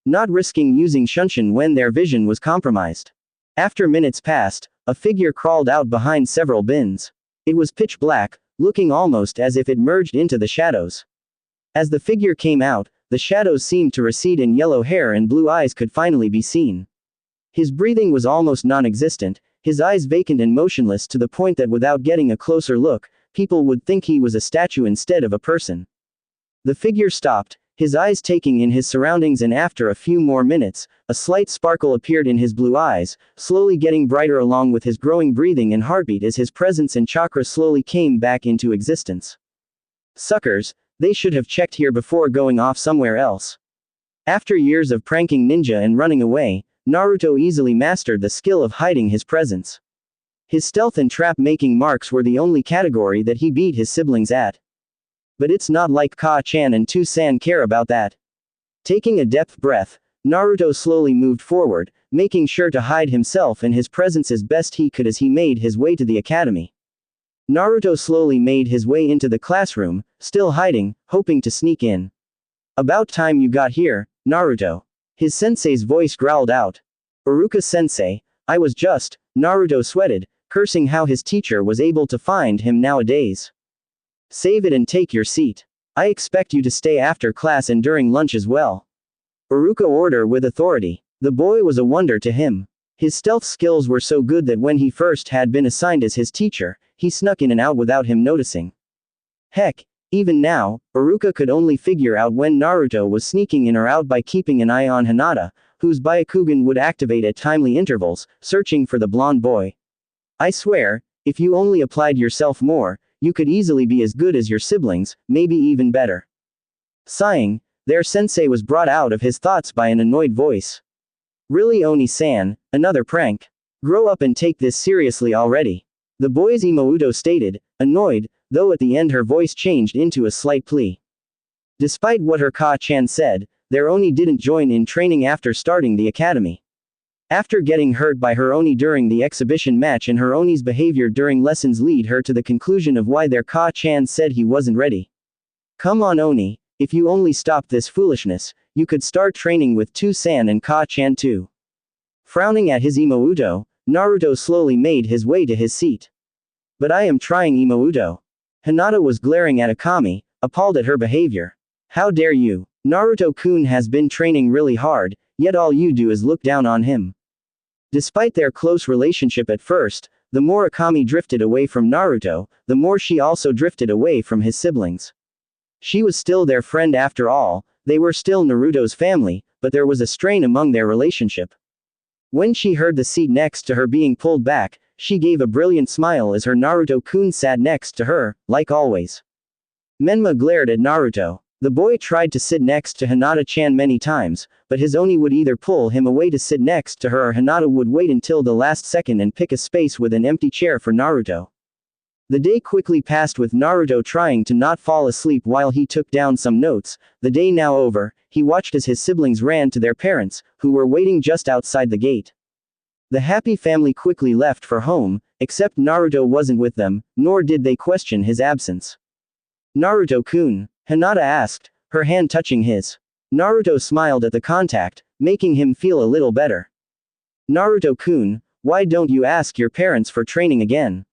Not risking using Shunshin when their vision was compromised. After minutes passed, a figure crawled out behind several bins. It was pitch black, looking almost as if it merged into the shadows. As the figure came out, the shadows seemed to recede and yellow hair and blue eyes could finally be seen. His breathing was almost non-existent, his eyes vacant and motionless to the point that without getting a closer look, people would think he was a statue instead of a person. The figure stopped, his eyes taking in his surroundings, and after a few more minutes, a slight sparkle appeared in his blue eyes, slowly getting brighter along with his growing breathing and heartbeat as his presence and chakra slowly came back into existence. Suckers, they should have checked here before going off somewhere else. After years of pranking ninja and running away, Naruto easily mastered the skill of hiding his presence. His stealth and trap-making marks were the only category that he beat his siblings at. But it's not like Ka-chan and Tu-san care about that. Taking a deep breath, Naruto slowly moved forward, making sure to hide himself and his presence as best he could as he made his way to the academy. Naruto slowly made his way into the classroom, still hiding, hoping to sneak in. About time you got here, Naruto. His sensei's voice growled out. Uruka-sensei, I was just, Naruto sweated, cursing how his teacher was able to find him nowadays. Save it and take your seat. I expect you to stay after class and during lunch as well. Uruka ordered with authority. The boy was a wonder to him. His stealth skills were so good that when he first had been assigned as his teacher, he snuck in and out without him noticing. Heck, even now, Uruka could only figure out when Naruto was sneaking in or out by keeping an eye on Hinata, whose Byakugan would activate at timely intervals, searching for the blonde boy. I swear, if you only applied yourself more, you could easily be as good as your siblings, maybe even better. Sighing, their sensei was brought out of his thoughts by an annoyed voice. Really Oni-san, another prank. Grow up and take this seriously already. The boy's Imouto stated, annoyed, though at the end her voice changed into a slight plea. Despite what her Ka-chan said, their Oni didn't join in training after starting the academy. After getting hurt by her Oni during the exhibition match and her Oni's behavior during lessons lead her to the conclusion of why their Ka-chan said he wasn't ready. Come on Oni, if you only stopped this foolishness, you could start training with Tu-san and Ka-chan too. Frowning at his Imouto, Naruto slowly made his way to his seat. But I am trying Imouto. Hinata was glaring at Akami, appalled at her behavior. How dare you? Naruto-kun has been training really hard, yet all you do is look down on him. Despite their close relationship at first, the more Akami drifted away from Naruto, the more she also drifted away from his siblings. She was still their friend after all, they were still Naruto's family, but there was a strain among their relationship. When she heard the seat next to her being pulled back, she gave a brilliant smile as her Naruto-kun sat next to her, like always. Menma glared at Naruto. The boy tried to sit next to Hinata-chan many times, but his Oni would either pull him away to sit next to her or Hinata would wait until the last second and pick a space with an empty chair for Naruto. The day quickly passed with Naruto trying to not fall asleep while he took down some notes. The day now over, he watched as his siblings ran to their parents, who were waiting just outside the gate. The happy family quickly left for home, except Naruto wasn't with them, nor did they question his absence. Naruto-kun, Hinata asked, her hand touching his. Naruto smiled at the contact, making him feel a little better. Naruto-kun, why don't you ask your parents for training again?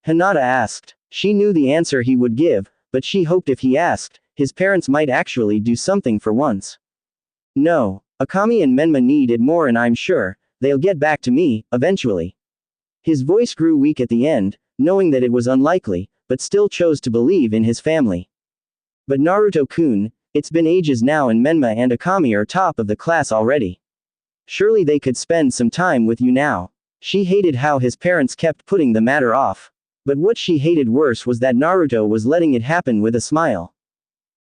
Hinata asked. She knew the answer he would give, but she hoped if he asked, his parents might actually do something for once. No, Akami and Menma need it more and I'm sure, they'll get back to me, eventually. His voice grew weak at the end, knowing that it was unlikely, but still chose to believe in his family. But Naruto-kun, it's been ages now and Menma and Akami are top of the class already. Surely they could spend some time with you now. She hated how his parents kept putting the matter off. But what she hated worse was that Naruto was letting it happen with a smile.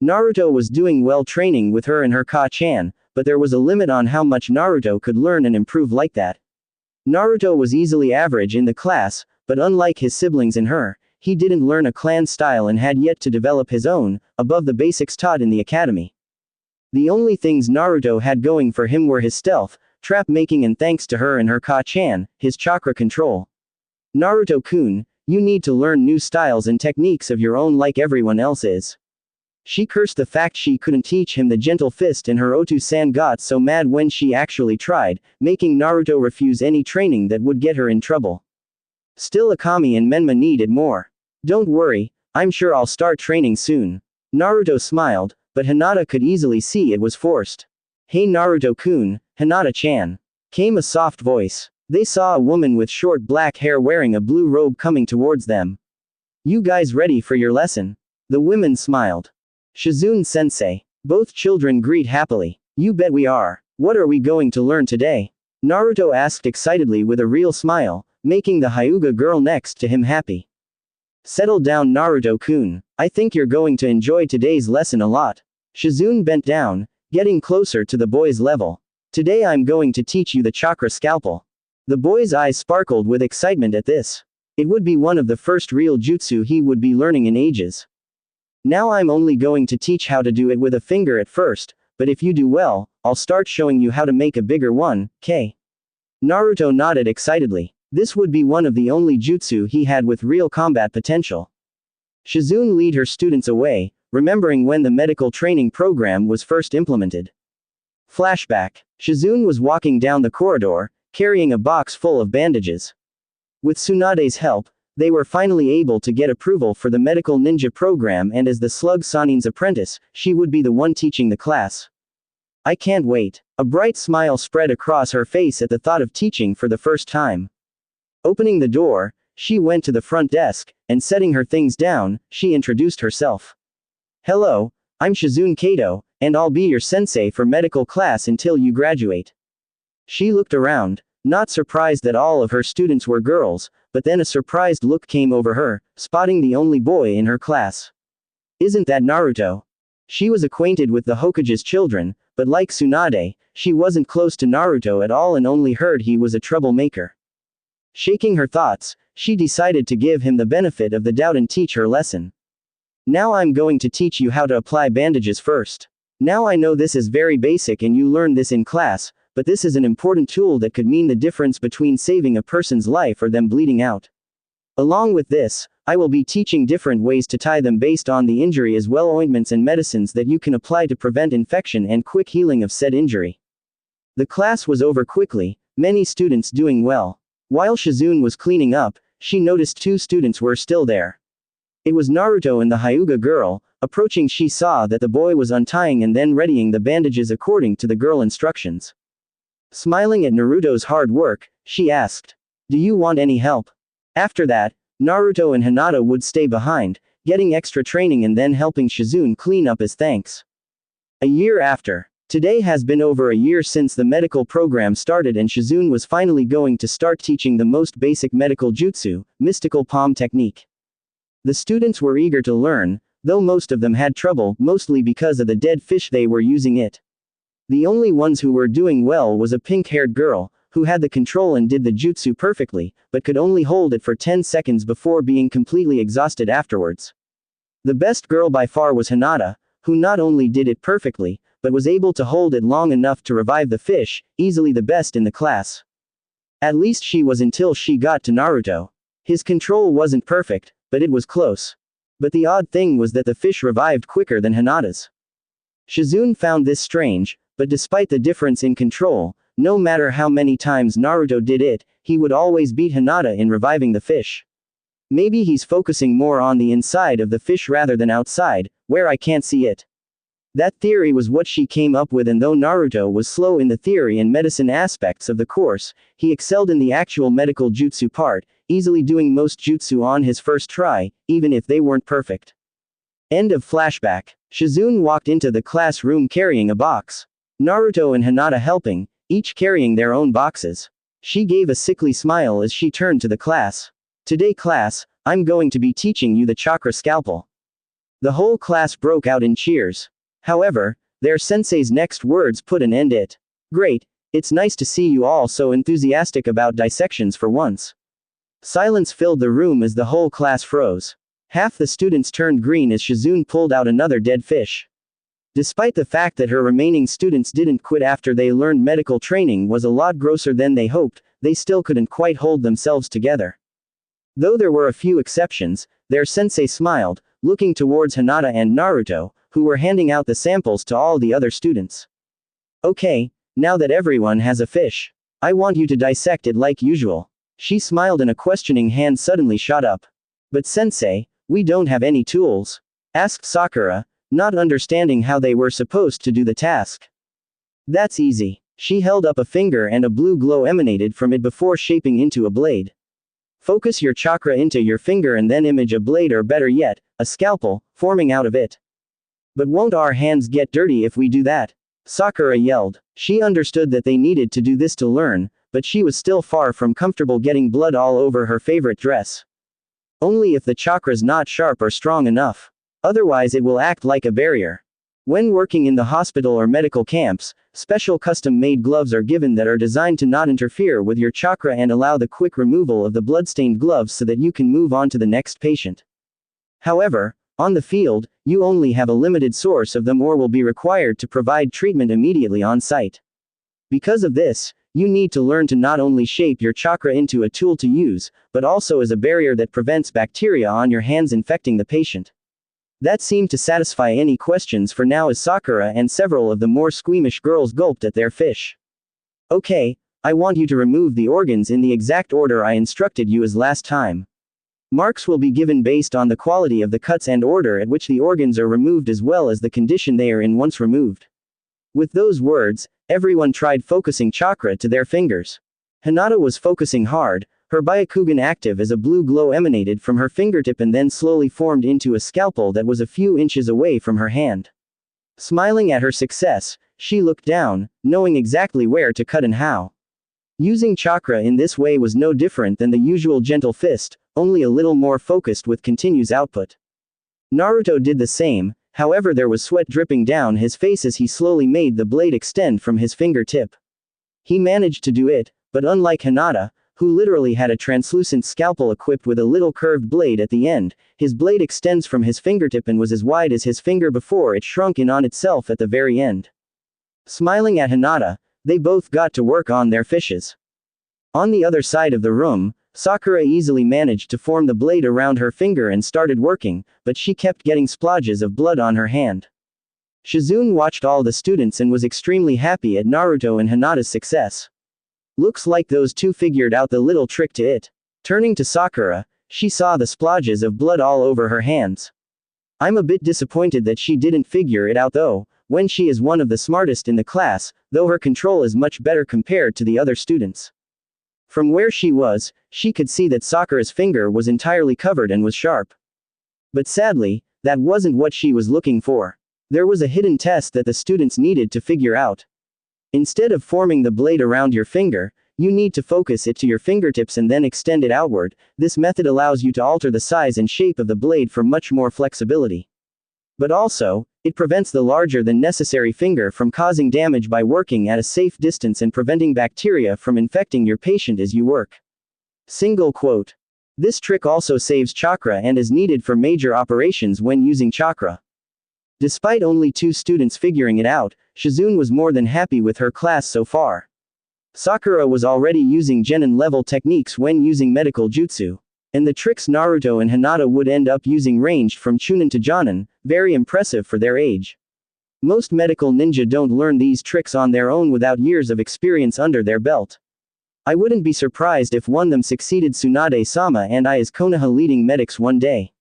Naruto was doing well training with her and her Ka-chan, but there was a limit on how much Naruto could learn and improve like that. Naruto was easily average in the class, but unlike his siblings and her, he didn't learn a clan style and had yet to develop his own, above the basics taught in the academy. The only things Naruto had going for him were his stealth, trap making and thanks to her and her Ka-chan, his chakra control. Naruto-kun, you need to learn new styles and techniques of your own like everyone else is. She cursed the fact she couldn't teach him the gentle fist and her Otu-san got so mad when she actually tried, making Naruto refuse any training that would get her in trouble. Still Akami and Menma needed more. Don't worry, I'm sure I'll start training soon. Naruto smiled, but Hinata could easily see it was forced. Hey Naruto-kun, Hinata-chan. Came a soft voice. They saw a woman with short black hair wearing a blue robe coming towards them. You guys ready for your lesson? The women smiled. Shizune-sensei. Both children agreed happily. You bet we are. What are we going to learn today? Naruto asked excitedly with a real smile, making the Hyuga girl next to him happy. Settle down Naruto-kun. I think you're going to enjoy today's lesson a lot. Shizune bent down, getting closer to the boy's level. Today I'm going to teach you the chakra scalpel. The boy's eyes sparkled with excitement at this. It would be one of the first real jutsu he would be learning in ages. Now I'm only going to teach how to do it with a finger at first, but if you do well, I'll start showing you how to make a bigger one, K. Naruto nodded excitedly. This would be one of the only jutsu he had with real combat potential. Shizune led her students away, remembering when the medical training program was first implemented. Flashback. Shizune was walking down the corridor, carrying a box full of bandages. With Tsunade's help, they were finally able to get approval for the medical ninja program and as the slug Sanin's apprentice, she would be the one teaching the class. I can't wait. A bright smile spread across her face at the thought of teaching for the first time. Opening the door, she went to the front desk, and setting her things down, she introduced herself. Hello, I'm Shizune Kato, and I'll be your sensei for medical class until you graduate. She looked around, not surprised that all of her students were girls, but then a surprised look came over her, spotting the only boy in her class. Isn't that Naruto? She was acquainted with the Hokage's children, but like Tsunade, she wasn't close to Naruto at all and only heard he was a troublemaker. Shaking her thoughts, she decided to give him the benefit of the doubt and teach her lesson. Now I'm going to teach you how to apply bandages first. Now I know this is very basic and you learn this in class, but this is an important tool that could mean the difference between saving a person's life or them bleeding out. Along with this, I will be teaching different ways to tie them based on the injury as well ointments and medicines that you can apply to prevent infection and quick healing of said injury. The class was over quickly, many students doing well. While Shizune was cleaning up, she noticed two students were still there. It was Naruto and the Hyuga girl. Approaching she saw that the boy was untying and then readying the bandages according to the girl instructions. Smiling at Naruto's hard work, she asked, do you want any help? After that, Naruto and Hinata would stay behind, getting extra training and then helping Shizune clean up as thanks. A year after. Today has been over a year since the medical program started and Shizune was finally going to start teaching the most basic medical jutsu, mystical palm technique. The students were eager to learn, though most of them had trouble, mostly because of the dead fish they were using it. The only ones who were doing well was a pink-haired girl, who had the control and did the jutsu perfectly, but could only hold it for 10 seconds before being completely exhausted afterwards. The best girl by far was Hinata, who not only did it perfectly, but was able to hold it long enough to revive the fish, easily the best in the class. At least she was until she got to Naruto. His control wasn't perfect, but it was close. But the odd thing was that the fish revived quicker than Hinata's. Shizune found this strange, but despite the difference in control, no matter how many times Naruto did it, he would always beat Hinata in reviving the fish. Maybe he's focusing more on the inside of the fish rather than outside, where I can't see it. That theory was what she came up with, and though Naruto was slow in the theory and medicine aspects of the course, he excelled in the actual medical jutsu part, easily doing most jutsu on his first try, even if they weren't perfect. End of flashback. Shizune walked into the classroom carrying a box. Naruto and Hinata helping, each carrying their own boxes. She gave a sickly smile as she turned to the class. Today class, I'm going to be teaching you the chakra scalpel. The whole class broke out in cheers. However, their sensei's next words put an end to it. Great, it's nice to see you all so enthusiastic about dissections for once. Silence filled the room as the whole class froze. Half the students turned green as Shizune pulled out another dead fish. Despite the fact that her remaining students didn't quit after they learned medical training was a lot grosser than they hoped, they still couldn't quite hold themselves together. Though there were a few exceptions, their sensei smiled, looking towards Hinata and Naruto, who were handing out the samples to all the other students. Okay, now that everyone has a fish, I want you to dissect it like usual. She smiled and a questioning hand suddenly shot up. But sensei, we don't have any tools, asked Sakura, not understanding how they were supposed to do the task. That's easy. She held up a finger and a blue glow emanated from it before shaping into a blade. Focus your chakra into your finger and then image a blade, or better yet, a scalpel, forming out of it. But won't our hands get dirty if we do that? Sakura yelled. She understood that they needed to do this to learn, but she was still far from comfortable getting blood all over her favorite dress. Only if the chakra's not sharp or strong enough. Otherwise it will act like a barrier. When working in the hospital or medical camps, special custom-made gloves are given that are designed to not interfere with your chakra and allow the quick removal of the blood-stained gloves so that you can move on to the next patient. However, on the field, you only have a limited source of them or will be required to provide treatment immediately on site. Because of this, you need to learn to not only shape your chakra into a tool to use, but also as a barrier that prevents bacteria on your hands infecting the patient. That seemed to satisfy any questions for now as Sakura and several of the more squeamish girls gulped at their fish. Okay, I want you to remove the organs in the exact order I instructed you as last time. Marks will be given based on the quality of the cuts and order at which the organs are removed as well as the condition they are in once removed. With those words, everyone tried focusing chakra to their fingers. Hinata was focusing hard, her Byakugan active as a blue glow emanated from her fingertip and then slowly formed into a scalpel that was a few inches away from her hand. Smiling at her success, she looked down, knowing exactly where to cut and how. Using chakra in this way was no different than the usual gentle fist, only a little more focused with continuous output. Naruto did the same, however there was sweat dripping down his face as he slowly made the blade extend from his fingertip. He managed to do it, but unlike Hinata, who literally had a translucent scalpel equipped with a little curved blade at the end, his blade extends from his fingertip and was as wide as his finger before it shrunk in on itself at the very end. Smiling at Hinata, they both got to work on their fishes. On the other side of the room, Sakura easily managed to form the blade around her finger and started working, but she kept getting splodges of blood on her hand. Shizune watched all the students and was extremely happy at Naruto and Hinata's success. Looks like those two figured out the little trick to it. Turning to Sakura, she saw the splodges of blood all over her hands. I'm a bit disappointed that she didn't figure it out though, when she is one of the smartest in the class, though her control is much better compared to the other students. From where she was, she could see that Sakura's finger was entirely covered and was sharp. But sadly, that wasn't what she was looking for. There was a hidden test that the students needed to figure out. Instead of forming the blade around your finger, you need to focus it to your fingertips and then extend it outward. This method allows you to alter the size and shape of the blade for much more flexibility. But also, it prevents the larger than necessary finger from causing damage by working at a safe distance and preventing bacteria from infecting your patient as you work. Single quote. This trick also saves chakra and is needed for major operations when using chakra. Despite only 2 students figuring it out, Shizune was more than happy with her class so far. Sakura was already using genin-level techniques when using medical jutsu. And the tricks Naruto and Hinata would end up using ranged from Chunin to Jonin, very impressive for their age. Most medical ninja don't learn these tricks on their own without years of experience under their belt. I wouldn't be surprised if one of them succeeded Tsunade-sama and I as Konoha leading medics one day.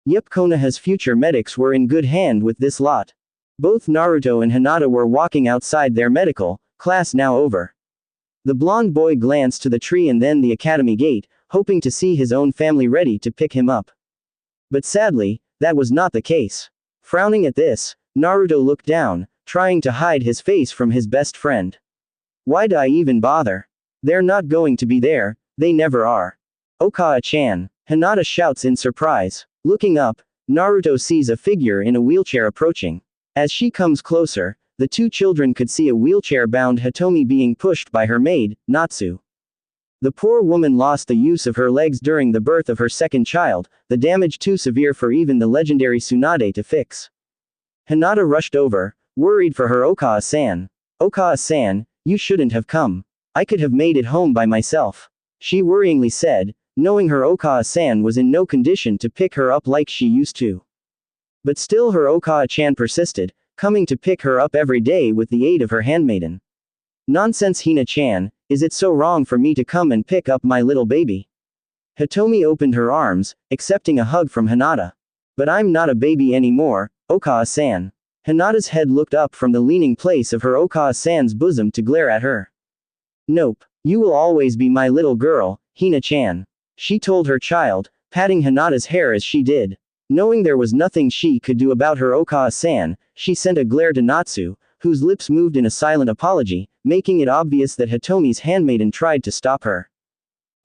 Yep, Konoha's future medics were in good hand with this lot. Both Naruto and Hinata were walking outside their medical class now over. The blonde boy glanced to the tree and then the academy gate, hoping to see his own family ready to pick him up. But sadly, that was not the case. Frowning at this, Naruto looked down, trying to hide his face from his best friend. Why'd I even bother? They're not going to be there, they never are. Okage-chan, Hinata shouts in surprise. Looking up, Naruto sees a figure in a wheelchair approaching. As she comes closer, the two children could see a wheelchair-bound Hitomi being pushed by her maid, Natsu. The poor woman lost the use of her legs during the birth of her second child, the damage too severe for even the legendary Tsunade to fix. Hinata rushed over, worried for her Okage-san. Okage-san, you shouldn't have come. I could have made it home by myself. She worryingly said, knowing her Okage-san was in no condition to pick her up like she used to. But still her Okage-chan persisted, coming to pick her up every day with the aid of her handmaiden. Nonsense Hina-chan, is it so wrong for me to come and pick up my little baby? Hitomi opened her arms, accepting a hug from Hinata. But I'm not a baby anymore, Okage-san. Hinata's head looked up from the leaning place of her Okage-san's bosom to glare at her. Nope. You will always be my little girl, Hina-chan. She told her child, patting Hinata's hair as she did. Knowing there was nothing she could do about her Okage-san, she sent a glare to Natsu, whose lips moved in a silent apology, making it obvious that Hitomi's handmaiden tried to stop her.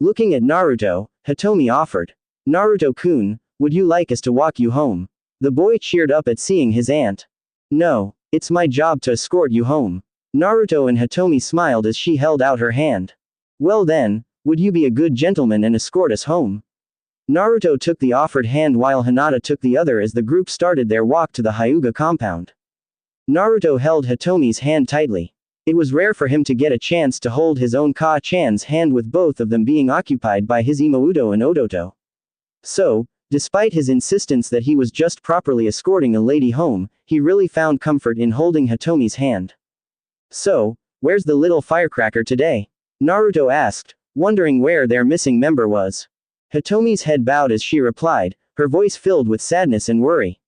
Looking at Naruto, Hitomi offered. Naruto-kun, would you like us to walk you home? The boy cheered up at seeing his aunt. No, it's my job to escort you home. Naruto and Hitomi smiled as she held out her hand. Well then, would you be a good gentleman and escort us home? Naruto took the offered hand while Hinata took the other as the group started their walk to the Hyuga compound. Naruto held Hitomi's hand tightly. It was rare for him to get a chance to hold his own Ka-chan's hand with both of them being occupied by his Imouto and Odoto. So, despite his insistence that he was just properly escorting a lady home, he really found comfort in holding Hitomi's hand. So, where's the little firecracker today? Naruto asked, wondering where their missing member was. Hitomi's head bowed as she replied, her voice filled with sadness and worry.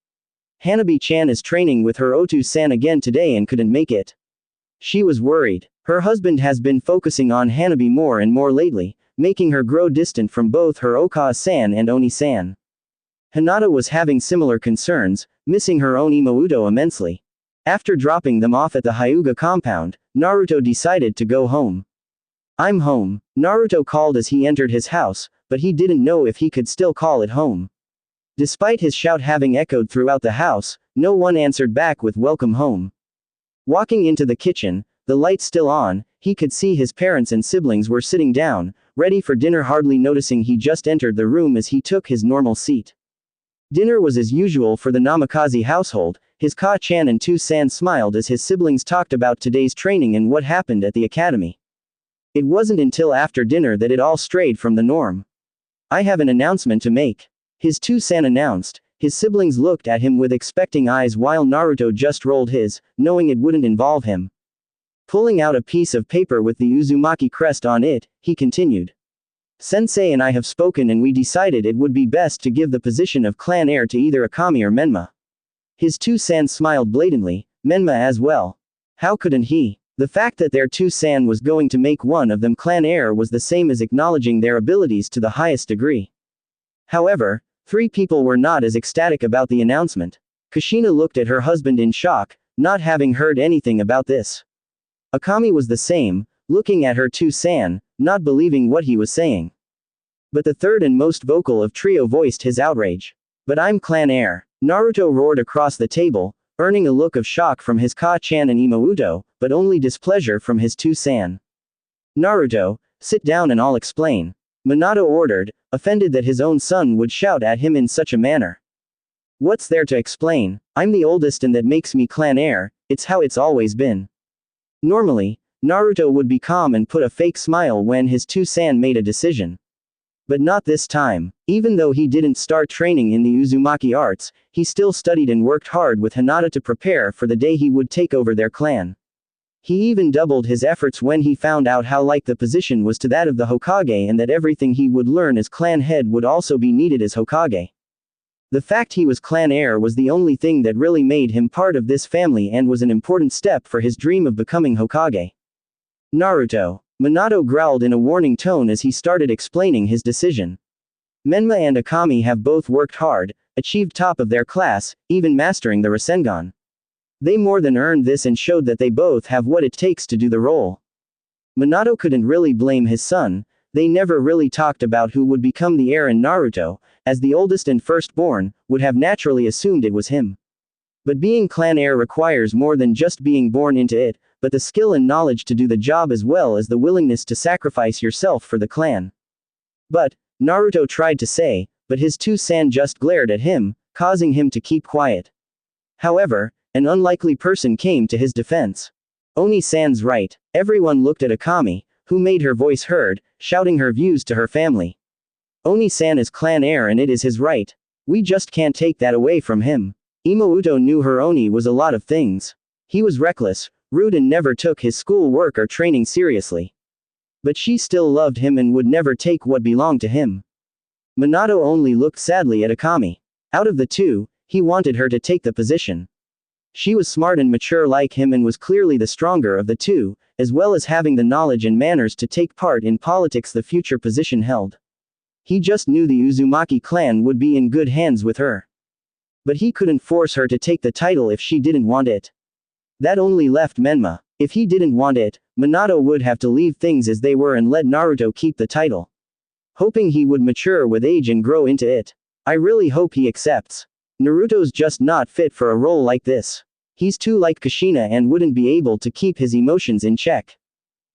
Hanabi-chan is training with her Otu-san again today and couldn't make it. She was worried. Her husband has been focusing on Hanabi more and more lately, making her grow distant from both her Okage-san and Oni-san. Hinata was having similar concerns, missing her own Imouto immensely. After dropping them off at the Hyuga compound, Naruto decided to go home. I'm home, Naruto called as he entered his house, but he didn't know if he could still call it home. Despite his shout having echoed throughout the house, no one answered back with welcome home. Walking into the kitchen, the light still on, he could see his parents and siblings were sitting down, ready for dinner, hardly noticing he just entered the room as he took his normal seat. Dinner was as usual for the Namikaze household. His Ka-chan and Tu-san smiled as his siblings talked about today's training and what happened at the academy. It wasn't until after dinner that it all strayed from the norm. I have an announcement to make. His Tu-san announced. His siblings looked at him with expecting eyes while Naruto just rolled his, knowing it wouldn't involve him. Pulling out a piece of paper with the Uzumaki crest on it, he continued. Sensei and I have spoken and we decided it would be best to give the position of clan heir to either Akami or Menma. His Tu-san smiled blatantly, Menma as well. How couldn't he? The fact that their Tu-san was going to make one of them clan heir was the same as acknowledging their abilities to the highest degree. However, three people were not as ecstatic about the announcement. Kushina looked at her husband in shock, not having heard anything about this. Akami was the same, looking at her Tu-san, not believing what he was saying. But the third and most vocal of trio voiced his outrage. But I'm clan heir. Naruto roared across the table, earning a look of shock from his Ka-chan and Imouto, but only displeasure from his Tu-san. Naruto, sit down and I'll explain. Minato ordered, offended that his own son would shout at him in such a manner. What's there to explain? I'm the oldest and that makes me clan heir, it's how it's always been. Normally, Naruto would be calm and put a fake smile when his Tu-san made a decision. But not this time. Even though he didn't start training in the Uzumaki arts, he still studied and worked hard with Hinata to prepare for the day he would take over their clan. He even doubled his efforts when he found out how like the position was to that of the Hokage and that everything he would learn as clan head would also be needed as Hokage. The fact he was clan heir was the only thing that really made him part of this family and was an important step for his dream of becoming Hokage. Naruto. Minato growled in a warning tone as he started explaining his decision. Menma and Akami have both worked hard, achieved top of their class, even mastering the Rasengan. They more than earned this and showed that they both have what it takes to do the role. Minato couldn't really blame his son. They never really talked about who would become the heir, in Naruto, as the oldest and firstborn, would have naturally assumed it was him. But being clan heir requires more than just being born into it, but the skill and knowledge to do the job as well as the willingness to sacrifice yourself for the clan. But, Naruto tried to say, but his two-san just glared at him, causing him to keep quiet. However, an unlikely person came to his defense. Oni-san's right. Everyone looked at Akami, who made her voice heard, shouting her views to her family. Oni-san is clan heir and it is his right. We just can't take that away from him. Imouto knew her Oni was a lot of things. He was reckless, rude and never took his school work or training seriously. But she still loved him and would never take what belonged to him. Minato only looked sadly at Akami. Out of the two, he wanted her to take the position. She was smart and mature like him and was clearly the stronger of the two, as well as having the knowledge and manners to take part in politics the future position held. He just knew the Uzumaki clan would be in good hands with her. But he couldn't force her to take the title if she didn't want it. That only left Menma. If he didn't want it, Minato would have to leave things as they were and let Naruto keep the title. Hoping he would mature with age and grow into it. I really hope he accepts. Naruto's just not fit for a role like this. He's too like Kushina and wouldn't be able to keep his emotions in check.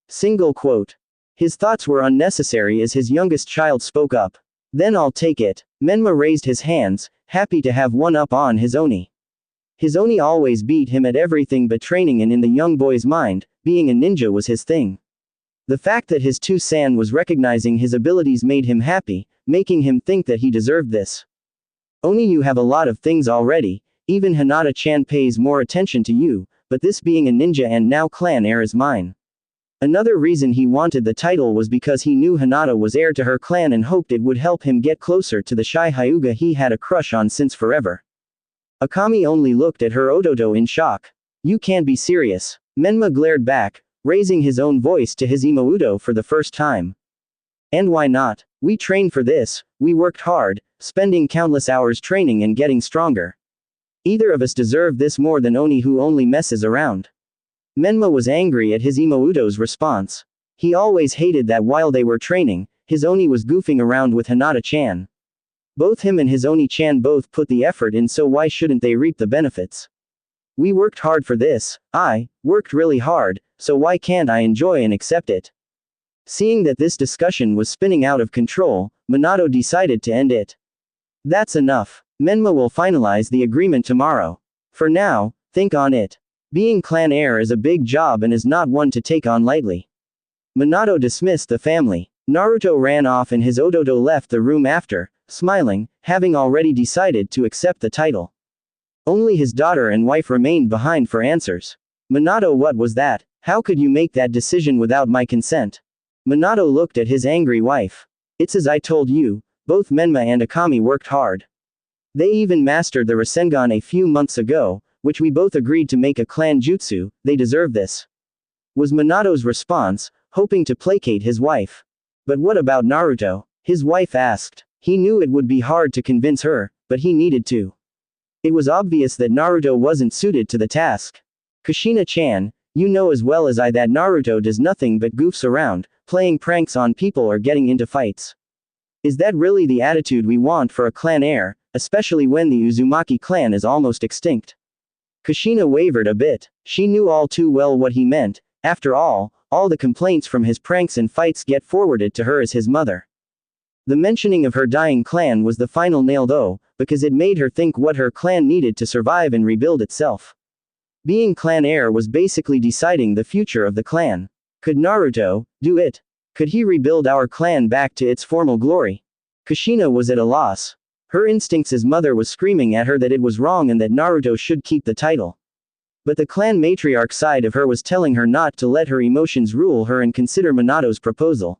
Single quote. His thoughts were unnecessary as his youngest child spoke up. Then I'll take it. Menma raised his hands, happy to have one up on his Oni. His Oni always beat him at everything but training, and in the young boy's mind, being a ninja was his thing. The fact that his two-san was recognizing his abilities made him happy, making him think that he deserved this. Oni, you have a lot of things already, even Hinata-chan pays more attention to you, but this being a ninja and now clan heir is mine. Another reason he wanted the title was because he knew Hinata was heir to her clan and hoped it would help him get closer to the shy Hyuga he had a crush on since forever. Akami only looked at her Ototo in shock. You can't be serious. Menma glared back, raising his own voice to his Imouto for the first time. And why not? We trained for this, we worked hard, spending countless hours training and getting stronger. Either of us deserve this more than Oni, who only messes around. Menma was angry at his Imouto's response. He always hated that while they were training, his Oni was goofing around with Hinata-chan. Both him and his Oni-chan both put the effort in, so why shouldn't they reap the benefits? We worked hard for this, I worked really hard, so why can't I enjoy and accept it? Seeing that this discussion was spinning out of control, Minato decided to end it. That's enough. Menma will finalize the agreement tomorrow. For now, think on it. Being clan heir is a big job and is not one to take on lightly. Minato dismissed the family. Naruto ran off and his Ototo left the room after, smiling, having already decided to accept the title. Only his daughter and wife remained behind for answers. Minato, what was that? How could you make that decision without my consent? Minato looked at his angry wife. It's as I told you, both Menma and Akami worked hard. They even mastered the Rasengan a few months ago, which we both agreed to make a clan jutsu. They deserve this. Was Minato's response, hoping to placate his wife. But what about Naruto? His wife asked. He knew it would be hard to convince her, but he needed to. It was obvious that Naruto wasn't suited to the task. Kushina-chan, you know as well as I that Naruto does nothing but goofs around, playing pranks on people or getting into fights. Is that really the attitude we want for a clan heir, especially when the Uzumaki clan is almost extinct? Kushina wavered a bit. She knew all too well what he meant. After all the complaints from his pranks and fights get forwarded to her as his mother. The mentioning of her dying clan was the final nail though, because it made her think what her clan needed to survive and rebuild itself. Being clan heir was basically deciding the future of the clan. Could Naruto do it? Could he rebuild our clan back to its former glory? Kushina was at a loss. Her instincts as mother was screaming at her that it was wrong and that Naruto should keep the title. But the clan matriarch side of her was telling her not to let her emotions rule her and consider Minato's proposal.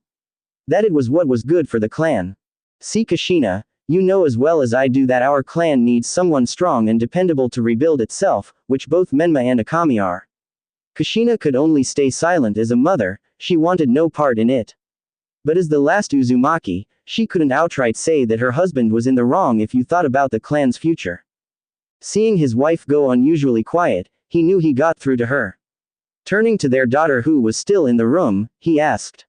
That it was what was good for the clan. See Kushina, You know as well as I do that our clan needs someone strong and dependable to rebuild itself, which both Menma and Akami are. Kushina could only stay silent as a mother, she wanted no part in it. But as the last Uzumaki, she couldn't outright say that her husband was in the wrong if you thought about the clan's future. Seeing his wife go unusually quiet, he knew he got through to her. Turning to their daughter who was still in the room, he asked.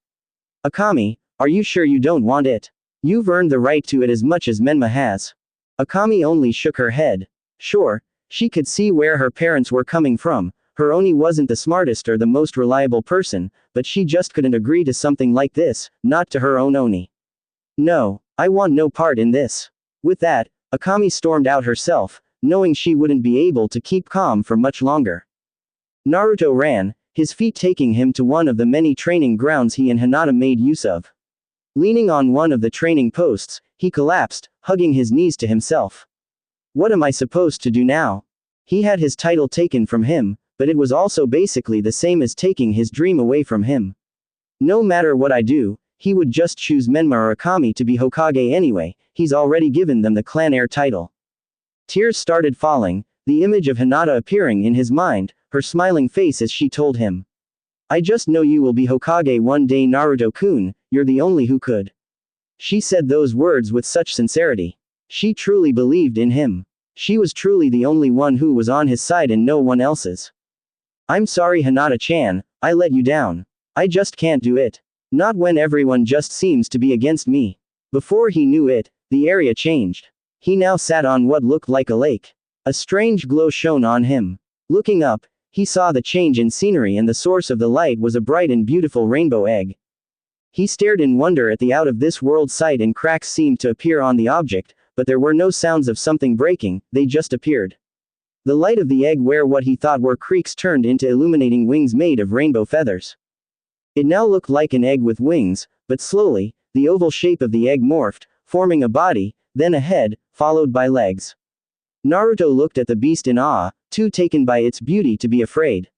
Akami, are you sure you don't want it? You've earned the right to it as much as Menma has. Akami only shook her head. Sure, she could see where her parents were coming from, her Oni wasn't the smartest or the most reliable person, but she just couldn't agree to something like this, not to her own Oni. No, I want no part in this. With that, Akami stormed out herself, knowing she wouldn't be able to keep calm for much longer. Naruto ran, his feet taking him to one of the many training grounds he and Hinata made use of. Leaning on one of the training posts, he collapsed, hugging his knees to himself. What am I supposed to do now? He had his title taken from him, but it was also basically the same as taking his dream away from him. No matter what I do, he would just choose Menma or Akami to be Hokage anyway, he's already given them the clan heir title. Tears started falling, the image of Hinata appearing in his mind, her smiling face as she told him. I just know you will be Hokage one day, Naruto-kun, you're the only who could. She said those words with such sincerity. She truly believed in him. She was truly the only one who was on his side and no one else's. I'm sorry Hinata-chan, I let you down. I just can't do it. Not when everyone just seems to be against me. Before he knew it, the area changed. He now sat on what looked like a lake. A strange glow shone on him. Looking up, he saw the change in scenery and the source of the light was a bright and beautiful rainbow egg. He stared in wonder at the out-of-this-world sight and cracks seemed to appear on the object, but there were no sounds of something breaking, they just appeared. The light of the egg where what he thought were creaks turned into illuminating wings made of rainbow feathers. It now looked like an egg with wings, but slowly, the oval shape of the egg morphed, forming a body, then a head, followed by legs. Naruto looked at the beast in awe, too taken by its beauty to be afraid.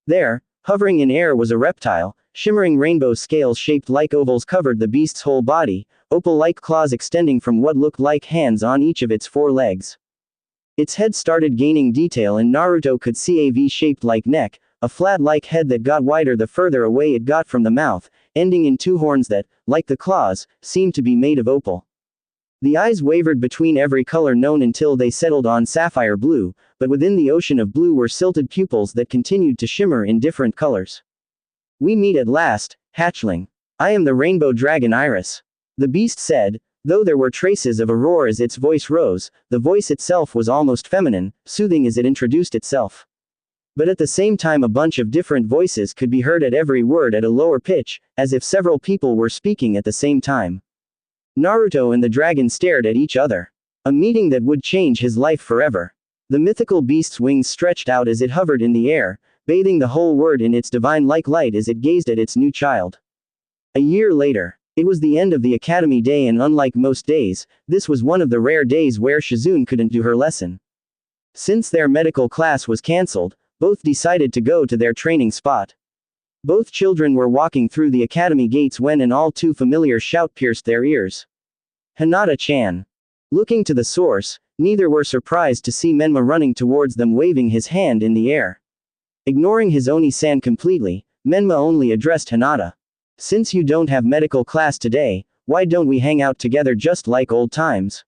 There, hovering in air was a reptile, shimmering rainbow scales shaped like ovals covered the beast's whole body, opal-like claws extending from what looked like hands on each of its four legs. Its head started gaining detail and Naruto could see a V-shaped like neck, a flat-like head that got wider the further away it got from the mouth, ending in two horns that, like the claws, seemed to be made of opal. The eyes wavered between every color known until they settled on sapphire blue, but within the ocean of blue were silted pupils that continued to shimmer in different colors. We meet at last, hatchling. I am the rainbow dragon Iris. The beast said, though there were traces of a roar as its voice rose, the voice itself was almost feminine, soothing as it introduced itself. But at the same time a bunch of different voices could be heard at every word at a lower pitch, as if several people were speaking at the same time. Naruto and the dragon stared at each other. A meeting that would change his life forever. The mythical beast's wings stretched out as it hovered in the air, bathing the whole world in its divine-like light as it gazed at its new child. A year later. It was the end of the academy day and unlike most days, this was one of the rare days where Shizune couldn't do her lesson. Since their medical class was cancelled, both decided to go to their training spot. Both children were walking through the academy gates when an all too familiar shout pierced their ears. Hinata-chan. Looking to the source, neither were surprised to see Menma running towards them waving his hand in the air. Ignoring his Oni-san completely, Menma only addressed Hinata. Since you don't have medical class today, why don't we hang out together just like old times?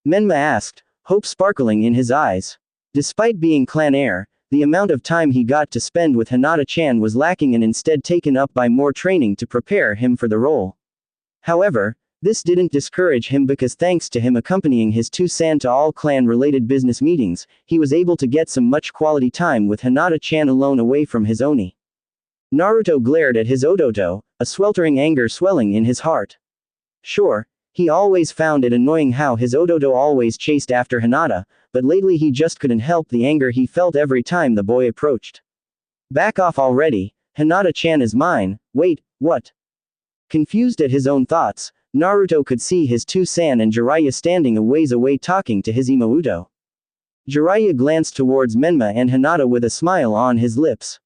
Menma asked, hope sparkling in his eyes. Despite being clan heir, the amount of time he got to spend with Hinata-chan was lacking and instead taken up by more training to prepare him for the role. However, this didn't discourage him because thanks to him accompanying his two-san to all clan-related business meetings, he was able to get some much quality time with Hinata-chan alone away from his Oni. Naruto glared at his Odoto, a sweltering anger swelling in his heart. Sure, he always found it annoying how his Odoto always chased after Hinata, but lately he just couldn't help the anger he felt every time the boy approached. Back off already, Hinata-chan is mine, wait, what? Confused at his own thoughts, Naruto could see his two-san and Jiraiya standing a ways away talking to his Imouto. Jiraiya glanced towards Menma and Hinata with a smile on his lips.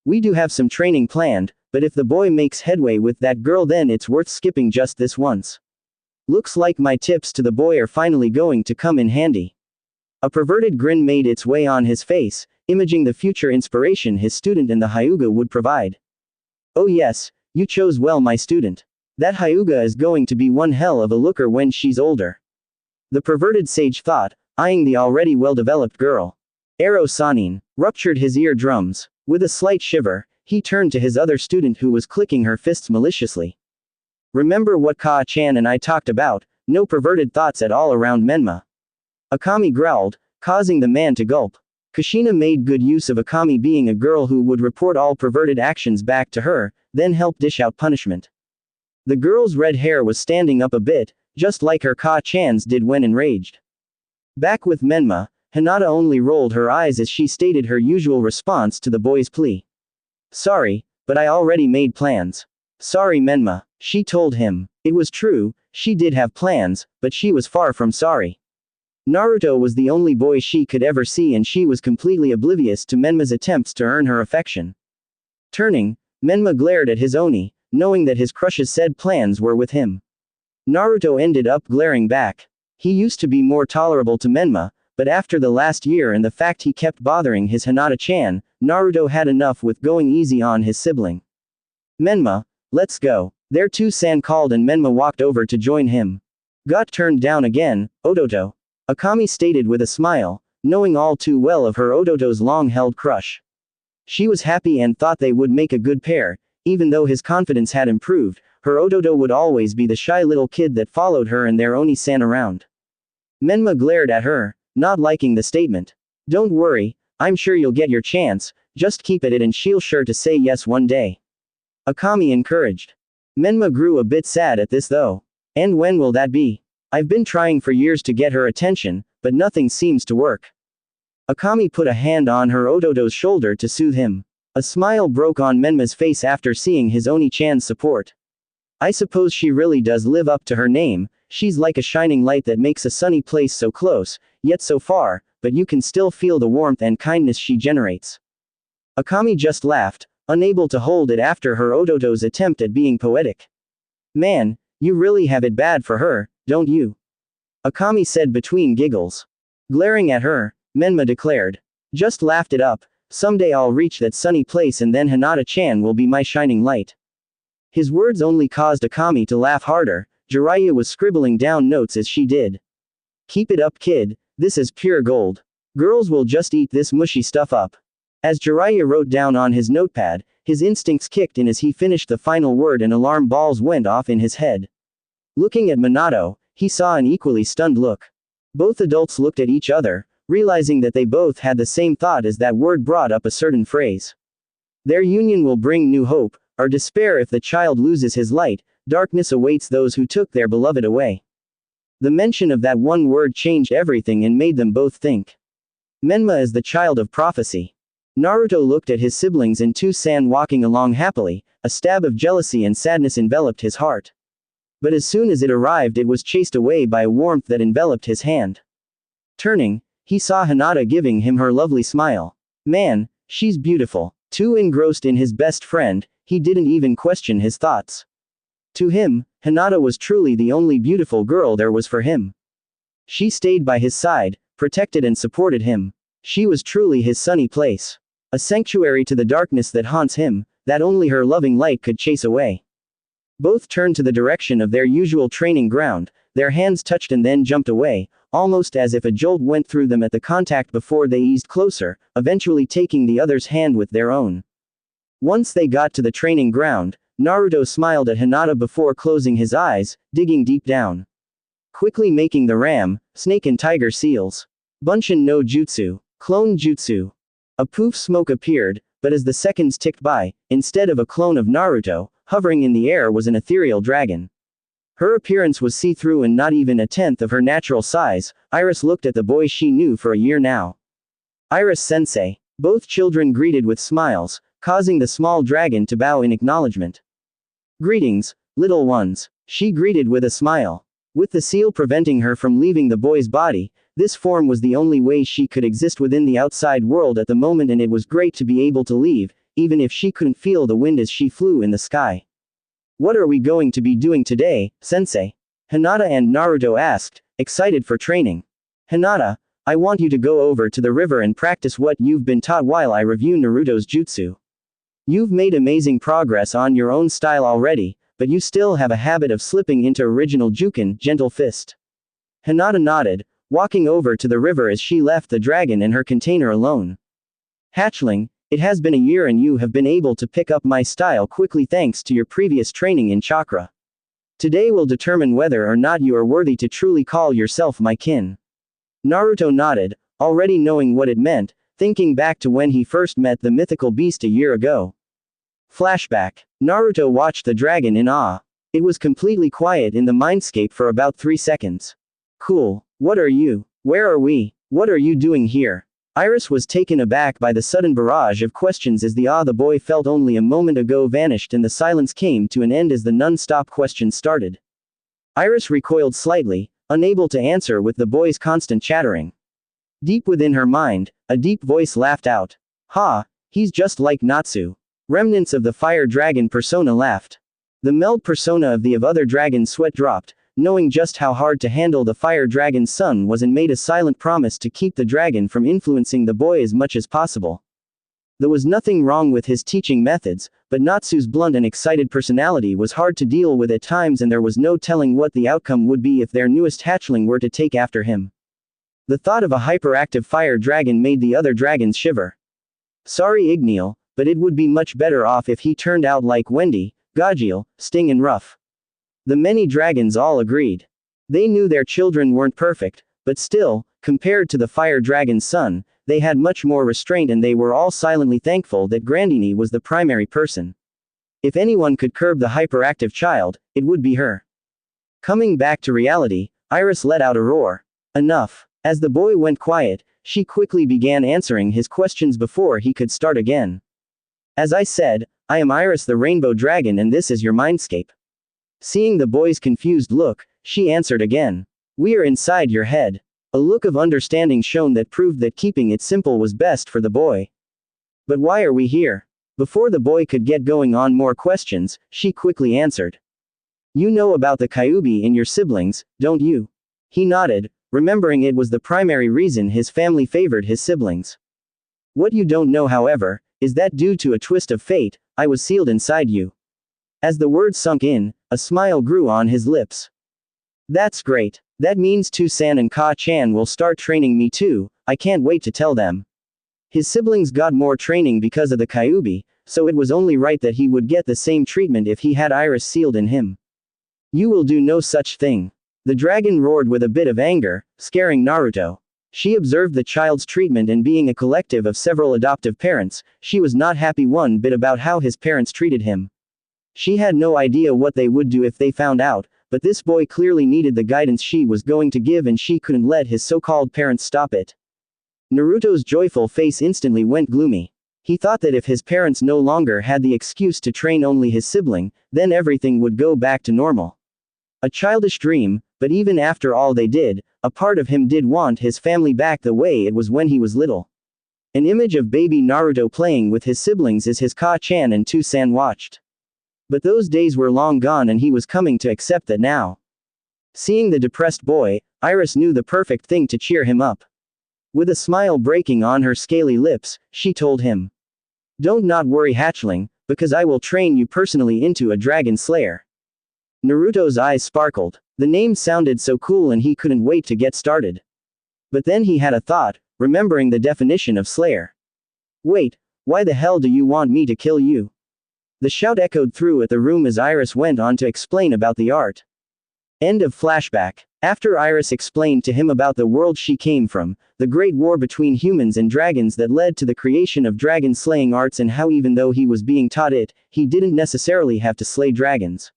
We do have some training planned, but if the boy makes headway with that girl then it's worth skipping just this once. Looks like my tips to the boy are finally going to come in handy. A perverted grin made its way on his face, imaging the future inspiration his student in the Hyuga would provide. Oh yes, you chose well, my student. That Hyuga is going to be one hell of a looker when she's older. The perverted sage thought, eyeing the already well-developed girl. Ero Sanin ruptured his eardrums. With a slight shiver, he turned to his other student who was clicking her fists maliciously. Remember what Ka-chan and I talked about, no perverted thoughts at all around Menma. Akami growled, causing the man to gulp. Kushina made good use of Akami being a girl who would report all perverted actions back to her, then help dish out punishment. The girl's red hair was standing up a bit, just like her Ka-chan's did when enraged. Back with Menma, Hinata only rolled her eyes as she stated her usual response to the boy's plea. Sorry, but I already made plans. Sorry Menma, she told him. It was true, she did have plans, but she was far from sorry. Naruto was the only boy she could ever see and she was completely oblivious to Menma's attempts to earn her affection. Turning, Menma glared at his Oni, knowing that his crush's said plans were with him. Naruto ended up glaring back. He used to be more tolerable to Menma, but after the last year and the fact he kept bothering his Hinata-chan, Naruto had enough with going easy on his sibling. Menma, let's go. Their two-san called and Menma walked over to join him. Got turned down again, Ototo. Akami stated with a smile, knowing all too well of her Ototo's long-held crush. She was happy and thought they would make a good pair, even though his confidence had improved, her Ototo would always be the shy little kid that followed her and their Oni-san around. Menma glared at her, not liking the statement. Don't worry, I'm sure you'll get your chance, just keep at it and she'll sure to say yes one day. Akami encouraged. Menma grew a bit sad at this though. And when will that be? I've been trying for years to get her attention, but nothing seems to work. Akami put a hand on her Ototo's shoulder to soothe him. A smile broke on Menma's face after seeing his Oni-chan's support. I suppose she really does live up to her name, she's like a shining light that makes a sunny place so close, yet so far, but you can still feel the warmth and kindness she generates. Akami just laughed, unable to hold it after her Ototo's attempt at being poetic. Man, you really have it bad for her, don't you? Akami said between giggles. Glaring at her, Menma declared. Just laughed it up, someday I'll reach that sunny place and then Hinata-chan will be my shining light. His words only caused Akami to laugh harder. Jiraiya was scribbling down notes as she did. Keep it up kid, this is pure gold. Girls will just eat this mushy stuff up. As Jiraiya wrote down on his notepad, his instincts kicked in as he finished the final word and alarm balls went off in his head. Looking at Minato, he saw an equally stunned look. Both adults looked at each other, realizing that they both had the same thought as that word brought up a certain phrase. Their union will bring new hope, or despair if the child loses his light, darkness awaits those who took their beloved away. The mention of that one word changed everything and made them both think. Menma is the child of prophecy. Naruto looked at his siblings and two-san walking along happily, a stab of jealousy and sadness enveloped his heart. But as soon as it arrived it was chased away by a warmth that enveloped his hand. Turning, he saw Hinata giving him her lovely smile. Man, she's beautiful. Too engrossed in his best friend, he didn't even question his thoughts. To him, Hinata was truly the only beautiful girl there was for him. She stayed by his side, protected and supported him. She was truly his sunny place. A sanctuary to the darkness that haunts him, that only her loving light could chase away. Both turned to the direction of their usual training ground, their hands touched and then jumped away, almost as if a jolt went through them at the contact before they eased closer, eventually taking the other's hand with their own. Once they got to the training ground, Naruto smiled at Hinata before closing his eyes, digging deep down. Quickly making the ram, snake and tiger seals. Bunshin no jutsu. Clone jutsu. A poof smoke appeared, but as the seconds ticked by, instead of a clone of Naruto, hovering in the air was an ethereal dragon. Her appearance was see-through and not even a tenth of her natural size. Iris looked at the boy she knew for a year now. Iris-sensei. Both children greeted with smiles, causing the small dragon to bow in acknowledgement. Greetings, little ones, she greeted with a smile. With the seal preventing her from leaving the boy's body, this form was the only way she could exist within the outside world at the moment, and it was great to be able to leave, even if she couldn't feel the wind as she flew in the sky. What are we going to be doing today, sensei? Hinata and Naruto asked, excited for training. Hinata, I want you to go over to the river and practice what you've been taught while I review Naruto's jutsu. You've made amazing progress on your own style already, but you still have a habit of slipping into original Juken, gentle fist. Hinata nodded, walking over to the river as she left the dragon in her container alone. Hatchling, it has been a year and you have been able to pick up my style quickly thanks to your previous training in chakra. Today will determine whether or not you are worthy to truly call yourself my kin. Naruto nodded, already knowing what it meant, thinking back to when he first met the mythical beast a year ago. Flashback. Naruto watched the dragon in awe. It was completely quiet in the mindscape for about 3 seconds. Cool. What are you? Where are we? What are you doing here? Iris was taken aback by the sudden barrage of questions as the awe the boy felt only a moment ago vanished and the silence came to an end as the non-stop questions started. Iris recoiled slightly, unable to answer with the boy's constant chattering. Deep within her mind, a deep voice laughed out. Ha, he's just like Natsu. Remnants of the fire dragon persona laughed. The meld persona of the other dragon's sweat dropped, knowing just how hard to handle the fire dragon's son was and made a silent promise to keep the dragon from influencing the boy as much as possible. There was nothing wrong with his teaching methods, but Natsu's blunt and excited personality was hard to deal with at times and there was no telling what the outcome would be if their newest hatchling were to take after him. The thought of a hyperactive fire dragon made the other dragons shiver. Sorry Igneal, but it would be much better off if he turned out like Wendy, Gajiel, Sting and Ruff. The many dragons all agreed. They knew their children weren't perfect, but still, compared to the fire dragon's son, they had much more restraint and they were all silently thankful that Grandini was the primary person. If anyone could curb the hyperactive child, it would be her. Coming back to reality, Iris let out a roar. Enough. As the boy went quiet, she quickly began answering his questions before he could start again. As I said, I am Iris the Rainbow Dragon and this is your mindscape. Seeing the boy's confused look, she answered again. We are inside your head. A look of understanding shone that proved that keeping it simple was best for the boy. But why are we here? Before the boy could get going on more questions, she quickly answered. You know about the Kyuubi in your siblings, don't you? He nodded, remembering it was the primary reason his family favored his siblings. What you don't know however, is that due to a twist of fate, I was sealed inside you. As the words sunk in, a smile grew on his lips. That's great. That means Tu-san and Ka-chan will start training me too, I can't wait to tell them. His siblings got more training because of the Kyuubi, so it was only right that he would get the same treatment if he had Iris sealed in him. You will do no such thing. The dragon roared with a bit of anger, scaring Naruto. She observed the child's treatment and being a collective of several adoptive parents, she was not happy one bit about how his parents treated him. She had no idea what they would do if they found out, but this boy clearly needed the guidance she was going to give and she couldn't let his so-called parents stop it. Naruto's joyful face instantly went gloomy. He thought that if his parents no longer had the excuse to train only his sibling, then everything would go back to normal. A childish dream, but even after all they did, a part of him did want his family back the way it was when he was little. An image of baby Naruto playing with his siblings as his Ka-chan and Tu-san watched. But those days were long gone and he was coming to accept that now. Seeing the depressed boy, Iris knew the perfect thing to cheer him up. With a smile breaking on her scaly lips, she told him. Don't not worry hatchling, because I will train you personally into a dragon slayer. Naruto's eyes sparkled. The name sounded so cool and he couldn't wait to get started. But then he had a thought, remembering the definition of slayer. Wait, why the hell do you want me to kill you? The shout echoed through at the room as Iris went on to explain about the art. End of flashback. After Iris explained to him about the world she came from, the great war between humans and dragons that led to the creation of dragon slaying arts and how even though he was being taught it, he didn't necessarily have to slay dragons.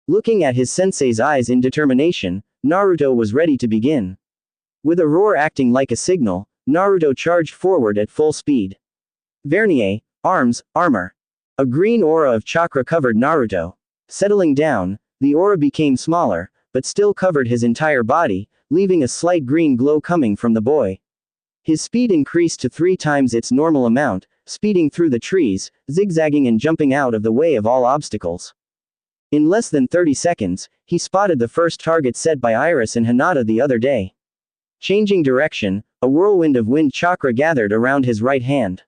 Looking at his sensei's eyes in determination, Naruto was ready to begin. With a roar acting like a signal, Naruto charged forward at full speed. Vernier, arms, armor. A green aura of chakra covered Naruto. Settling down, the aura became smaller, but still covered his entire body, leaving a slight green glow coming from the boy. His speed increased to 3 times its normal amount, speeding through the trees, zigzagging and jumping out of the way of all obstacles. In less than 30 seconds, he spotted the first target set by Iris and Hinata the other day. Changing direction, a whirlwind of wind chakra gathered around his right hand.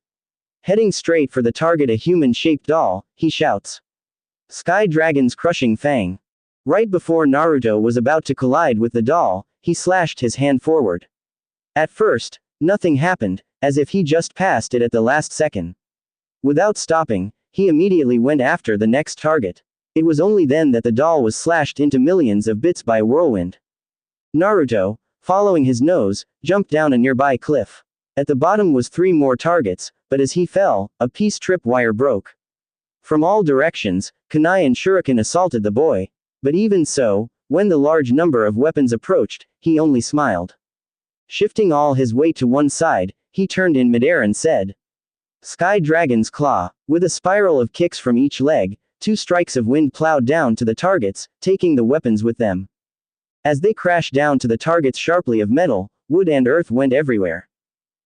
Heading straight for the target, a human-shaped doll, he shouts. Sky Dragon's crushing fang. Right before Naruto was about to collide with the doll, he slashed his hand forward. At first, nothing happened, as if he just passed it at the last second. Without stopping, he immediately went after the next target. It was only then that the doll was slashed into millions of bits by a whirlwind. Naruto, following his nose, jumped down a nearby cliff. At the bottom was 3 more targets, but as he fell, a peace tripwire broke. From all directions, kunai and shuriken assaulted the boy. But even so, when the large number of weapons approached, he only smiled. Shifting all his weight to one side, he turned in midair and said, Sky Dragon's Claw. With a spiral of kicks from each leg, 2 strikes of wind plowed down to the targets, taking the weapons with them. As they crashed down to the targets sharply of metal, wood and earth went everywhere.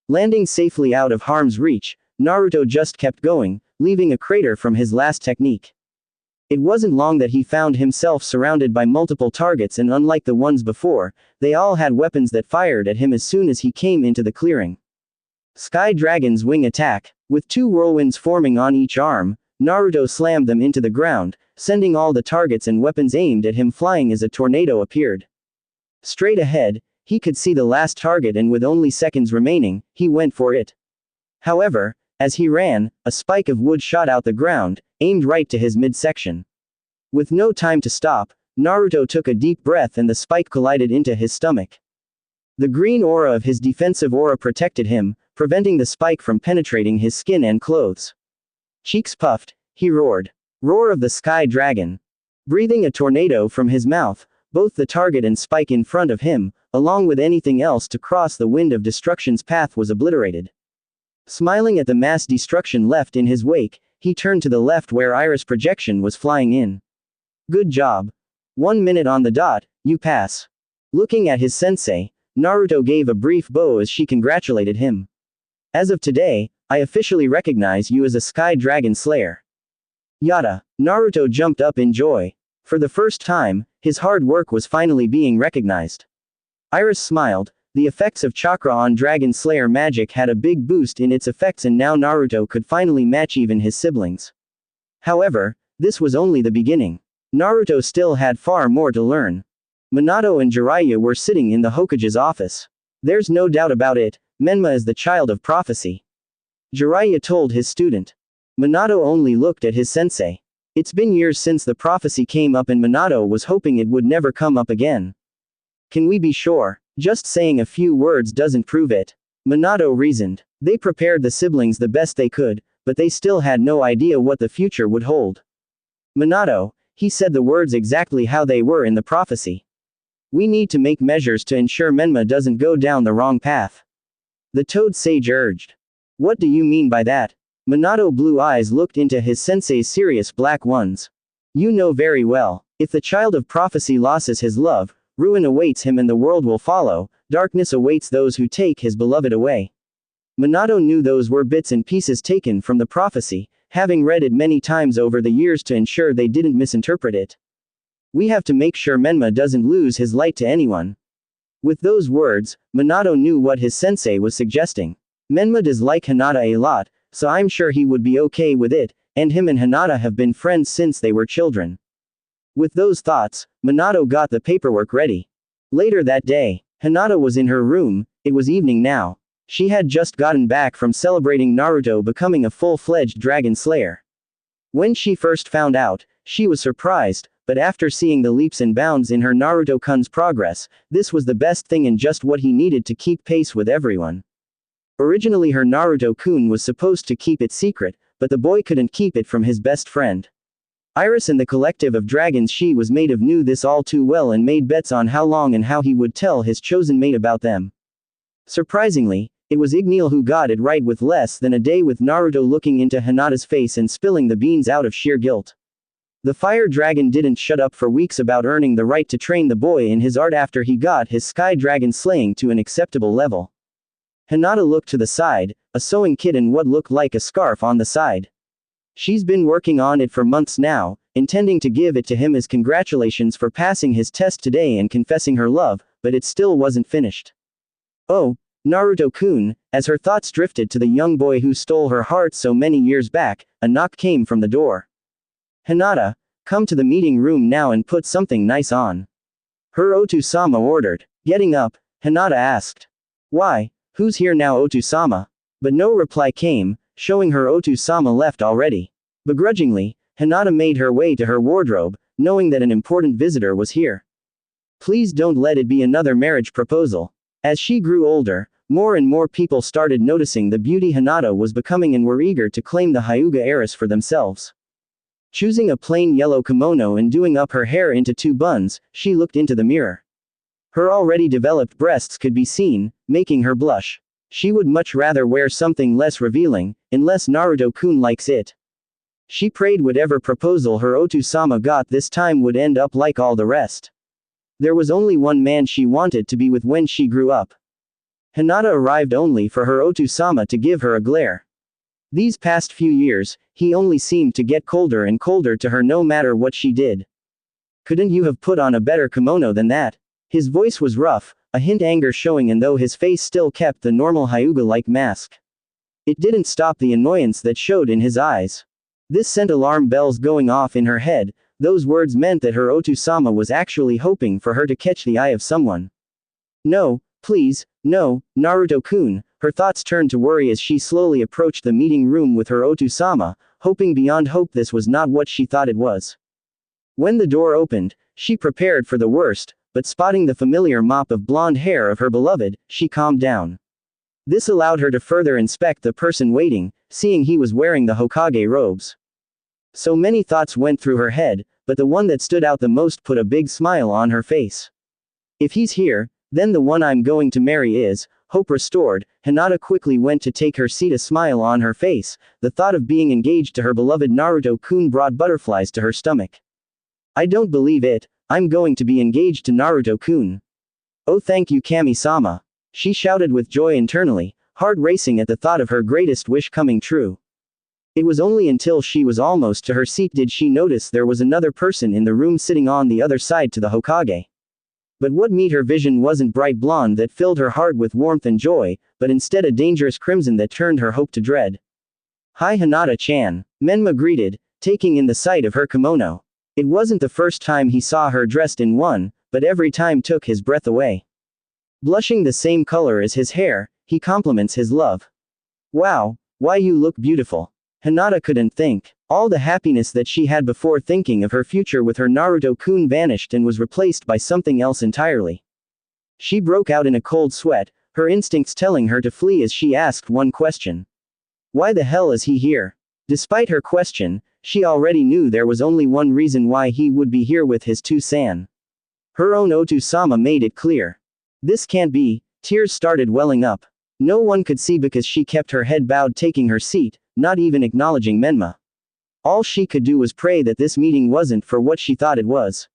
Landing safely out of harm's reach, Naruto just kept going, leaving a crater from his last technique. It wasn't long that he found himself surrounded by multiple targets, and unlike the ones before, they all had weapons that fired at him as soon as he came into the clearing. Sky Dragon's Wing Attack. With 2 whirlwinds forming on each arm, Naruto slammed them into the ground, sending all the targets and weapons aimed at him flying as a tornado appeared. Straight ahead, he could see the last target, and with only seconds remaining, he went for it. However, as he ran, a spike of wood shot out the ground, aimed right to his midsection. With no time to stop, Naruto took a deep breath and the spike collided into his stomach. The green aura of his defensive aura protected him, preventing the spike from penetrating his skin and clothes. Cheeks puffed, he roared. Roar of the Sky Dragon. Breathing a tornado from his mouth, both the target and spike in front of him, along with anything else to cross the wind of destruction's path, was obliterated. Smiling at the mass destruction left in his wake, he turned to the left where Iris' projection was flying in. Good job. 1 minute on the dot, you pass. Looking at his sensei, Naruto gave a brief bow as she congratulated him. As of today, I officially recognize you as a Sky Dragon Slayer. Yada. Naruto jumped up in joy. For the first time, his hard work was finally being recognized. Iris smiled. The effects of chakra on Dragon Slayer magic had a big boost in its effects, and now Naruto could finally match even his siblings. However, this was only the beginning. Naruto still had far more to learn. Minato and Jiraiya were sitting in the Hokage's office. There's no doubt about it, Menma is the child of prophecy. Jiraiya told his student. Minato only looked at his sensei. It's been years since the prophecy came up, and Minato was hoping it would never come up again. Can we be sure? Just saying a few words doesn't prove it. Minato reasoned. They prepared the siblings the best they could, but they still had no idea what the future would hold. Minato, he said the words exactly how they were in the prophecy. We need to make measures to ensure Menma doesn't go down the wrong path. The Toad Sage urged. What do you mean by that? Minato's blue eyes looked into his sensei's serious black ones. You know very well, if the child of prophecy loses his love, ruin awaits him and the world will follow, darkness awaits those who take his beloved away. Minato knew those were bits and pieces taken from the prophecy, having read it many times over the years to ensure they didn't misinterpret it. We have to make sure Menma doesn't lose his light to anyone. With those words, Minato knew what his sensei was suggesting. Menma does like Hinata a lot, so I'm sure he would be okay with it, and him and Hinata have been friends since they were children. With those thoughts, Minato got the paperwork ready. Later that day, Hinata was in her room. It was evening now. She had just gotten back from celebrating Naruto becoming a full-fledged Dragon Slayer. When she first found out, she was surprised, but after seeing the leaps and bounds in her Naruto-kun's progress, this was the best thing and just what he needed to keep pace with everyone. Originally her Naruto-kun was supposed to keep it secret, but the boy couldn't keep it from his best friend. Iris and the collective of dragons she was made of knew this all too well and made bets on how long and how he would tell his chosen mate about them. Surprisingly, it was Igneel who got it right with less than a day, with Naruto looking into Hinata's face and spilling the beans out of sheer guilt. The fire dragon didn't shut up for weeks about earning the right to train the boy in his art after he got his sky dragon slaying to an acceptable level. Hinata looked to the side, a sewing kit and what looked like a scarf on the side. She's been working on it for months now, intending to give it to him as congratulations for passing his test today and confessing her love, but it still wasn't finished. Oh, Naruto-kun, as her thoughts drifted to the young boy who stole her heart so many years back, a knock came from the door. Hinata, come to the meeting room now and put something nice on. Her Otu-sama ordered. Getting up, Hinata asked. Why, who's here now, Otu-sama? But no reply came, showing her Otu-sama left already. Begrudgingly, Hinata made her way to her wardrobe, knowing that an important visitor was here. Please don't let it be another marriage proposal. As she grew older, more and more people started noticing the beauty Hinata was becoming and were eager to claim the Hyuga heiress for themselves. Choosing a plain yellow kimono and doing up her hair into 2 buns, she looked into the mirror. Her already developed breasts could be seen, making her blush. She would much rather wear something less revealing, unless Naruto-kun likes it. She prayed whatever proposal her Otu-sama got this time would end up like all the rest. There was only one man she wanted to be with when she grew up. Hinata arrived only for her Otu-sama to give her a glare. These past few years, he only seemed to get colder and colder to her no matter what she did. Couldn't you have put on a better kimono than that? His voice was rough, a hint anger showing, and though his face still kept the normal Hyuga-like mask, it didn't stop the annoyance that showed in his eyes. This sent alarm bells going off in her head. Those words meant that her Otu-sama was actually hoping for her to catch the eye of someone. No, please, no, Naruto-kun. Her thoughts turned to worry as she slowly approached the meeting room with her Otu-sama, hoping beyond hope this was not what she thought it was. When the door opened, she prepared for the worst, but spotting the familiar mop of blonde hair of her beloved, she calmed down. This allowed her to further inspect the person waiting, seeing he was wearing the Hokage robes. So many thoughts went through her head, but the one that stood out the most put a big smile on her face. If he's here, then the one I'm going to marry is. Hope restored, Hinata quickly went to take her seat, a smile on her face. The thought of being engaged to her beloved Naruto-kun brought butterflies to her stomach. I don't believe it, I'm going to be engaged to Naruto-kun. Oh, thank you, Kami-sama. She shouted with joy internally, heart racing at the thought of her greatest wish coming true. It was only until she was almost to her seat did she notice there was another person in the room sitting on the other side to the Hokage. But what met her vision wasn't bright blonde that filled her heart with warmth and joy, but instead a dangerous crimson that turned her hope to dread. Hi, Hinata-chan, Menma greeted, taking in the sight of her kimono. It wasn't the first time he saw her dressed in one, but every time took his breath away. Blushing the same color as his hair, he compliments his love. Wow, why you look beautiful. Hinata couldn't think. All the happiness that she had before thinking of her future with her Naruto-kun vanished and was replaced by something else entirely. She broke out in a cold sweat, her instincts telling her to flee as she asked one question. Why the hell is he here? Despite her question, she already knew there was only one reason why he would be here with his Two-san. Her own Otu-sama made it clear. This can't be. Tears started welling up. No one could see because she kept her head bowed, taking her seat, not even acknowledging Menma. All she could do was pray that this meeting wasn't for what she thought it was.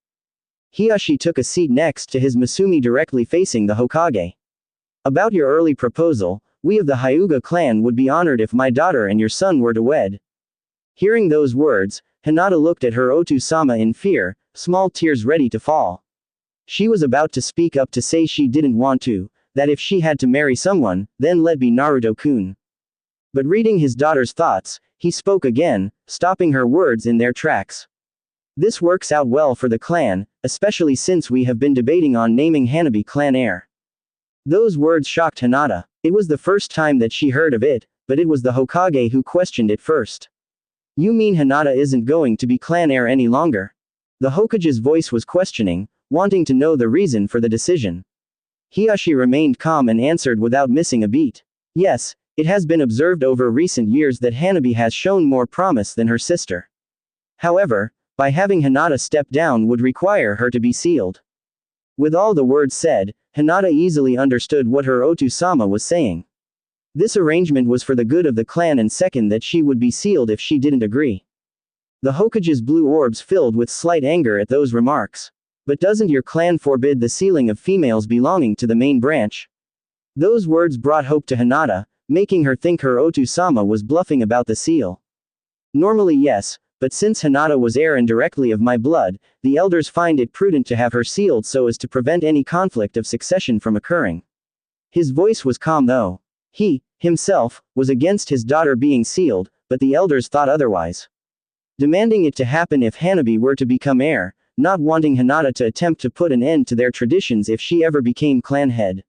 Hiyashi took a seat next to his Masumi, directly facing the Hokage. About your early proposal, we of the Hyuga clan would be honored if my daughter and your son were to wed. Hearing those words, Hinata looked at her Otu-sama in fear, small tears ready to fall. She was about to speak up to say she didn't want to, that if she had to marry someone, then let be Naruto-kun. But reading his daughter's thoughts, he spoke again, stopping her words in their tracks. This works out well for the clan, especially since we have been debating on naming Hanabi clan heir. Those words shocked Hinata. It was the first time that she heard of it, but it was the Hokage who questioned it first. You mean Hinata isn't going to be clan heir any longer? The Hokage's voice was questioning, wanting to know the reason for the decision. Hiyashi remained calm and answered without missing a beat. Yes, it has been observed over recent years that Hanabi has shown more promise than her sister. However, by having Hinata step down would require her to be sealed. With all the words said, Hinata easily understood what her Otu-sama was saying. This arrangement was for the good of the clan, and second, that she would be sealed if she didn't agree. The Hokage's blue orbs filled with slight anger at those remarks. But doesn't your clan forbid the sealing of females belonging to the main branch? Those words brought hope to Hinata, making her think her Otu-sama was bluffing about the seal. Normally yes, but since Hinata was heir indirectly of my blood, the elders find it prudent to have her sealed so as to prevent any conflict of succession from occurring. His voice was calm though. He, himself, was against his daughter being sealed, but the elders thought otherwise. Demanding it to happen if Hanabi were to become heir, not wanting Hinata to attempt to put an end to their traditions if she ever became clan head.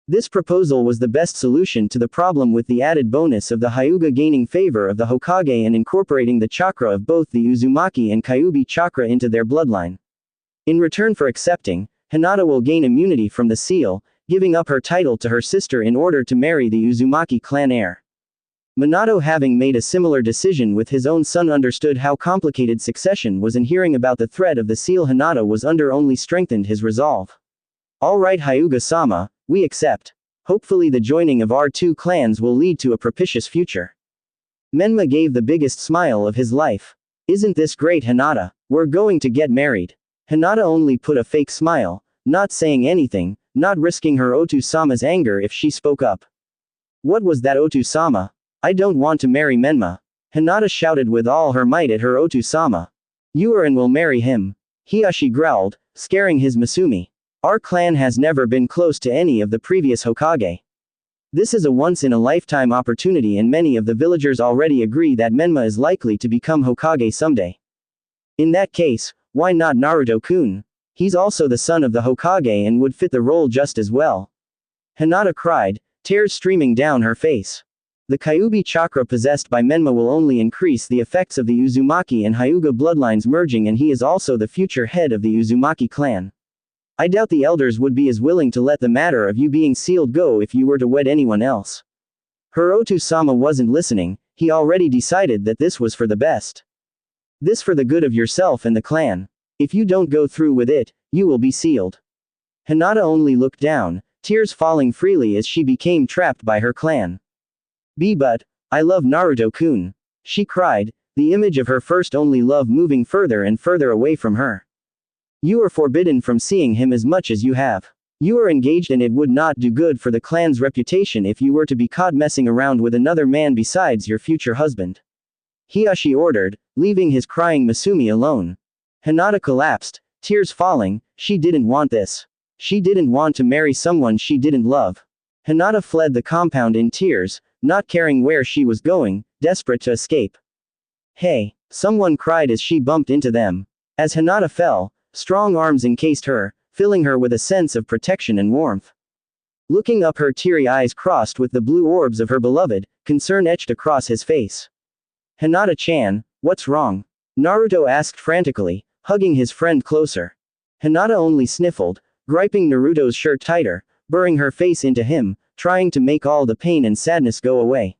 This proposal was the best solution to the problem with the added bonus of the Hyuga gaining favor of the Hokage and incorporating the chakra of both the Uzumaki and Kyuubi chakra into their bloodline. In return for accepting, Hinata will gain immunity from the seal, giving up her title to her sister in order to marry the Uzumaki clan heir. Minato, having made a similar decision with his own son, understood how complicated succession was, and hearing about the threat of the seal Hinata was under only strengthened his resolve. Alright Hyuga-sama, we accept. Hopefully the joining of our two clans will lead to a propitious future. Menma gave the biggest smile of his life. Isn't this great, Hinata? We're going to get married. Hinata only put a fake smile, not saying anything, not risking her Otu-sama's anger if she spoke up. What was that, Otu-sama? I don't want to marry Menma. Hinata shouted with all her might at her Otu-sama. You are and will marry him. Hiashi growled, scaring his Masumi. Our clan has never been close to any of the previous Hokage. This is a once-in-a-lifetime opportunity, and many of the villagers already agree that Menma is likely to become Hokage someday. In that case, why not Naruto-kun? He's also the son of the Hokage and would fit the role just as well. Hinata cried, tears streaming down her face. The Kyuubi chakra possessed by Menma will only increase the effects of the Uzumaki and Hyuga bloodlines merging, and he is also the future head of the Uzumaki clan. I doubt the elders would be as willing to let the matter of you being sealed go if you were to wed anyone else. Her Otu-sama wasn't listening, he already decided that this was for the best. This for the good of yourself and the clan. If you don't go through with it, you will be sealed. Hinata only looked down, tears falling freely as she became trapped by her clan. But, I love Naruto-kun. She cried, the image of her first only love moving further and further away from her. You are forbidden from seeing him as much as you have. You are engaged, and it would not do good for the clan's reputation if you were to be caught messing around with another man besides your future husband. Hiashi ordered, leaving his crying Masumi alone. Hinata collapsed, tears falling. She didn't want this. She didn't want to marry someone she didn't love. Hinata fled the compound in tears, not caring where she was going, desperate to escape. Hey! Someone cried as she bumped into them. As Hinata fell, strong arms encased her, filling her with a sense of protection and warmth. Looking up, her teary eyes crossed with the blue orbs of her beloved, concern etched across his face. Hinata-chan, what's wrong? Naruto asked frantically, hugging his friend closer. Hinata only sniffled, griping Naruto's shirt tighter, burying her face into him, trying to make all the pain and sadness go away.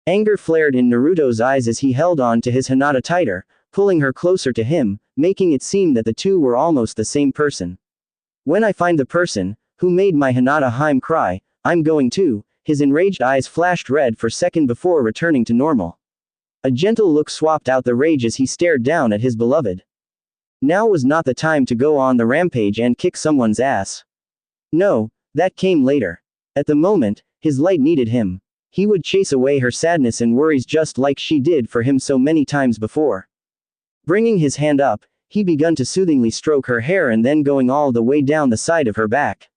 Anger flared in Naruto's eyes as he held on to his Hinata tighter, pulling her closer to him, making it seem that the two were almost the same person. When I find the person who made my Hinata-hime cry, I'm going to. His enraged eyes flashed red for a second before returning to normal. A gentle look swapped out the rage as he stared down at his beloved. Now was not the time to go on the rampage and kick someone's ass. No, that came later. At the moment, his light needed him. He would chase away her sadness and worries just like she did for him so many times before. Bringing his hand up, he began to soothingly stroke her hair and then going all the way down the side of her back.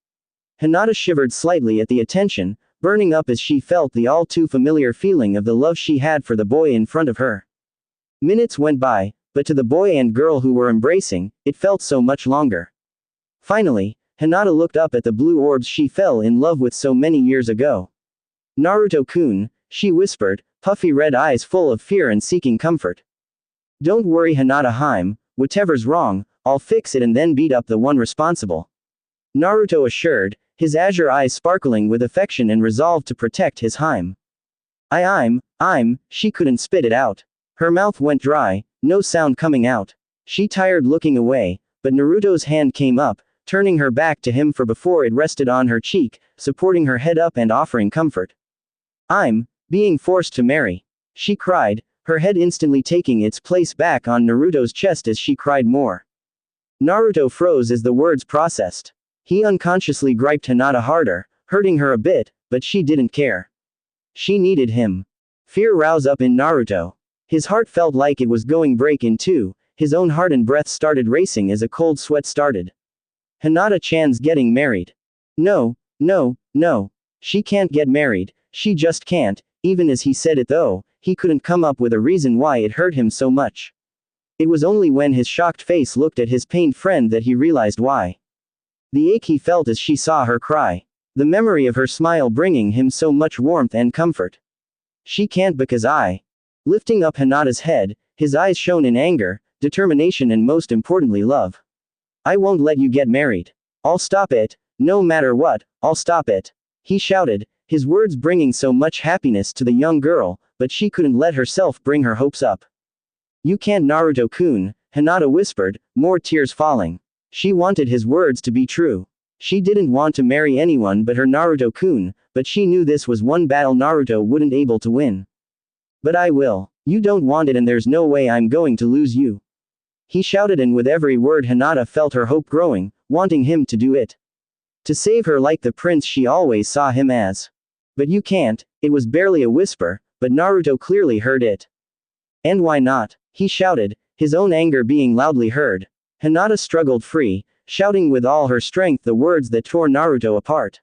Hinata shivered slightly at the attention, burning up as she felt the all too familiar feeling of the love she had for the boy in front of her. Minutes went by, but to the boy and girl who were embracing, it felt so much longer. Finally, Hinata looked up at the blue orbs she fell in love with so many years ago. Naruto-kun, she whispered, puffy red eyes full of fear and seeking comfort. Don't worry, Hinata-hime, whatever's wrong, I'll fix it and then beat up the one responsible. Naruto assured, his azure eyes sparkling with affection and resolve to protect his hime. She couldn't spit it out. Her mouth went dry, no sound coming out. She tired looking away, but Naruto's hand came up, turning her back to him for before it rested on her cheek, supporting her head up and offering comfort. I'm being forced to marry. She cried, her head instantly taking its place back on Naruto's chest as she cried more. Naruto froze as the words processed. He unconsciously griped Hinata harder, hurting her a bit, but she didn't care. She needed him. Fear rose up in Naruto. His heart felt like it was going break in two, his own heart and breath started racing as a cold sweat started. Hinata-chan's getting married. No, no, no. She can't get married, she just can't. Even as he said it though, he couldn't come up with a reason why it hurt him so much. It was only when his shocked face looked at his pained friend that he realized why. The ache he felt as she saw her cry. The memory of her smile bringing him so much warmth and comfort. She can't because I. Lifting up Hinata's head, his eyes shone in anger, determination and most importantly love. I won't let you get married. I'll stop it, no matter what, I'll stop it. He shouted, his words bringing so much happiness to the young girl, but she couldn't let herself bring her hopes up. You can't, Naruto-kun, Hinata whispered, more tears falling. She wanted his words to be true. She didn't want to marry anyone but her Naruto-kun, but she knew this was one battle Naruto wouldn't able to win. But I will. You don't want it and there's no way I'm going to lose you. He shouted, and with every word Hinata felt her hope growing, wanting him to do it. To save her like the prince she always saw him as. But you can't. It was barely a whisper, but Naruto clearly heard it. And why not? He shouted, his own anger being loudly heard. Hinata struggled free, shouting with all her strength the words that tore Naruto apart.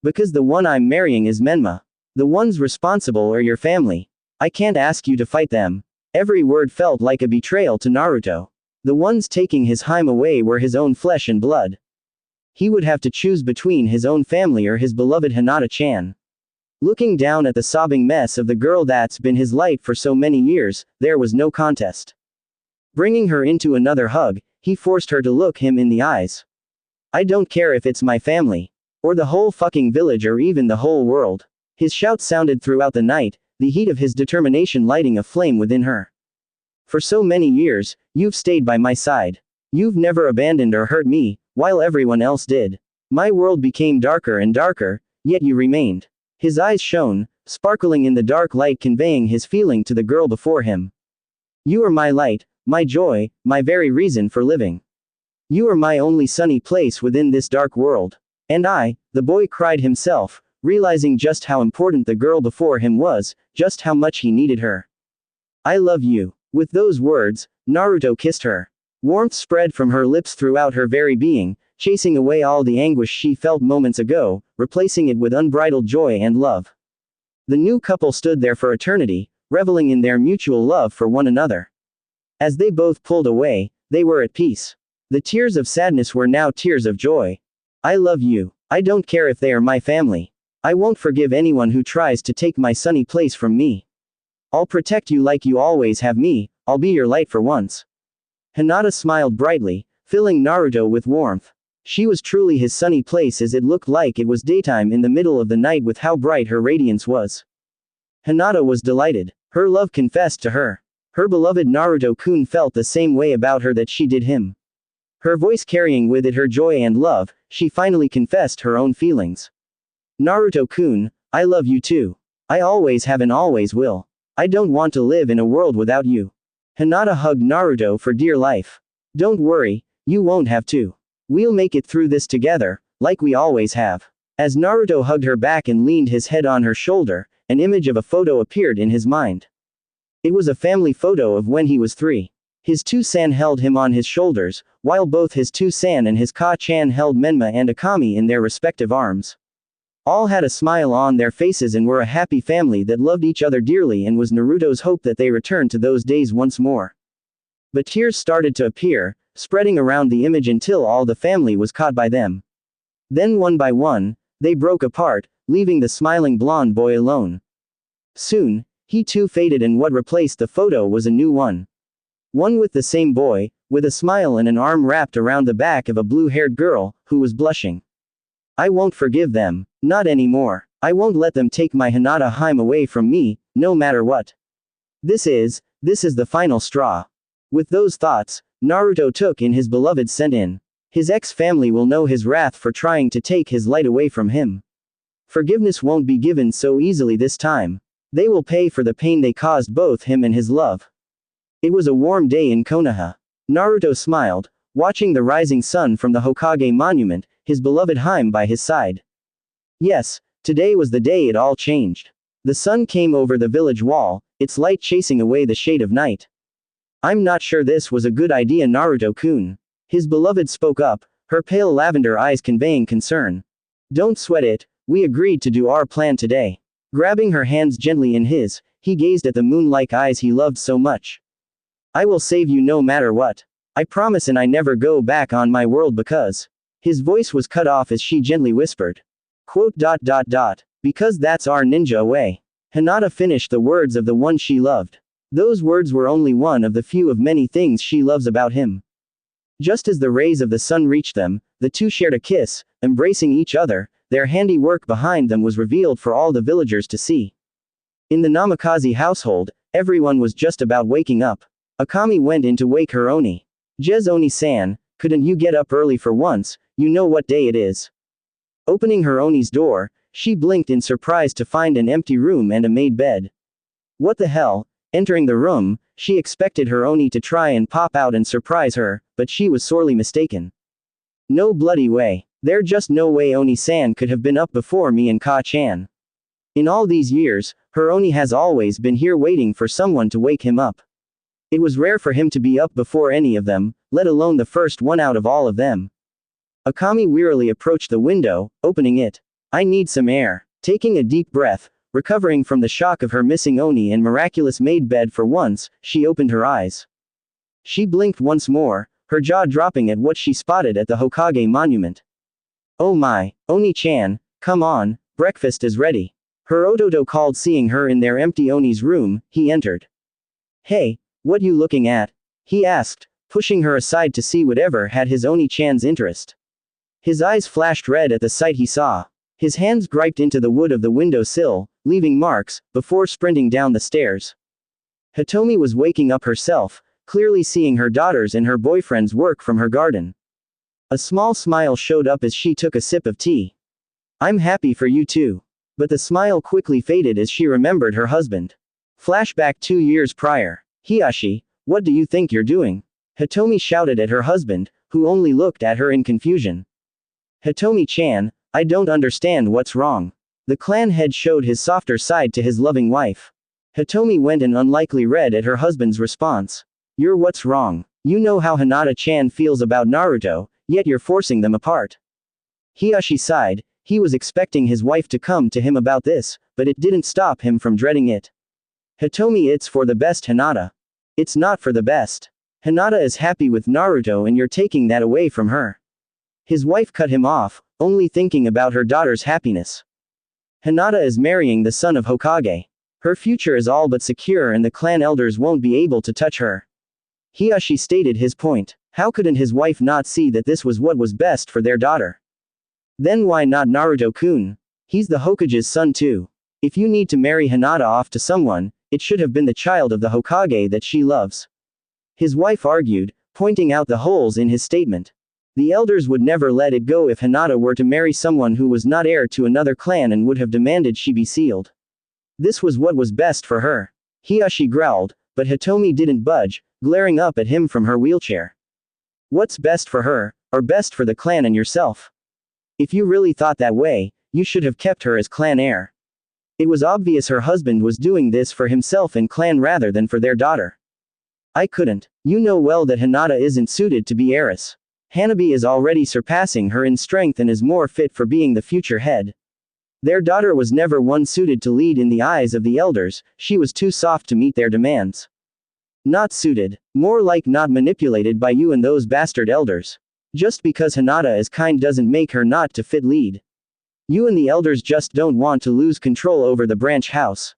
Because the one I'm marrying is Menma. The ones responsible are your family. I can't ask you to fight them. Every word felt like a betrayal to Naruto. The ones taking his Hime away were his own flesh and blood. He would have to choose between his own family or his beloved Hinata-chan. Looking down at the sobbing mess of the girl that's been his light for so many years, there was no contest. Bringing her into another hug, he forced her to look him in the eyes. I don't care if it's my family. Or the whole fucking village or even the whole world. His shout sounded throughout the night, the heat of his determination lighting a flame within her. For so many years, you've stayed by my side. You've never abandoned or hurt me, while everyone else did. My world became darker and darker, yet you remained. His eyes shone, sparkling in the dark light conveying his feeling to the girl before him. You are my light, my joy, my very reason for living. You are my only sunny place within this dark world. And I, the boy cried himself, realizing just how important the girl before him was, just how much he needed her. I love you. With those words, Naruto kissed her. Warmth spread from her lips throughout her very being, chasing away all the anguish she felt moments ago, replacing it with unbridled joy and love. The new couple stood there for eternity, reveling in their mutual love for one another. As they both pulled away, they were at peace. The tears of sadness were now tears of joy. I love you. I don't care if they are my family. I won't forgive anyone who tries to take my sunny place from me. I'll protect you like you always have me, I'll be your light for once. Hinata smiled brightly, filling Naruto with warmth. She was truly his sunny place as it looked like it was daytime in the middle of the night with how bright her radiance was. Hinata was delighted. Her love confessed to her. Her beloved Naruto-kun felt the same way about her that she did him. Her voice carrying with it her joy and love, she finally confessed her own feelings. Naruto-kun, I love you too. I always have and always will. I don't want to live in a world without you. Hinata hugged Naruto for dear life. Don't worry, you won't have to. We'll make it through this together, like we always have. As Naruto hugged her back and leaned his head on her shoulder, an image of a photo appeared in his mind. It was a family photo of when he was 3. His two-san held him on his shoulders, while both his two-san and his ka-chan held Menma and Akami in their respective arms. All had a smile on their faces and were a happy family that loved each other dearly, and was Naruto's hope that they returned to those days once more. But tears started to appear, spreading around the image until all the family was caught by them. Then one by one, they broke apart, leaving the smiling blonde boy alone. Soon, he too faded, and what replaced the photo was a new one. One with the same boy, with a smile and an arm wrapped around the back of a blue-haired girl, who was blushing. I won't forgive them. Not anymore. I won't let them take my Hinata Hime away from me, no matter what. This is the final straw. With those thoughts, Naruto took in his beloved sent-in. His ex-family will know his wrath for trying to take his light away from him. Forgiveness won't be given so easily this time. They will pay for the pain they caused both him and his love. It was a warm day in Konoha. Naruto smiled, watching the rising sun from the Hokage monument, his beloved Hime by his side. Yes, today was the day it all changed. The sun came over the village wall, its light chasing away the shade of night. I'm not sure this was a good idea, Naruto-kun. His beloved spoke up, her pale lavender eyes conveying concern. Don't sweat it, we agreed to do our plan today. Grabbing her hands gently in his, he gazed at the moon-like eyes he loved so much. I will save you no matter what. I promise, and I never go back on my world because. His voice was cut off as she gently whispered. Quote. Because that's our ninja way. Hinata finished the words of the one she loved. Those words were only one of the few of many things she loves about him. Just as the rays of the sun reached them, the two shared a kiss, embracing each other. Their handiwork behind them was revealed for all the villagers to see. In the Namikaze household, everyone was just about waking up. Akami went in to wake her Oni. Jez Oni-san, couldn't you get up early for once, you know what day it is. Opening her Oni's door, she blinked in surprise to find an empty room and a made bed. What the hell? Entering the room, she expected her Oni to try and pop out and surprise her, but she was sorely mistaken. No bloody way. There just no way Oni-san could have been up before me and Ka-chan. In all these years, her Oni has always been here waiting for someone to wake him up. It was rare for him to be up before any of them, let alone the first one out of all of them. Akami wearily approached the window, opening it. I need some air. Taking a deep breath, recovering from the shock of her missing Oni and miraculous made bed for once, she opened her eyes. She blinked once more, her jaw dropping at what she spotted at the Hokage monument. Oh my, Oni-chan, come on, breakfast is ready. Her Ototo called, seeing her in their empty Oni's room. He entered. Hey, what you looking at? He asked, pushing her aside to see whatever had his Oni-chan's interest. His eyes flashed red at the sight he saw. His hands griped into the wood of the window sill, leaving marks, before sprinting down the stairs. Hitomi was waking up herself, clearly seeing her daughters and her boyfriend's work from her garden. A small smile showed up as she took a sip of tea. I'm happy for you too. But the smile quickly faded as she remembered her husband. Flashback 2 years prior. Hiyashi, what do you think you're doing? Hitomi shouted at her husband, who only looked at her in confusion. Hitomi-chan, I don't understand what's wrong. The clan head showed his softer side to his loving wife. Hitomi went an unlikely red at her husband's response. You're what's wrong. You know how Hinata-chan feels about Naruto, yet you're forcing them apart. Hiyashi sighed. He was expecting his wife to come to him about this, but it didn't stop him from dreading it. Hitomi, it's for the best, Hinata. It's not for the best. Hinata is happy with Naruto and you're taking that away from her. His wife cut him off, only thinking about her daughter's happiness. Hinata is marrying the son of Hokage. Her future is all but secure and the clan elders won't be able to touch her. Hiyashi stated his point. How couldn't his wife not see that this was what was best for their daughter? Then why not Naruto-kun? He's the Hokage's son too. If you need to marry Hinata off to someone, it should have been the child of the Hokage that she loves. His wife argued, pointing out the holes in his statement. The elders would never let it go if Hinata were to marry someone who was not heir to another clan and would have demanded she be sealed. This was what was best for her. Hiyashi growled, but Hitomi didn't budge, glaring up at him from her wheelchair. What's best for her, or best for the clan and yourself? If you really thought that way, you should have kept her as clan heir. It was obvious her husband was doing this for himself and clan rather than for their daughter. I couldn't. You know well that Hinata isn't suited to be heiress. Hanabi is already surpassing her in strength and is more fit for being the future head. Their daughter was never one suited to lead in the eyes of the elders, she was too soft to meet their demands. Not suited. More like not manipulated by you and those bastard elders. Just because Hinata is kind doesn't make her not to fit lead. You and the elders just don't want to lose control over the branch house.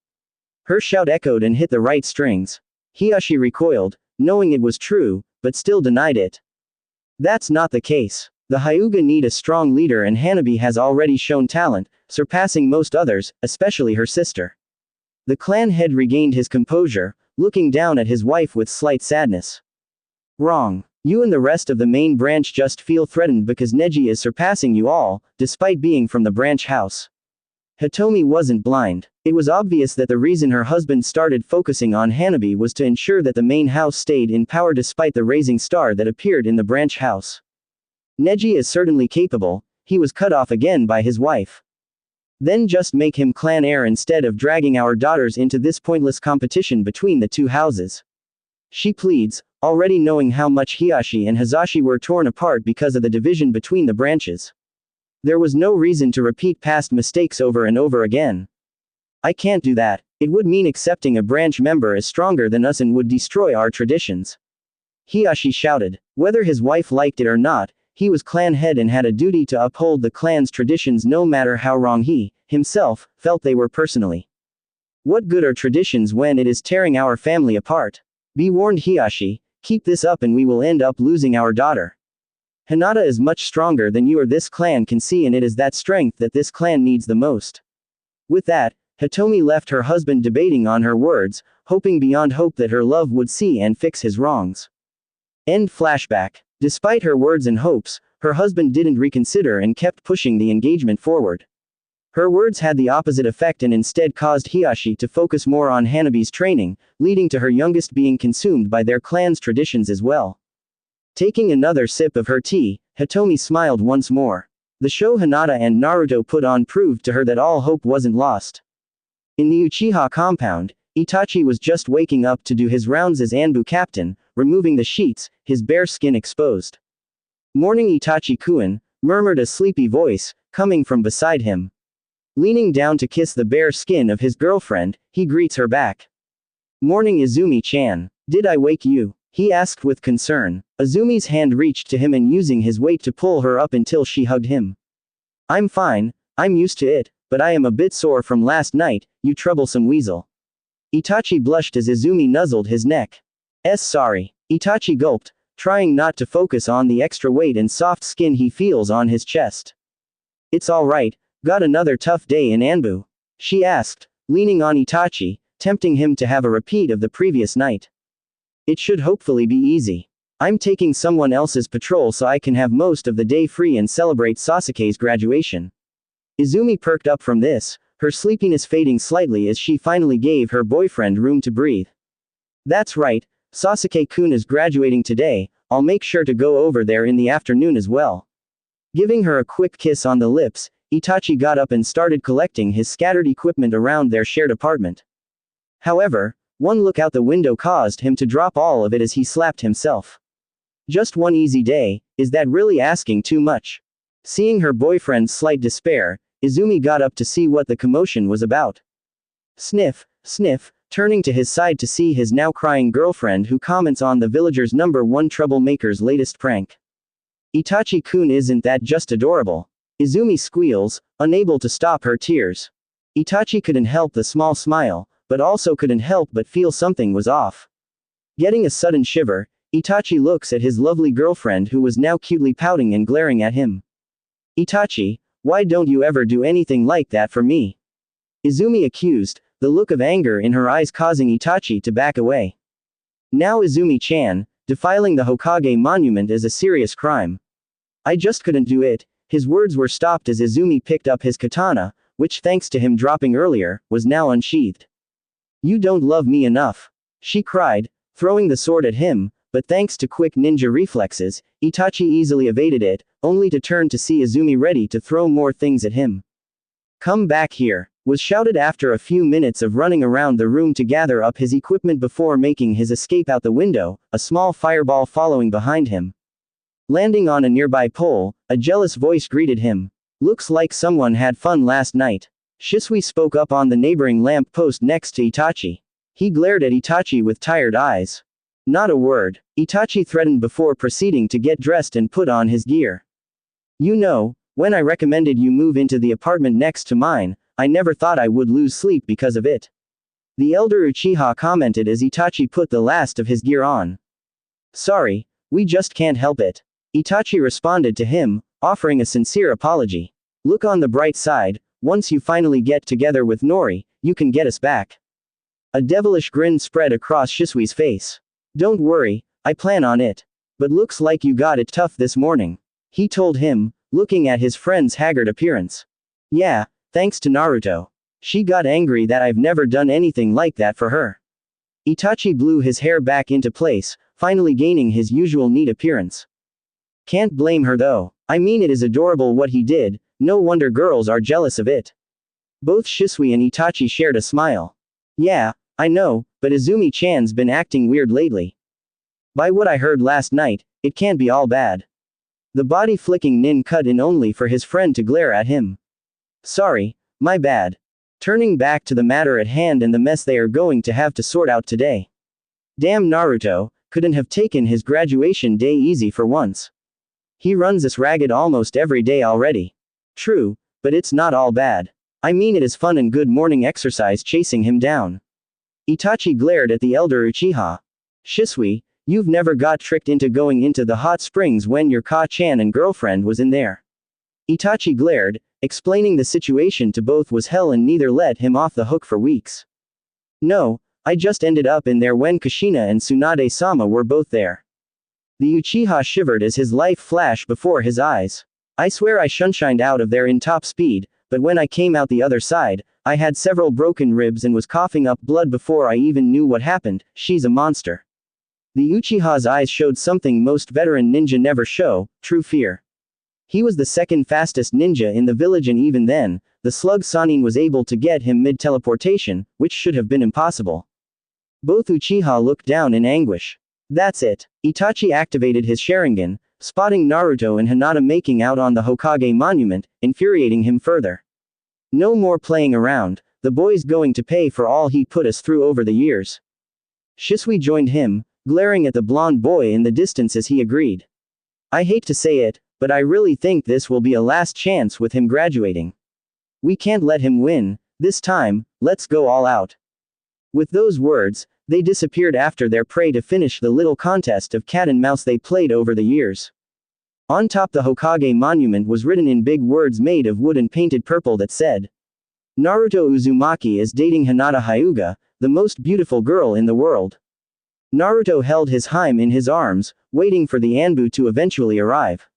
Her shout echoed and hit the right strings. Hiyashi recoiled, knowing it was true, but still denied it. That's not the case. The Hyuga need a strong leader and Hanabi has already shown talent, surpassing most others, especially her sister. The clan head regained his composure, looking down at his wife with slight sadness. Wrong. You and the rest of the main branch just feel threatened because Neji is surpassing you all, despite being from the branch house. Hitomi wasn't blind. It was obvious that the reason her husband started focusing on Hanabi was to ensure that the main house stayed in power despite the rising star that appeared in the branch house. Neji is certainly capable, he was cut off again by his wife. Then just make him clan heir instead of dragging our daughters into this pointless competition between the two houses. She pleads, already knowing how much Hiashi and Hazashi were torn apart because of the division between the branches. There was no reason to repeat past mistakes over and over again. I can't do that. It would mean accepting a branch member as stronger than us and would destroy our traditions. Hiashi shouted. Whether his wife liked it or not, he was clan head and had a duty to uphold the clan's traditions no matter how wrong he, himself, felt they were personally. What good are traditions when it is tearing our family apart? Be warned, Hiashi, keep this up and we will end up losing our daughter. Hinata is much stronger than you or this clan can see, and it is that strength that this clan needs the most. With that, Hitomi left her husband debating on her words, hoping beyond hope that her love would see and fix his wrongs. End flashback. Despite her words and hopes, her husband didn't reconsider and kept pushing the engagement forward. Her words had the opposite effect and instead caused Hiashi to focus more on Hanabi's training, leading to her youngest being consumed by their clan's traditions as well. Taking another sip of her tea, Hitomi smiled once more. The show Hinata and Naruto put on proved to her that all hope wasn't lost. In the Uchiha compound, Itachi was just waking up to do his rounds as Anbu captain, removing the sheets, his bare skin exposed. "Morning, Itachi-kun," murmured a sleepy voice, coming from beside him. Leaning down to kiss the bare skin of his girlfriend, he greets her back. "Morning, Izumi-chan. Did I wake you?" he asked with concern. Izumi's hand reached to him and using his weight to pull her up until she hugged him. "I'm fine, I'm used to it, but I am a bit sore from last night, you troublesome weasel." Itachi blushed as Izumi nuzzled his neck. Sorry." Itachi gulped, trying not to focus on the extra weight and soft skin he feels on his chest. "It's alright, got another tough day in Anbu?" she asked, leaning on Itachi, tempting him to have a repeat of the previous night. "It should hopefully be easy. I'm taking someone else's patrol so I can have most of the day free and celebrate Sasuke's graduation." Izumi perked up from this, her sleepiness fading slightly as she finally gave her boyfriend room to breathe. "That's right, Sasuke-kun is graduating today, I'll make sure to go over there in the afternoon as well." Giving her a quick kiss on the lips, Itachi got up and started collecting his scattered equipment around their shared apartment. However, one look out the window caused him to drop all of it as he slapped himself. Just one easy day, is that really asking too much? Seeing her boyfriend's slight despair, Izumi got up to see what the commotion was about. Sniff, sniff, turning to his side to see his now crying girlfriend who comments on the villagers' #1 troublemaker's latest prank. "Itachi-kun, isn't that just adorable?" Izumi squeals, unable to stop her tears. Itachi couldn't help the small smile, but also couldn't help but feel something was off. Getting a sudden shiver, Itachi looks at his lovely girlfriend who was now cutely pouting and glaring at him. "Itachi, why don't you ever do anything like that for me?" Izumi accused, the look of anger in her eyes causing Itachi to back away. "Now Izumi-chan, defiling the Hokage monument is a serious crime. I just couldn't do it." His words were stopped as Izumi picked up his katana, which thanks to him dropping earlier, was now unsheathed. "You don't love me enough," she cried, throwing the sword at him, but thanks to quick ninja reflexes, Itachi easily evaded it, only to turn to see Izumi ready to throw more things at him. "Come back here," was shouted after a few minutes of running around the room to gather up his equipment before making his escape out the window, a small fireball following behind him. Landing on a nearby pole, a jealous voice greeted him. "Looks like someone had fun last night." Shisui spoke up on the neighboring lamp post next to Itachi. He glared at Itachi with tired eyes. "Not a word," Itachi threatened before proceeding to get dressed and put on his gear. "You know, when I recommended you move into the apartment next to mine, I never thought I would lose sleep because of it." The elder Uchiha commented as Itachi put the last of his gear on. "Sorry, we just can't help it." Itachi responded to him, offering a sincere apology. "Look on the bright side, once you finally get together with Nori, you can get us back." A devilish grin spread across Shisui's face. "Don't worry, I plan on it. But looks like you got it tough this morning," he told him, looking at his friend's haggard appearance. "Yeah, thanks to Naruto. She got angry that I've never done anything like that for her." Itachi blew his hair back into place, finally gaining his usual neat appearance. "Can't blame her though. I mean, it is adorable what he did, no wonder girls are jealous of it." Both Shisui and Itachi shared a smile. Yeah, I know, but Izumi-chan's been acting weird lately. By what I heard last night, it can't be all bad. The body-flicking nin cut in only for his friend to glare at him. Sorry, my bad. Turning back to the matter at hand and the mess they are going to have to sort out today. Damn Naruto, couldn't have taken his graduation day easy for once. He runs us ragged almost every day already. True, but it's not all bad. I mean, it is fun and good morning exercise chasing him down. Itachi glared at the elder Uchiha. Shisui, you've never got tricked into going into the hot springs when your Ka-chan and girlfriend was in there. Itachi glared, explaining the situation to both was hell and neither let him off the hook for weeks. No, I just ended up in there when Kushina and Tsunade-sama were both there. The Uchiha shivered as his life flashed before his eyes. I swear I shunshined out of there in top speed, but when I came out the other side, I had several broken ribs and was coughing up blood before I even knew what happened. She's a monster. The Uchiha's eyes showed something most veteran ninja never show, true fear. He was the second fastest ninja in the village, and even then, the slug Sanin was able to get him mid-teleportation, which should have been impossible. Both Uchiha looked down in anguish. That's it. Itachi activated his Sharingan, spotting Naruto and Hinata making out on the Hokage monument, infuriating him further. No more playing around, the boy's going to pay for all he put us through over the years. Shisui joined him, glaring at the blonde boy in the distance as he agreed. I hate to say it, but I really think this will be a last chance with him graduating. We can't let him win, this time, let's go all out. With those words, they disappeared after their prey to finish the little contest of cat and mouse they played over the years. On top the Hokage monument was written in big words made of wood and painted purple that said, Naruto Uzumaki is dating Hinata Hyuga, the most beautiful girl in the world. Naruto held his hime in his arms, waiting for the Anbu to eventually arrive.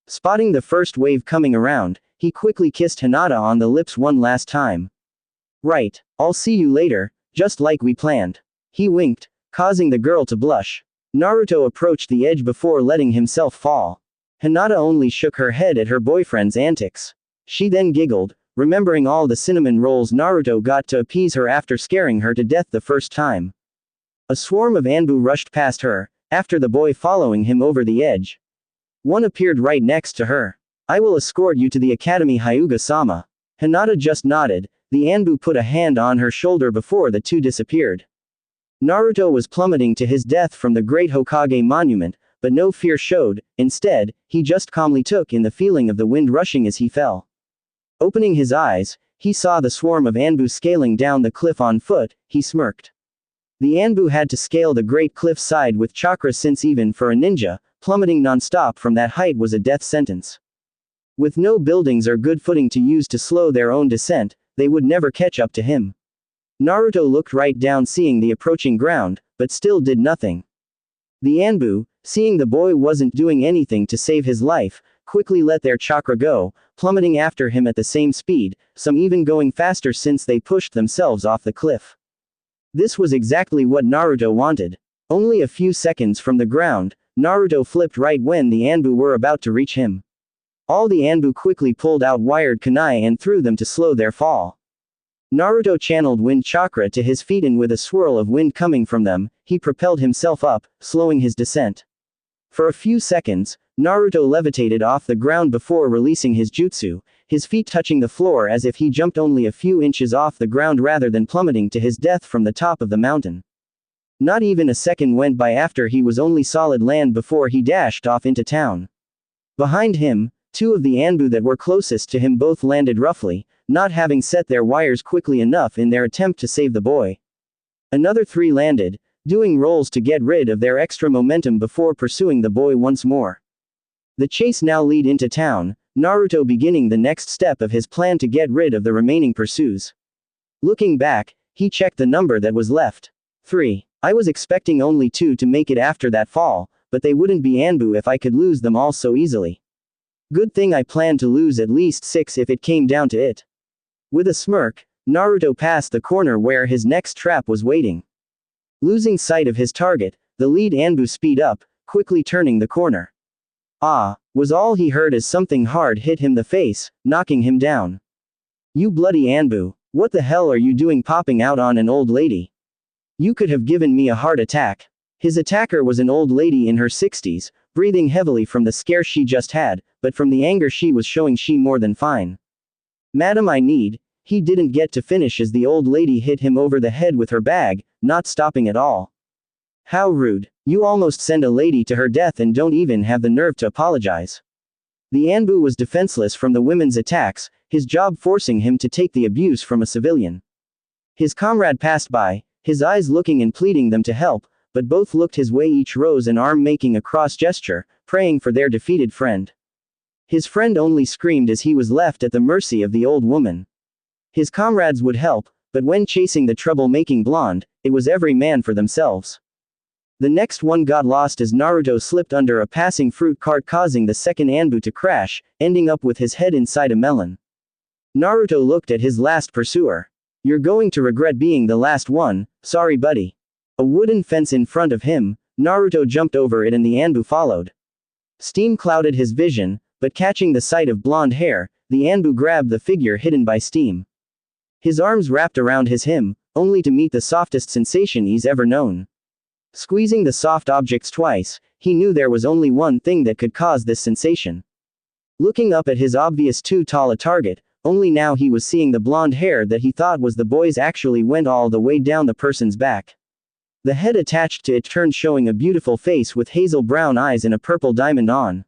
Spotting the first wave coming around, he quickly kissed Hinata on the lips one last time. Right, I'll see you later, just like we planned. He winked, causing the girl to blush. Naruto approached the edge before letting himself fall. Hinata only shook her head at her boyfriend's antics. She then giggled, remembering all the cinnamon rolls Naruto got to appease her after scaring her to death the first time. A swarm of Anbu rushed past her, after the boy following him over the edge. One appeared right next to her. I will escort you to the academy, Hyuga-sama. Hinata just nodded, the Anbu put a hand on her shoulder before the two disappeared. Naruto was plummeting to his death from the great Hokage monument, but no fear showed, instead, he just calmly took in the feeling of the wind rushing as he fell. Opening his eyes, he saw the swarm of Anbu scaling down the cliff on foot, he smirked. The Anbu had to scale the great cliff side with chakra, since even for a ninja, plummeting non-stop from that height was a death sentence. With no buildings or good footing to use to slow their own descent, they would never catch up to him. Naruto looked right down, seeing the approaching ground, but still did nothing. The Anbu, seeing the boy wasn't doing anything to save his life, quickly let their chakra go, plummeting after him at the same speed, some even going faster since they pushed themselves off the cliff. This was exactly what Naruto wanted. Only a few seconds from the ground, Naruto flipped right when the Anbu were about to reach him. All the Anbu quickly pulled out wired kunai and threw them to slow their fall. Naruto channeled wind chakra to his feet, and with a swirl of wind coming from them, he propelled himself up, slowing his descent. For a few seconds, Naruto levitated off the ground before releasing his jutsu, his feet touching the floor as if he jumped only a few inches off the ground rather than plummeting to his death from the top of the mountain. Not even a second went by after he was only solid land before he dashed off into town. Behind him, two of the Anbu that were closest to him both landed roughly, not having set their wires quickly enough in their attempt to save the boy. Another three landed, doing rolls to get rid of their extra momentum before pursuing the boy once more. The chase now led into town, Naruto beginning the next step of his plan to get rid of the remaining pursuers. Looking back, he checked the number that was left. 3. I was expecting only 2 to make it after that fall, but they wouldn't be Anbu if I could lose them all so easily. Good thing I planned to lose at least 6 if it came down to it. With a smirk, Naruto passed the corner where his next trap was waiting. Losing sight of his target, the lead Anbu speed up, quickly turning the corner. Ah, was all he heard as something hard hit him the face, knocking him down. You bloody Anbu. What the hell are you doing popping out on an old lady? You could have given me a heart attack. His attacker was an old lady in her 60s, breathing heavily from the scare she just had, but from the anger she was showing she more than fine. Madam, I need. He didn't get to finish as the old lady hit him over the head with her bag, not stopping at all. How rude. You almost send a lady to her death and don't even have the nerve to apologize. The Anbu was defenseless from the women's attacks, his job forcing him to take the abuse from a civilian. His comrade passed by, his eyes looking and pleading them to help, but both looked his way, each rose an arm making a cross gesture, praying for their defeated friend. His friend only screamed as he was left at the mercy of the old woman. His comrades would help, but when chasing the trouble-making blonde, it was every man for themselves. The next one got lost as Naruto slipped under a passing fruit cart, causing the second Anbu to crash, ending up with his head inside a melon. Naruto looked at his last pursuer. You're going to regret being the last one, sorry buddy. A wooden fence in front of him, Naruto jumped over it and the Anbu followed. Steam clouded his vision, but catching the sight of blonde hair, the Anbu grabbed the figure hidden by steam. His arms wrapped around his him, only to meet the softest sensation he's ever known. Squeezing the soft objects twice, he knew there was only one thing that could cause this sensation. Looking up at his obvious too tall a target, only now he was seeing the blonde hair that he thought was the boy's actually went all the way down the person's back. The head attached to it turned, showing a beautiful face with hazel brown eyes and a purple diamond on.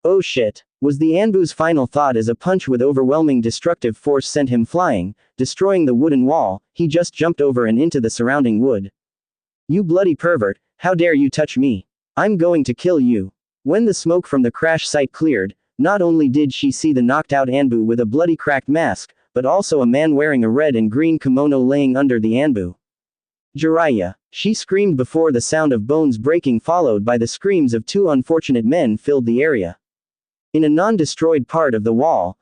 Oh shit, was the Anbu's final thought as a punch with overwhelming destructive force sent him flying, destroying the wooden wall. He just jumped over and into the surrounding wood. You bloody pervert, how dare you touch me? I'm going to kill you. When the smoke from the crash site cleared, not only did she see the knocked out Anbu with a bloody cracked mask, but also a man wearing a red and green kimono laying under the Anbu. Jiraiya, she screamed before the sound of bones breaking followed by the screams of two unfortunate men filled the area. In a non-destroyed part of the wall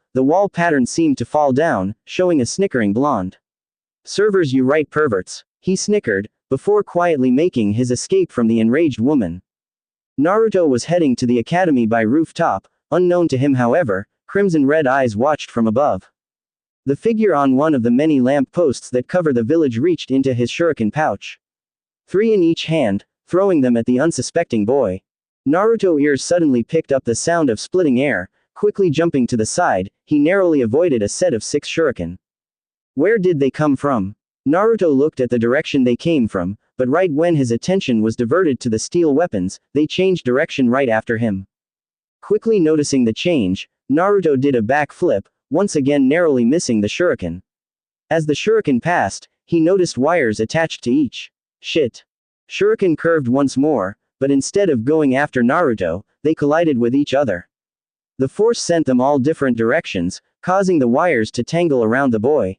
pattern seemed to fall down, showing a snickering blonde. Servers, you right perverts, he snickered, before quietly making his escape from the enraged woman. Naruto was heading to the academy by rooftop, unknown to him however, crimson red eyes watched from above. The figure on one of the many lamp posts that cover the village reached into his shuriken pouch. 3 in each hand, throwing them at the unsuspecting boy. Naruto's ears suddenly picked up the sound of splitting air, quickly jumping to the side, he narrowly avoided a set of 6 shuriken. Where did they come from? Naruto looked at the direction they came from, but right when his attention was diverted to the steel weapons, they changed direction right after him. Quickly noticing the change, Naruto did a back flip, once again narrowly missing the shuriken. As the shuriken passed, he noticed wires attached to each. Shit. Shuriken curved once more, but instead of going after Naruto, they collided with each other. The force sent them all different directions, causing the wires to tangle around the boy.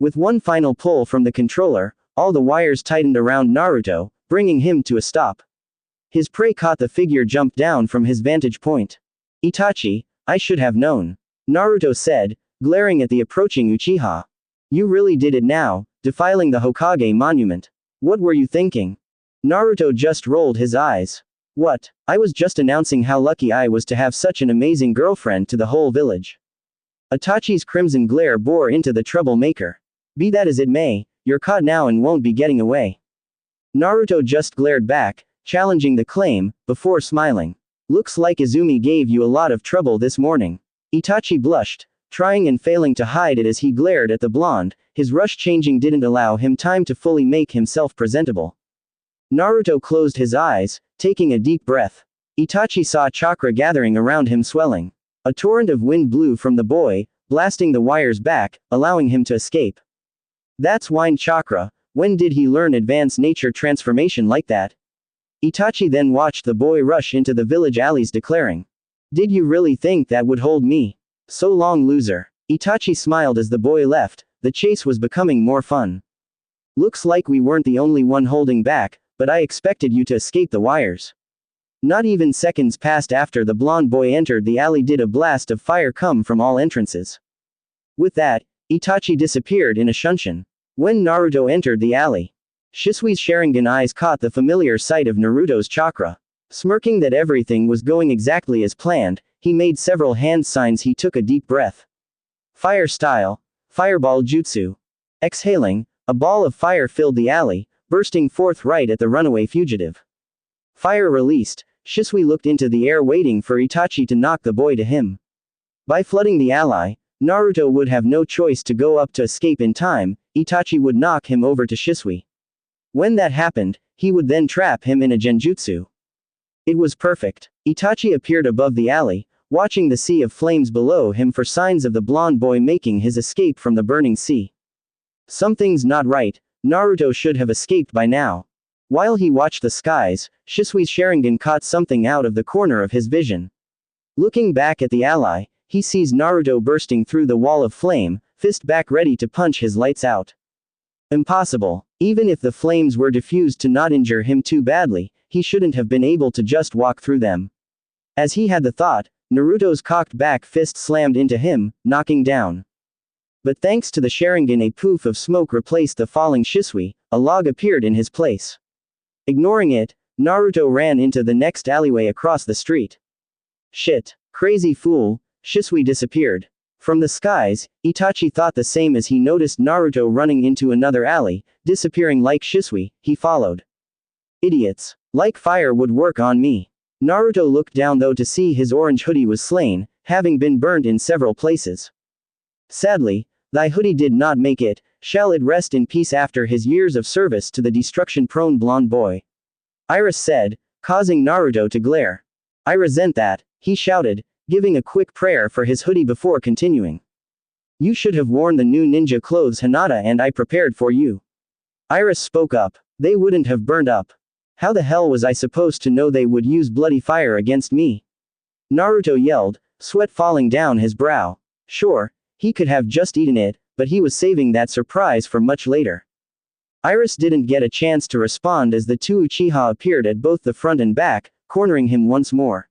With one final pull from the controller, all the wires tightened around Naruto, bringing him to a stop. His prey caught the figure jumped down from his vantage point. Itachi, I should have known. Naruto said, glaring at the approaching Uchiha. You really did it now, defiling the Hokage monument. What were you thinking? Naruto just rolled his eyes. What? I was just announcing how lucky I was to have such an amazing girlfriend to the whole village. Itachi's crimson glare bore into the troublemaker. Be that as it may, you're caught now and won't be getting away. Naruto just glared back, challenging the claim, before smiling. Looks like Izumi gave you a lot of trouble this morning. Itachi blushed, trying and failing to hide it as he glared at the blonde. His rush changing didn't allow him time to fully make himself presentable. Naruto closed his eyes, taking a deep breath. Itachi saw chakra gathering around him, swelling. A torrent of wind blew from the boy, blasting the wires back, allowing him to escape. That's wind chakra. When did he learn advanced nature transformation like that? Itachi then watched the boy rush into the village alleys, declaring, Did you really think that would hold me? So long, loser. Itachi smiled as the boy left. The chase was becoming more fun. Looks like we weren't the only one holding back, but I expected you to escape the wires. Not even seconds passed after the blonde boy entered the alley did a blast of fire come from all entrances. With that, Itachi disappeared in a shunshin. When Naruto entered the alley, Shisui's Sharingan eyes caught the familiar sight of Naruto's chakra. Smirking that everything was going exactly as planned, he made several hand signs. He took a deep breath. Fire style. Fireball Jutsu. Exhaling, a ball of fire filled the alley, bursting forth right at the runaway fugitive. Fire released, Shisui looked into the air waiting for Itachi to knock the boy to him. By flooding the alley, Naruto would have no choice to go up to escape in time. Itachi would knock him over to Shisui. When that happened, he would then trap him in a genjutsu. It was perfect. Itachi appeared above the alley, watching the sea of flames below him for signs of the blonde boy making his escape from the burning sea. Something's not right, Naruto should have escaped by now. While he watched the skies, Shisui's Sharingan caught something out of the corner of his vision. Looking back at the ally, he sees Naruto bursting through the wall of flame, fist back ready to punch his lights out. Impossible. Even if the flames were diffused to not injure him too badly, he shouldn't have been able to just walk through them. As he had the thought, Naruto's cocked back fist slammed into him, knocking down. But thanks to the Sharingan, a poof of smoke replaced the falling Shisui, a log appeared in his place. Ignoring it, Naruto ran into the next alleyway across the street. Shit. Crazy fool, Shisui disappeared. From the skies, Itachi thought the same as he noticed Naruto running into another alley, disappearing like Shisui. He followed. Idiots. Like fire would work on me. Naruto looked down though to see his orange hoodie was slain, having been burned in several places. Sadly, thy hoodie did not make it, shall it rest in peace after his years of service to the destruction-prone blonde boy. Iris said, causing Naruto to glare. I resent that, he shouted, giving a quick prayer for his hoodie before continuing. You should have worn the new ninja clothes Hinata and I prepared for you. Iris spoke up. They wouldn't have burned up. How the hell was I supposed to know they would use bloody fire against me? Naruto yelled, sweat falling down his brow. Sure, he could have just eaten it, but he was saving that surprise for much later. Iris didn't get a chance to respond as the two Uchiha appeared at both the front and back, cornering him once more.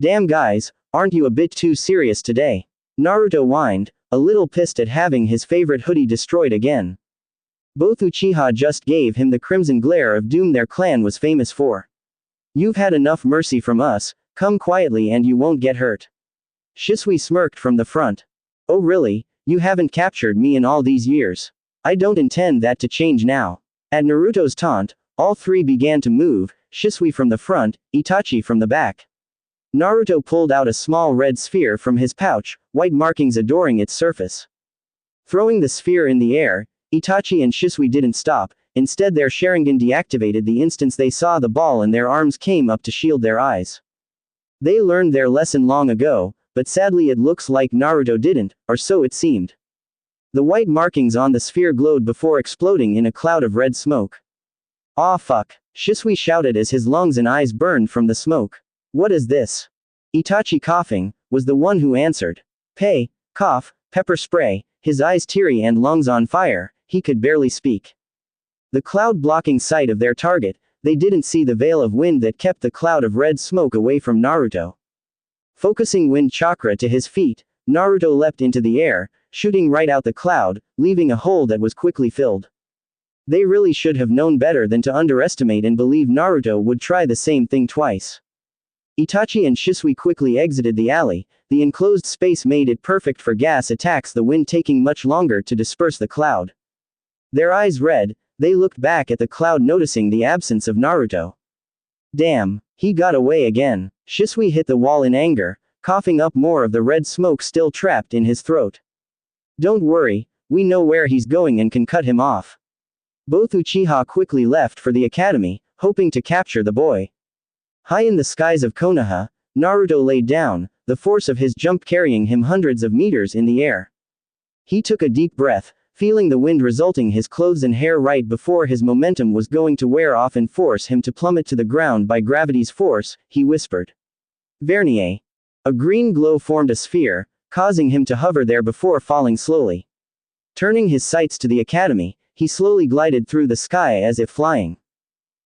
Damn guys, aren't you a bit too serious today? Naruto whined, a little pissed at having his favorite hoodie destroyed again. Both Uchiha just gave him the crimson glare of doom their clan was famous for. You've had enough mercy from us, come quietly and you won't get hurt. Shisui smirked from the front. Oh really, you haven't captured me in all these years. I don't intend that to change now. At Naruto's taunt, all three began to move, Shisui from the front, Itachi from the back. Naruto pulled out a small red sphere from his pouch, white markings adoring its surface. Throwing the sphere in the air, Itachi and Shisui didn't stop, instead their Sharingan deactivated the instant they saw the ball and their arms came up to shield their eyes. They learned their lesson long ago, but sadly it looks like Naruto didn't, or so it seemed. The white markings on the sphere glowed before exploding in a cloud of red smoke. Aw fuck, Shisui shouted as his lungs and eyes burned from the smoke. What is this? Itachi coughing, was the one who answered. Cough, pepper spray, his eyes teary and lungs on fire, he could barely speak. The cloud blocking sight of their target, they didn't see the veil of wind that kept the cloud of red smoke away from Naruto. Focusing wind chakra to his feet, Naruto leapt into the air, shooting right out the cloud, leaving a hole that was quickly filled. They really should have known better than to underestimate and believe Naruto would try the same thing twice. Itachi and Shisui quickly exited the alley, the enclosed space made it perfect for gas attacks, the wind taking much longer to disperse the cloud. Their eyes red, they looked back at the cloud noticing the absence of Naruto. Damn, he got away again. Shisui hit the wall in anger, coughing up more of the red smoke still trapped in his throat. Don't worry, we know where he's going and can cut him off. Both Uchiha quickly left for the academy, hoping to capture the boy. High in the skies of Konoha, Naruto laid down, the force of his jump carrying him hundreds of meters in the air. He took a deep breath, feeling the wind resulting his clothes and hair right before his momentum was going to wear off and force him to plummet to the ground by gravity's force, he whispered. Vernier. A green glow formed a sphere, causing him to hover there before falling slowly. Turning his sights to the academy, he slowly glided through the sky as if flying.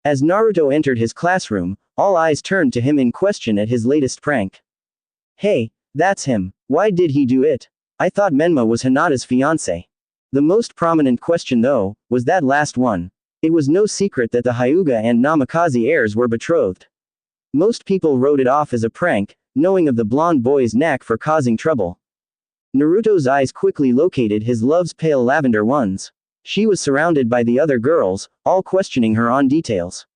As Naruto entered his classroom, all eyes turned to him in question at his latest prank. Hey, that's him. Why did he do it? I thought Menma was Hinata's fiancé. The most prominent question though, was that last one. It was no secret that the Hyuga and Namikaze heirs were betrothed. Most people wrote it off as a prank, knowing of the blonde boy's knack for causing trouble. Naruto's eyes quickly located his love's pale lavender ones. She was surrounded by the other girls, all questioning her on details.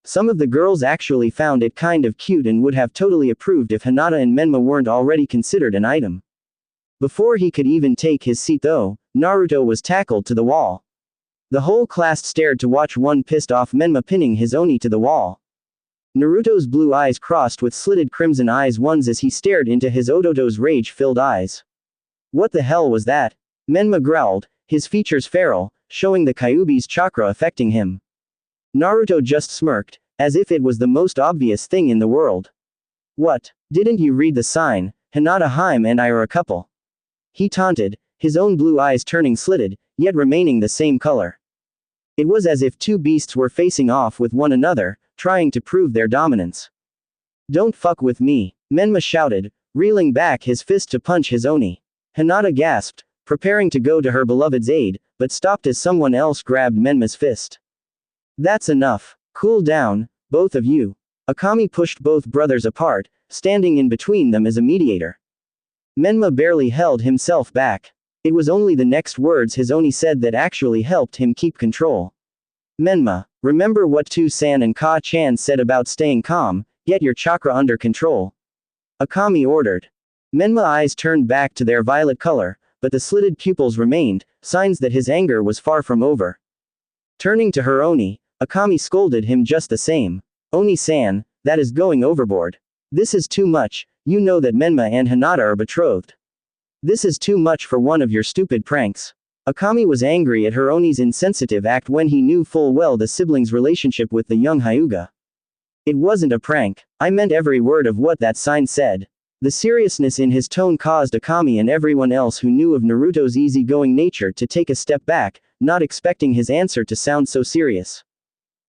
Some of the girls actually found it kind of cute and would have totally approved if Hinata and Menma weren't already considered an item. Before he could even take his seat though, Naruto was tackled to the wall. The whole class stared to watch one pissed off Menma pinning his Oni to the wall. Naruto's blue eyes crossed with slitted crimson eyes ones as he stared into his Odoto's rage-filled eyes. What the hell was that? Menma growled, his features feral, showing the Kyuubi's chakra affecting him. Naruto just smirked, as if it was the most obvious thing in the world. What? Didn't you read the sign? Hinata Haim and I are a couple. He taunted, his own blue eyes turning slitted, yet remaining the same color. It was as if two beasts were facing off with one another, trying to prove their dominance. Don't fuck with me, Menma shouted, reeling back his fist to punch his Oni. Hinata gasped, preparing to go to her beloved's aid, but stopped as someone else grabbed Menma's fist. That's enough. Cool down, both of you. Akami pushed both brothers apart, standing in between them as a mediator. Menma barely held himself back. It was only the next words his Oni said that actually helped him keep control. Menma, remember what Tu-san and Ka-chan said about staying calm, get your chakra under control. Akami ordered. Menma's eyes turned back to their violet color, but the slitted pupils remained, signs that his anger was far from over. Turning to her Oni, Akami scolded him just the same. Oni-san, that is going overboard. This is too much, you know that Menma and Hinata are betrothed. This is too much for one of your stupid pranks. Akami was angry at her Oni's insensitive act when he knew full well the siblings' relationship with the young Hyuga. It wasn't a prank, I meant every word of what that sign said. The seriousness in his tone caused Akami and everyone else who knew of Naruto's easygoing nature to take a step back, not expecting his answer to sound so serious.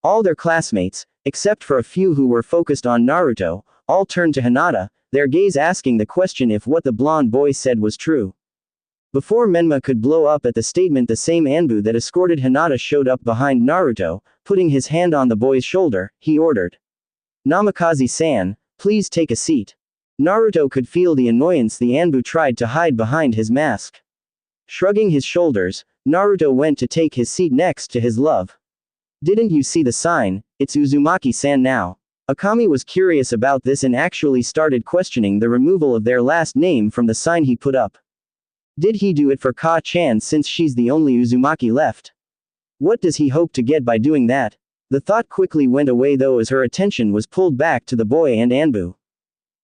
All their classmates, except for a few who were focused on Naruto, all turned to Hinata, their gaze asking the question if what the blonde boy said was true. Before Menma could blow up at the statement, the same Anbu that escorted Hinata showed up behind Naruto, putting his hand on the boy's shoulder, he ordered. Namikaze-san, please take a seat. Naruto could feel the annoyance the Anbu tried to hide behind his mask. Shrugging his shoulders, Naruto went to take his seat next to his love. Didn't you see the sign? It's Uzumaki-san now. Akami was curious about this and actually started questioning the removal of their last name from the sign he put up. Did he do it for Ka-chan since she's the only Uzumaki left? What does he hope to get by doing that? The thought quickly went away though as her attention was pulled back to the boy and Anbu.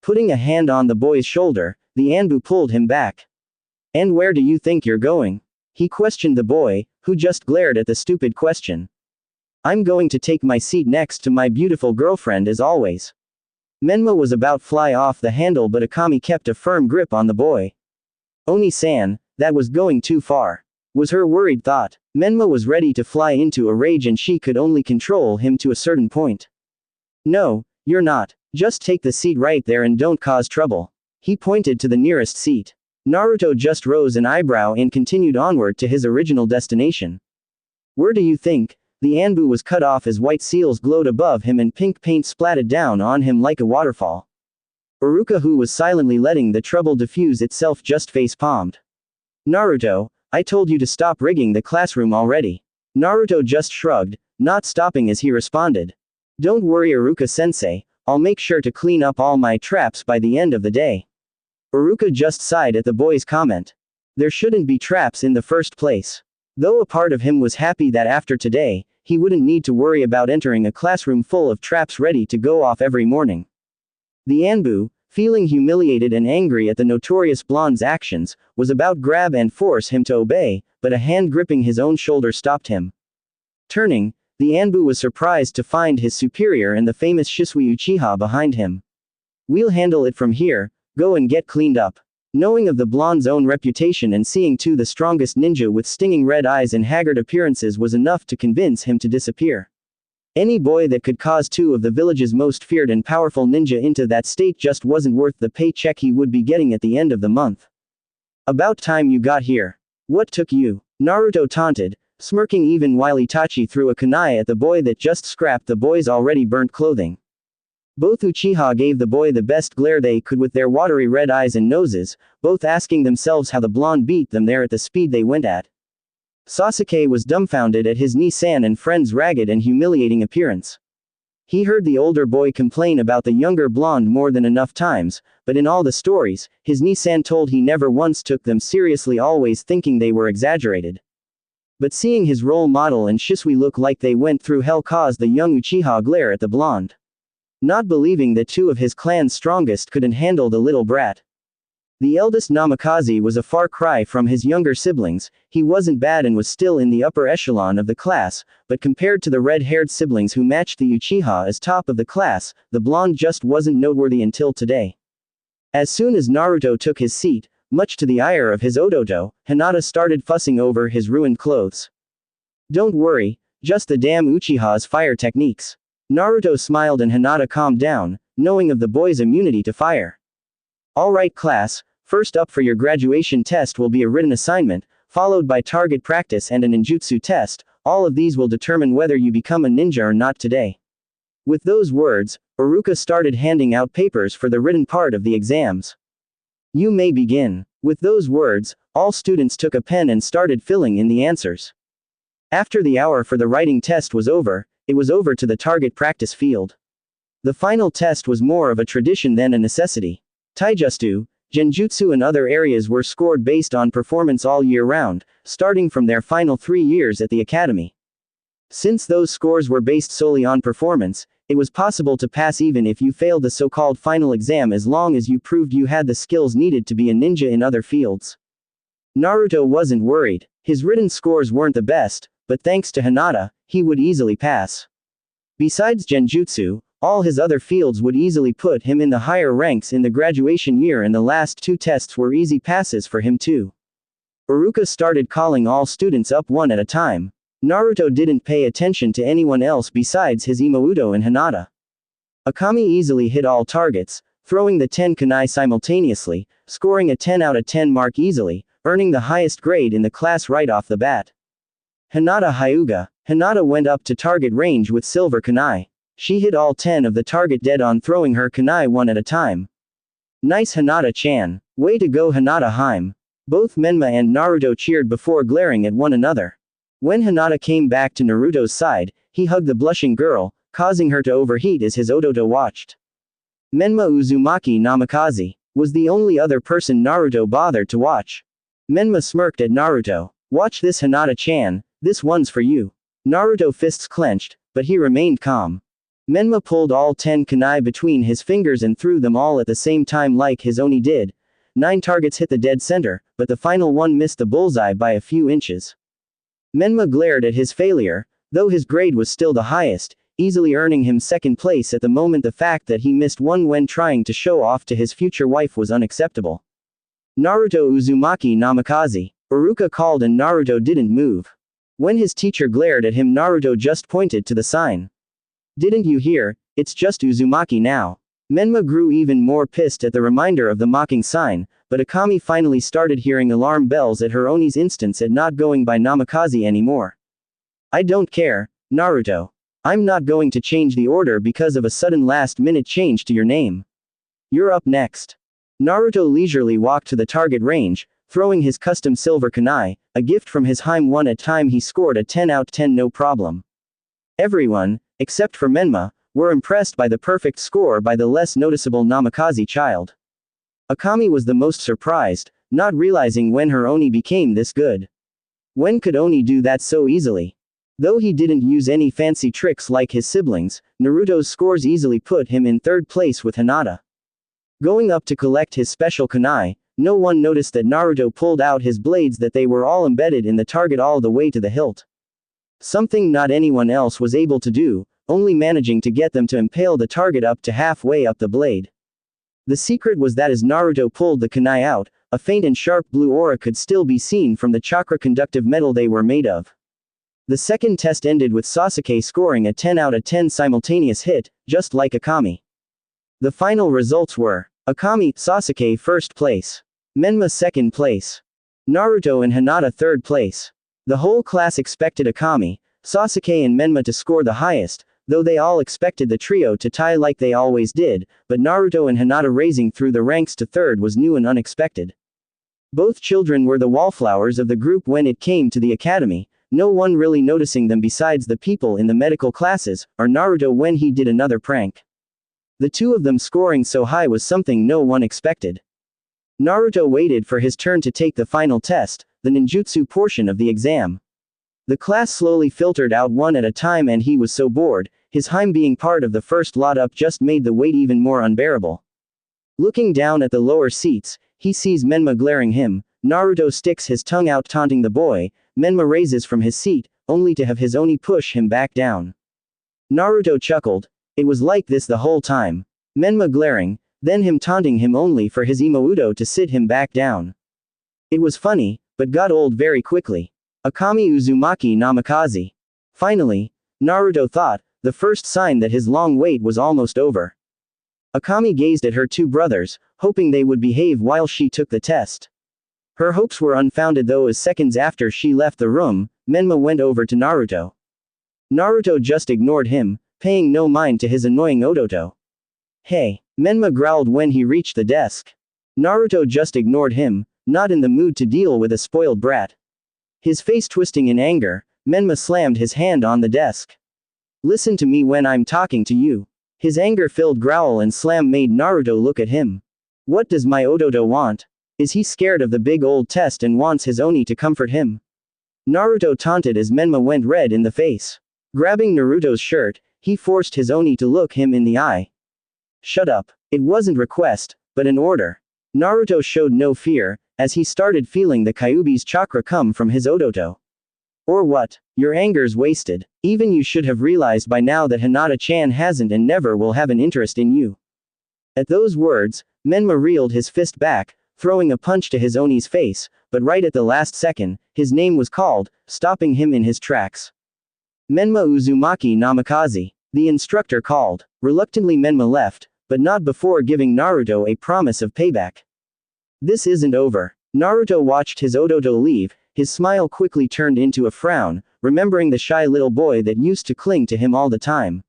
Putting a hand on the boy's shoulder, the Anbu pulled him back. And where do you think you're going? He questioned the boy, who just glared at the stupid question. I'm going to take my seat next to my beautiful girlfriend as always. Menma was about fly off the handle but Akami kept a firm grip on the boy. Oni-san, that was going too far. Was her worried thought. Menma was ready to fly into a rage and she could only control him to a certain point. No, you're not. Just take the seat right there and don't cause trouble. He pointed to the nearest seat. Naruto just rose an eyebrow and continued onward to his original destination. Where do you think? The Anbu was cut off as white seals glowed above him and pink paint splatted down on him like a waterfall. Iruka, who was silently letting the trouble diffuse itself, just face-palmed. Naruto, I told you to stop rigging the classroom already. Naruto just shrugged, not stopping as he responded. Don't worry Iruka-sensei, I'll make sure to clean up all my traps by the end of the day. Iruka just sighed at the boy's comment. There shouldn't be traps in the first place. Though a part of him was happy that after today, he wouldn't need to worry about entering a classroom full of traps ready to go off every morning. The Anbu, feeling humiliated and angry at the notorious blonde's actions, was about grab and force him to obey, but a hand gripping his own shoulder stopped him. Turning, the Anbu was surprised to find his superior and the famous Shisui Uchiha behind him. We'll handle it from here, go and get cleaned up. Knowing of the blonde's own reputation and seeing too the strongest ninja with stinging red eyes and haggard appearances was enough to convince him to disappear. Any boy that could cause two of the village's most feared and powerful ninja into that state just wasn't worth the paycheck he would be getting at the end of the month. About time you got here. What took you? Naruto taunted, smirking even while Itachi threw a kunai at the boy that just scrapped the boy's already burnt clothing. Both Uchiha gave the boy the best glare they could with their watery red eyes and noses, both asking themselves how the blonde beat them there at the speed they went at. Sasuke was dumbfounded at his Ni-san and friend's ragged and humiliating appearance. He heard the older boy complain about the younger blonde more than enough times, but in all the stories, his Ni-san told he never once took them seriously, always thinking they were exaggerated. But seeing his role model and Shisui look like they went through hell caused the young Uchiha glare at the blonde. Not believing that two of his clan's strongest couldn't handle the little brat. The eldest Namikaze was a far cry from his younger siblings. He wasn't bad and was still in the upper echelon of the class, but compared to the red-haired siblings who matched the Uchiha as top of the class, the blonde just wasn't noteworthy until today. As soon as Naruto took his seat, much to the ire of his Odoto, Hinata started fussing over his ruined clothes. "Don't worry, just the damn Uchiha's fire techniques." Naruto smiled and Hinata calmed down, knowing of the boy's immunity to fire. "Alright class, first up for your graduation test will be a written assignment, followed by target practice and a ninjutsu test. All of these will determine whether you become a ninja or not today." With those words, Iruka started handing out papers for the written part of the exams. "You may begin." With those words, all students took a pen and started filling in the answers. After the hour for the writing test was over, it was over to the target practice field. The final test was more of a tradition than a necessity. Taijutsu, Genjutsu and other areas were scored based on performance all year round, starting from their final 3 years at the academy. Since those scores were based solely on performance, it was possible to pass even if you failed the so-called final exam as long as you proved you had the skills needed to be a ninja in other fields. Naruto wasn't worried. His written scores weren't the best, but thanks to Hinata, he would easily pass. Besides Genjutsu, all his other fields would easily put him in the higher ranks in the graduation year, and the last 2 tests were easy passes for him too. Iruka started calling all students up one at a time. Naruto didn't pay attention to anyone else besides his Imouto and Hinata. Akami easily hit all targets, throwing the 10 kunai simultaneously, scoring a 10 out of 10 mark easily, earning the highest grade in the class right off the bat. Hinata Hyuga. Hinata went up to target range with silver kunai. She hit all 10 of the target dead on, throwing her kunai one at a time. "Nice Hinata-chan. Way to go Hinata Haim." Both Menma and Naruto cheered before glaring at one another. When Hinata came back to Naruto's side, he hugged the blushing girl, causing her to overheat as his Odoto watched. Menma Uzumaki Namikaze was the only other person Naruto bothered to watch. Menma smirked at Naruto. "Watch this Hinata-chan, this one's for you." Naruto fists clenched, but he remained calm. Menma pulled all 10 kunai between his fingers and threw them all at the same time like his Oni did. 9 targets hit the dead center, but the final one missed the bullseye by a few inches. Menma glared at his failure, though his grade was still the highest, easily earning him second place at the moment. The fact that he missed one when trying to show off to his future wife was unacceptable. "Naruto Uzumaki Namikaze." Iruka called and Naruto didn't move. When his teacher glared at him, Naruto just pointed to the sign. "Didn't you hear? It's just Uzumaki now." Menma grew even more pissed at the reminder of the mocking sign, but Akami finally started hearing alarm bells at her Oni's instance at not going by Namikaze anymore. "I don't care, Naruto. I'm not going to change the order because of a sudden last-minute change to your name. You're up next." Naruto leisurely walked to the target range, throwing his custom silver kunai, a gift from his Haim one at time. He scored a 10 out of 10 no problem. Everyone, except for Menma, were impressed by the perfect score by the less noticeable Namikaze child. Akami was the most surprised, not realizing when her Oni became this good. When could Oni do that so easily? Though he didn't use any fancy tricks like his siblings, Naruto's scores easily put him in third place with Hinata. Going up to collect his special kunai, no one noticed that Naruto pulled out his blades, that they were all embedded in the target all the way to the hilt. Something not anyone else was able to do, only managing to get them to impale the target up to halfway up the blade. The secret was that as Naruto pulled the kunai out, a faint and sharp blue aura could still be seen from the chakra-conductive metal they were made of. The second test ended with Sasuke scoring a 10 out of 10 simultaneous hit, just like Akami. The final results were: Akami, Sasuke first place. Menma second place. Naruto and Hinata third place. The whole class expected Akami, Sasuke and Menma to score the highest, Though they all expected the trio to tie like they always did, but Naruto and Hinata raising through the ranks to third was new and unexpected. Both children were the wallflowers of the group when it came to the academy, no one really noticing them besides the people in the medical classes, or Naruto when he did another prank. The two of them scoring so high was something no one expected. Naruto waited for his turn to take the final test, the ninjutsu portion of the exam. The class slowly filtered out one at a time and he was so bored, his hime being part of the first lot up just made the wait even more unbearable. Looking down at the lower seats, he sees Menma glaring him. Naruto sticks his tongue out taunting the boy. Menma raises from his seat, only to have his Oni push him back down. Naruto chuckled. It was like this the whole time. Menma glaring, then him taunting him only for his Imoudo to sit him back down. It was funny, but got old very quickly. Akami Uzumaki Namikaze. Finally, Naruto thought, the first sign that his long wait was almost over. Akami gazed at her two brothers, hoping they would behave while she took the test. Her hopes were unfounded though as seconds after she left the room, Menma went over to Naruto. Naruto just ignored him, paying no mind to his annoying Odoto. Hey, Menma growled when he reached the desk. Naruto just ignored him, not in the mood to deal with a spoiled brat. His face twisting in anger, Menma slammed his hand on the desk. Listen to me when I'm talking to you. His anger-filled growl and slam made Naruto look at him. What does my Odoto want? Is he scared of the big old test and wants his Oni to comfort him? Naruto taunted as Menma went red in the face. Grabbing Naruto's shirt, he forced his Oni to look him in the eye. Shut up. It wasn't request, but an order. Naruto showed no fear, as he started feeling the Kyuubi's chakra come from his Odoto. Or what? Your anger's wasted. Even you should have realized by now that Hinata-chan hasn't and never will have an interest in you. At those words, Menma reeled his fist back, throwing a punch to his Oni's face, but right at the last second, his name was called, stopping him in his tracks. Menma Uzumaki Namikaze. The instructor called. Reluctantly Menma left, but not before giving Naruto a promise of payback. This isn't over. Naruto watched his Odoto leave, his smile quickly turned into a frown, remembering the shy little boy that used to cling to him all the time.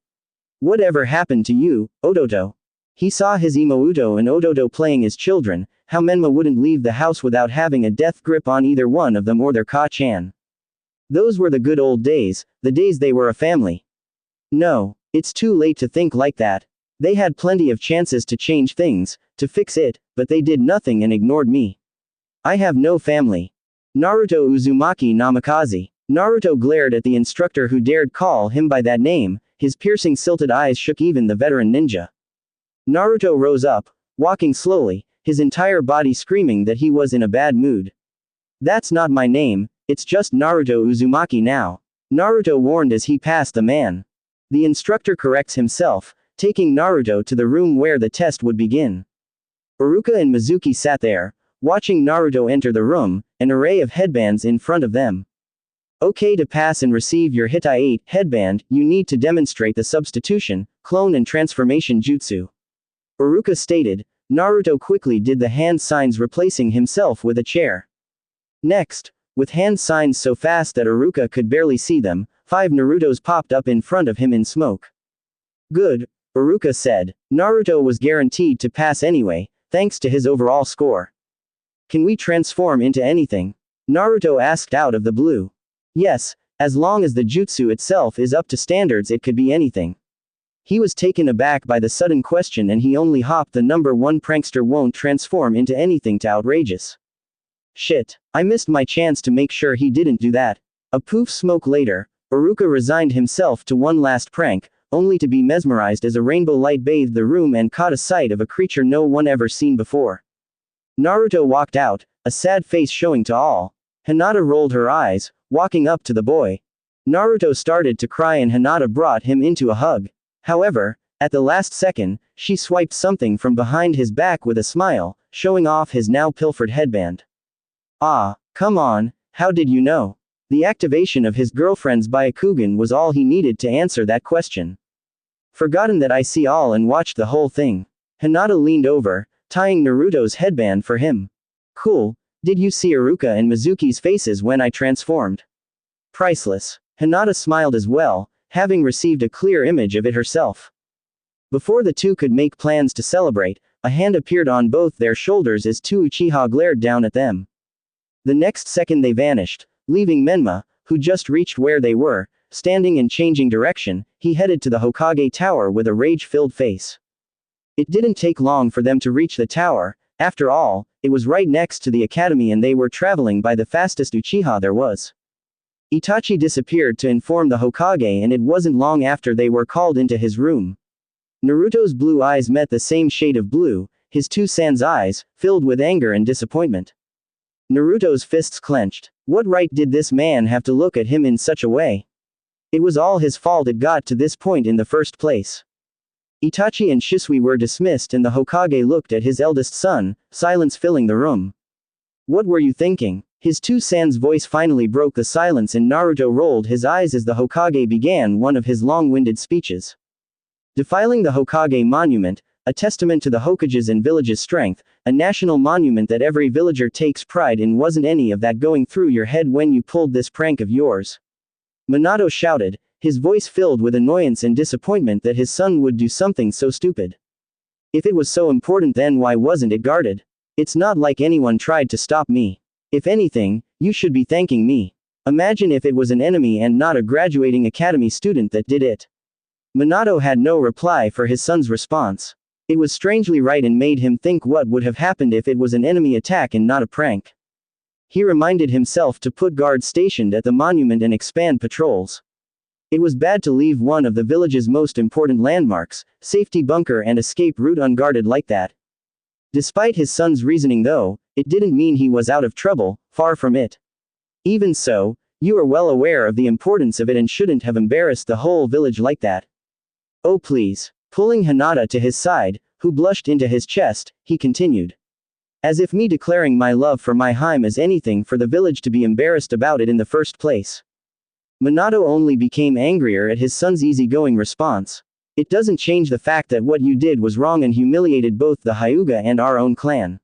Whatever happened to you, Odoto? He saw his Imouto and Odoto playing as children, how Menma wouldn't leave the house without having a death grip on either one of them or their Ka-chan. Those were the good old days, the days they were a family. No, it's too late to think like that. They had plenty of chances to change things, to fix it, but they did nothing and ignored me. I have no family. Naruto Uzumaki Namikaze. Naruto glared at the instructor who dared call him by that name, his piercing silted eyes shook even the veteran ninja. Naruto rose up, walking slowly, his entire body screaming that he was in a bad mood. That's not my name, it's just Naruto Uzumaki now. Naruto warned as he passed the man. The instructor corrects himself, taking Naruto to the room where the test would begin. Iruka and Mizuki sat there, watching Naruto enter the room, an array of headbands in front of them. Okay, to pass and receive your Hitai 8 headband, you need to demonstrate the substitution, clone and transformation jutsu. Iruka stated. Naruto quickly did the hand signs replacing himself with a chair. Next, with hand signs so fast that Iruka could barely see them, 5 Narutos popped up in front of him in smoke. Good, Iruka said. Naruto was guaranteed to pass anyway, thanks to his overall score. Can we transform into anything? Naruto asked out of the blue. Yes, as long as the jutsu itself is up to standards it could be anything. He was taken aback by the sudden question and he only hopped. The number 1 prankster won't transform into anything too outrageous. Shit, I missed my chance to make sure he didn't do that. A poof smoke later, Iruka resigned himself to one last prank, only to be mesmerized as a rainbow light bathed the room and caught a sight of a creature no one ever seen before. Naruto walked out, a sad face showing to all. Hinata rolled her eyes, walking up to the boy. Naruto started to cry and Hinata brought him into a hug. However, at the last second, she swiped something from behind his back with a smile, showing off his now pilfered headband. Ah, come on, how did you know? The activation of his girlfriend's Byakugan was all he needed to answer that question. Forgotten that I see all and watched the whole thing. Hinata leaned over, tying Naruto's headband for him. Cool, did you see Iruka and Mizuki's faces when I transformed? Priceless. Hinata smiled as well, having received a clear image of it herself. Before the two could make plans to celebrate, a hand appeared on both their shoulders as two Uchiha glared down at them. The next second they vanished, leaving Menma, who just reached where they were, standing and changing direction. He headed to the Hokage tower with a rage-filled face. It didn't take long for them to reach the tower. After all, it was right next to the academy and they were traveling by the fastest Uchiha there was. Itachi disappeared to inform the Hokage, and it wasn't long after they were called into his room. Naruto's blue eyes met the same shade of blue, his two sans eyes, filled with anger and disappointment. Naruto's fists clenched. What right did this man have to look at him in such a way? It was all his fault it got to this point in the first place. Itachi and Shisui were dismissed and the Hokage looked at his eldest son, silence filling the room. What were you thinking? His two sans voice finally broke the silence and Naruto rolled his eyes as the Hokage began one of his long-winded speeches. Defiling the Hokage monument, a testament to the Hokage's and village's strength, a national monument that every villager takes pride in. Wasn't any of that going through your head when you pulled this prank of yours? Minato shouted, his voice filled with annoyance and disappointment that his son would do something so stupid. If it was so important, then why wasn't it guarded? It's not like anyone tried to stop me. If anything, you should be thanking me. Imagine if it was an enemy and not a graduating academy student that did it. Minato had no reply for his son's response. It was strangely right and made him think what would have happened if it was an enemy attack and not a prank. He reminded himself to put guards stationed at the monument and expand patrols. It was bad to leave one of the village's most important landmarks, safety bunker and escape route unguarded like that. Despite his son's reasoning though, it didn't mean he was out of trouble, far from it. Even so, you are well aware of the importance of it and shouldn't have embarrassed the whole village like that. Oh please. Pulling Hinata to his side, who blushed into his chest, he continued. As if me declaring my love for my Hime is anything for the village to be embarrassed about it in the first place. Minato only became angrier at his son's easygoing response. It doesn't change the fact that what you did was wrong and humiliated both the Hyuga and our own clan.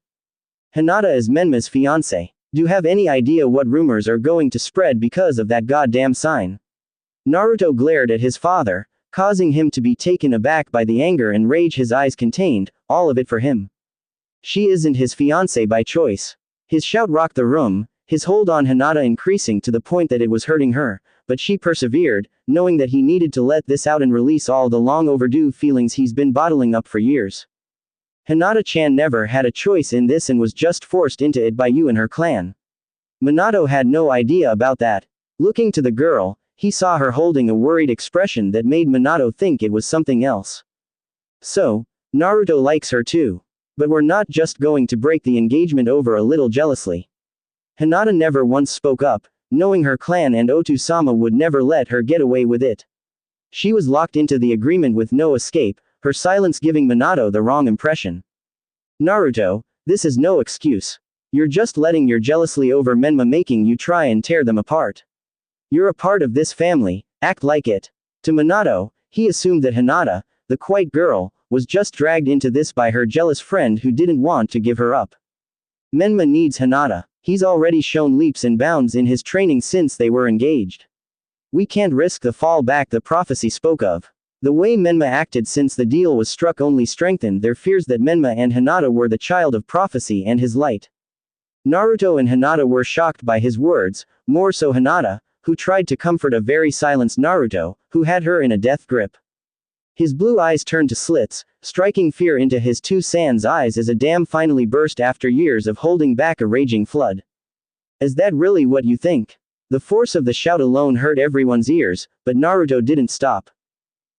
Hinata is Menma's fiancé. Do you have any idea what rumors are going to spread because of that goddamn sign? Naruto glared at his father, causing him to be taken aback by the anger and rage his eyes contained, all of it for him. She isn't his fiancé by choice. His shout rocked the room, his hold on Hinata increasing to the point that it was hurting her, but she persevered, knowing that he needed to let this out and release all the long overdue feelings he's been bottling up for years. Hinata-chan never had a choice in this and was just forced into it by you and her clan. Minato had no idea about that. Looking to the girl, he saw her holding a worried expression that made Minato think it was something else. So, Naruto likes her too. But we're not just going to break the engagement over a little jealously. Hinata never once spoke up, knowing her clan and Otu-sama would never let her get away with it. She was locked into the agreement with no escape, her silence giving Minato the wrong impression. Naruto, this is no excuse. You're just letting your jealousy over Menma making you try and tear them apart. You're a part of this family, act like it. To Minato, he assumed that Hinata, the quiet girl, was just dragged into this by her jealous friend who didn't want to give her up. Menma needs Hinata. He's already shown leaps and bounds in his training since they were engaged. We can't risk the fallback the prophecy spoke of. The way Menma acted since the deal was struck only strengthened their fears that Menma and Hinata were the child of prophecy and his light. Naruto and Hinata were shocked by his words, more so Hinata, who tried to comfort a very silenced Naruto, who had her in a death grip. His blue eyes turned to slits, striking fear into his two sans eyes as a dam finally burst after years of holding back a raging flood. Is that really what you think? The force of the shout alone hurt everyone's ears, but Naruto didn't stop.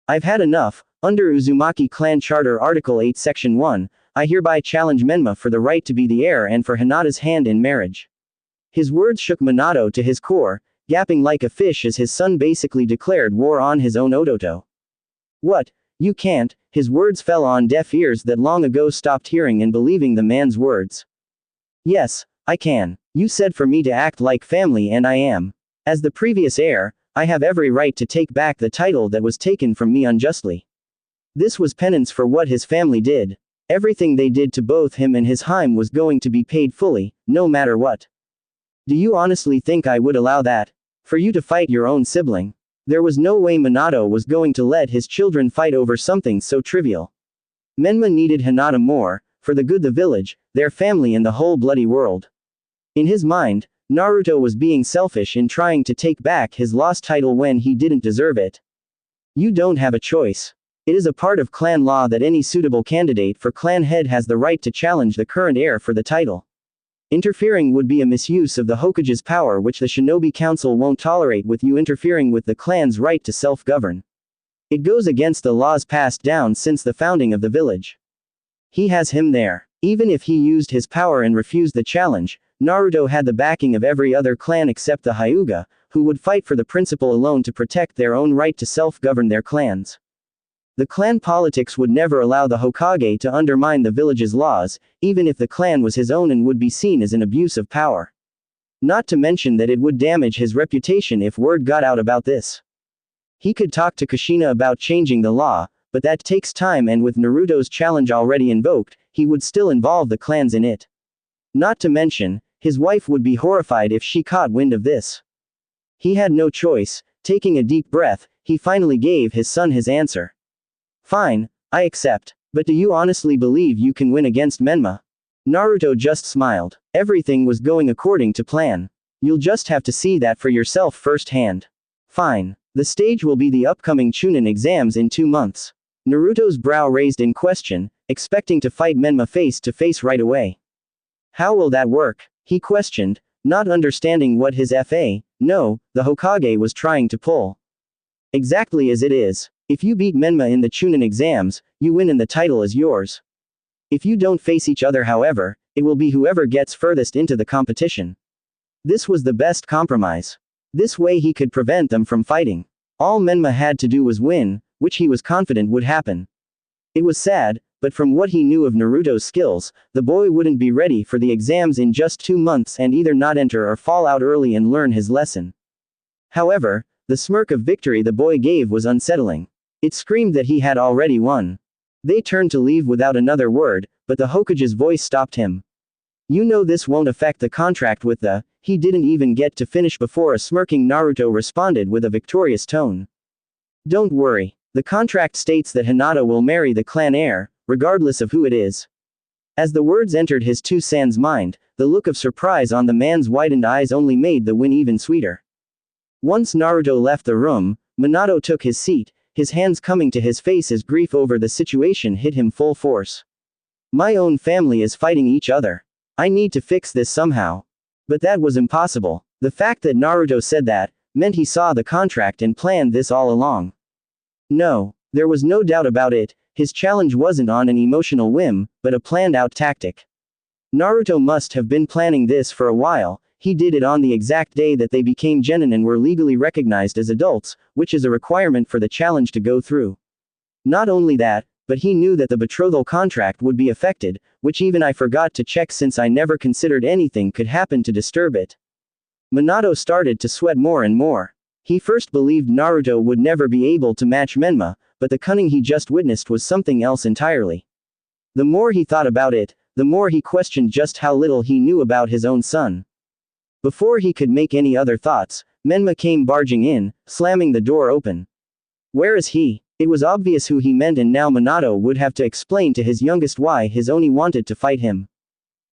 I've had enough. Under Uzumaki Clan Charter Article 8 Section 1, I hereby challenge Menma for the right to be the heir and for Hinata's hand in marriage. His words shook Minato to his core, gapping like a fish as his son basically declared war on his own Odoto. What? You can't? His words fell on deaf ears that long ago stopped hearing and believing the man's words. Yes, I can. You said for me to act like family and I am. As the previous heir, I have every right to take back the title that was taken from me unjustly. This was penance for what his family did. Everything they did to both him and his Hime was going to be paid fully, no matter what. Do you honestly think I would allow that? For you to fight your own sibling? There was no way Minato was going to let his children fight over something so trivial. Menma needed Hinata more, for the good of the village, their family and the whole bloody world. In his mind, Naruto was being selfish in trying to take back his lost title when he didn't deserve it. You don't have a choice. It is a part of clan law that any suitable candidate for clan head has the right to challenge the current heir for the title. Interfering would be a misuse of the Hokage's power, which the Shinobi Council won't tolerate, with you interfering with the clan's right to self-govern. It goes against the laws passed down since the founding of the village. He has him there. Even if he used his power and refused the challenge, Naruto had the backing of every other clan except the Hyuga, who would fight for the principle alone to protect their own right to self-govern their clans. The clan politics would never allow the Hokage to undermine the village's laws, even if the clan was his own, and would be seen as an abuse of power. Not to mention that it would damage his reputation if word got out about this. He could talk to Kushina about changing the law, but that takes time, and with Naruto's challenge already invoked, he would still involve the clans in it. Not to mention, his wife would be horrified if she caught wind of this. He had no choice. Taking a deep breath, he finally gave his son his answer. Fine, I accept. But do you honestly believe you can win against Menma? Naruto just smiled. Everything was going according to plan. You'll just have to see that for yourself firsthand. Fine. The stage will be the upcoming Chunin exams in 2 months. Naruto's brow raised in question, expecting to fight Menma face to face right away. How will that work? He questioned, not understanding what his the Hokage was trying to pull. Exactly as it is. If you beat Menma in the Chunin exams, you win and the title is yours. If you don't face each other, however, it will be whoever gets furthest into the competition. This was the best compromise. This way he could prevent them from fighting. All Menma had to do was win, which he was confident would happen. It was sad, but from what he knew of Naruto's skills, the boy wouldn't be ready for the exams in just 2 months and either not enter or fall out early and learn his lesson. However, the smirk of victory the boy gave was unsettling. It screamed that he had already won. They turned to leave without another word, but the Hokage's voice stopped him. You know this won't affect the contract with the... He didn't even get to finish before a smirking Naruto responded with a victorious tone. Don't worry. The contract states that Hinata will marry the clan heir, regardless of who it is. As the words entered his two-san's mind, the look of surprise on the man's widened eyes only made the win even sweeter. Once Naruto left the room, Minato took his seat, his hands coming to his face as grief over the situation hit him full force. My own family is fighting each other. I need to fix this somehow. But that was impossible. The fact that Naruto said that, meant he saw the contract and planned this all along. No, there was no doubt about it, his challenge wasn't on an emotional whim, but a planned-out tactic. Naruto must have been planning this for a while. He did it on the exact day that they became genin and were legally recognized as adults, which is a requirement for the challenge to go through. Not only that, but he knew that the betrothal contract would be affected, which even I forgot to check since I never considered anything could happen to disturb it. Minato started to sweat more and more. He first believed Naruto would never be able to match Menma, but the cunning he just witnessed was something else entirely. The more he thought about it, the more he questioned just how little he knew about his own son. Before he could make any other thoughts, Menma came barging in, slamming the door open. Where is he? It was obvious who he meant, and now Minato would have to explain to his youngest why his Oni wanted to fight him.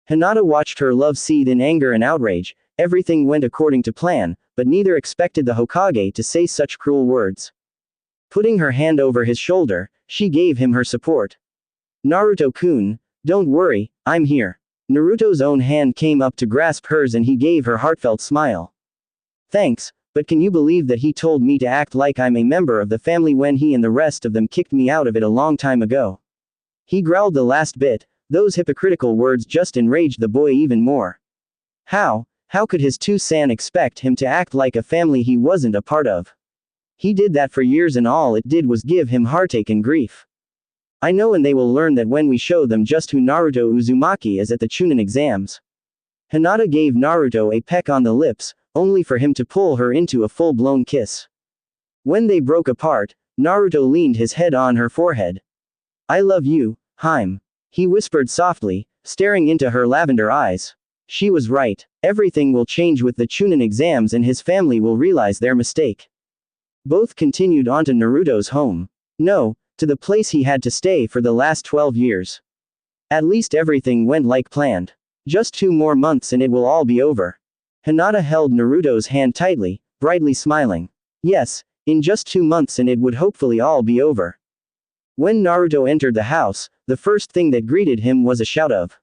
Hinata watched her love seethe in anger and outrage. Everything went according to plan, but neither expected the Hokage to say such cruel words. Putting her hand over his shoulder, she gave him her support. Naruto-kun, don't worry, I'm here. Naruto's own hand came up to grasp hers and he gave her heartfelt smile. Thanks, but can you believe that he told me to act like I'm a member of the family when he and the rest of them kicked me out of it a long time ago? He growled the last bit. Those hypocritical words just enraged the boy even more. How could his two-san expect him to act like a family he wasn't a part of? He did that for years and all it did was give him heartache and grief. I know, and they will learn that when we show them just who Naruto Uzumaki is at the Chunin exams. Hinata gave Naruto a peck on the lips, only for him to pull her into a full-blown kiss. When they broke apart, Naruto leaned his head on her forehead. I love you, Haim. He whispered softly, staring into her lavender eyes. She was right. Everything will change with the Chunin exams and his family will realize their mistake. Both continued on to Naruto's home. No, to the place he had to stay for the last 12 years. At least everything went like planned. Just 2 more months and it will all be over. Hinata held Naruto's hand tightly, brightly smiling. Yes, in just 2 months and it would hopefully all be over. When Naruto entered the house, the first thing that greeted him was a shout of,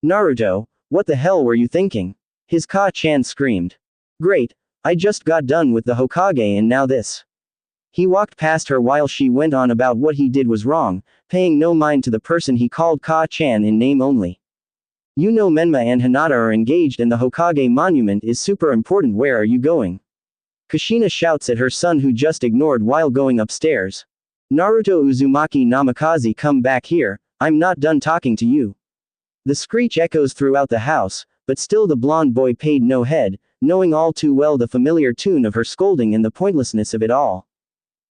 "Naruto, what the hell were you thinking?" His Ka-chan screamed. "Great, I just got done with the Hokage and now this." He walked past her while she went on about what he did was wrong, paying no mind to the person he called Ka-chan in name only. "You know Menma and Hinata are engaged and the Hokage monument is super important. Where are you going?" Kushina shouts at her son who just ignored while going upstairs. "Naruto Uzumaki Namikaze, come back here, I'm not done talking to you." The screech echoes throughout the house, but still the blonde boy paid no heed, knowing all too well the familiar tune of her scolding and the pointlessness of it all.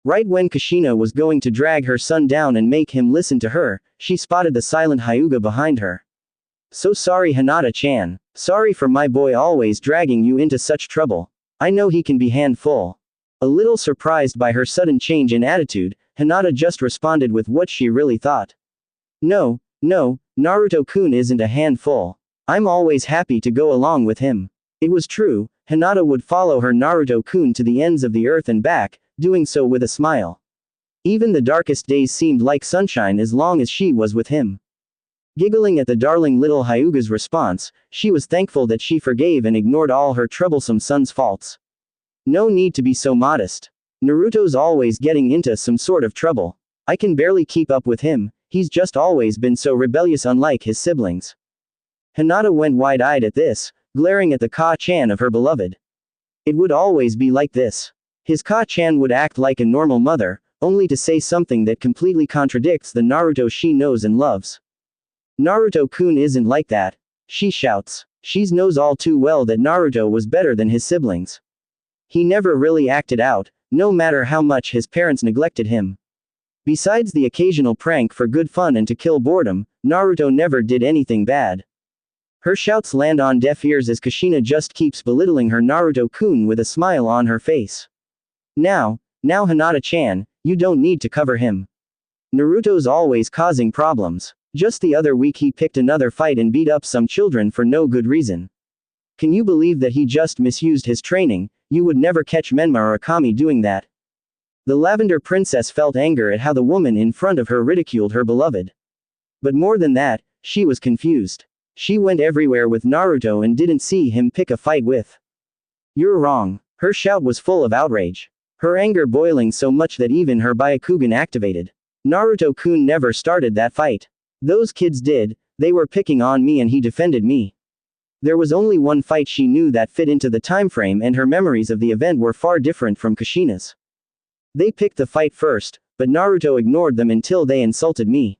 Right when Kushina was going to drag her son down and make him listen to her, she spotted the silent Hyuga behind her. "So sorry Hinata-chan. Sorry for my boy always dragging you into such trouble. I know he can be handful." A little surprised by her sudden change in attitude, Hinata just responded with what she really thought. No, Naruto-kun isn't a handful. I'm always happy to go along with him." It was true, Hinata would follow her Naruto-kun to the ends of the earth and back, doing so with a smile. Even the darkest days seemed like sunshine as long as she was with him. Giggling at the darling little Hyuga's response, she was thankful that she forgave and ignored all her troublesome son's faults. No need to be so modest. Naruto's always getting into some sort of trouble. I can barely keep up with him, he's just always been so rebellious unlike his siblings. Hinata went wide-eyed at this, glaring at the Ka-chan of her beloved. It would always be like this. His Ka-chan would act like a normal mother, only to say something that completely contradicts the Naruto she knows and loves. "Naruto-kun isn't like that," she shouts. She knows all too well that Naruto was better than his siblings. He never really acted out, no matter how much his parents neglected him. Besides the occasional prank for good fun and to kill boredom, Naruto never did anything bad. Her shouts land on deaf ears as Kushina just keeps belittling her Naruto-kun with a smile on her face. Now Hinata-chan, you don't need to cover him. Naruto's always causing problems. Just the other week he picked another fight and beat up some children for no good reason. Can you believe that he just misused his training? You would never catch Menma or Akami doing that. The Lavender Princess felt anger at how the woman in front of her ridiculed her beloved. But more than that, she was confused. She went everywhere with Naruto and didn't see him pick a fight with. "You're wrong." Her shout was full of outrage. Her anger boiling so much that even her Byakugan activated. "Naruto-kun never started that fight. Those kids did, they were picking on me and he defended me." There was only one fight she knew that fit into the timeframe and her memories of the event were far different from Kushina's. "They picked the fight first, but Naruto ignored them until they insulted me."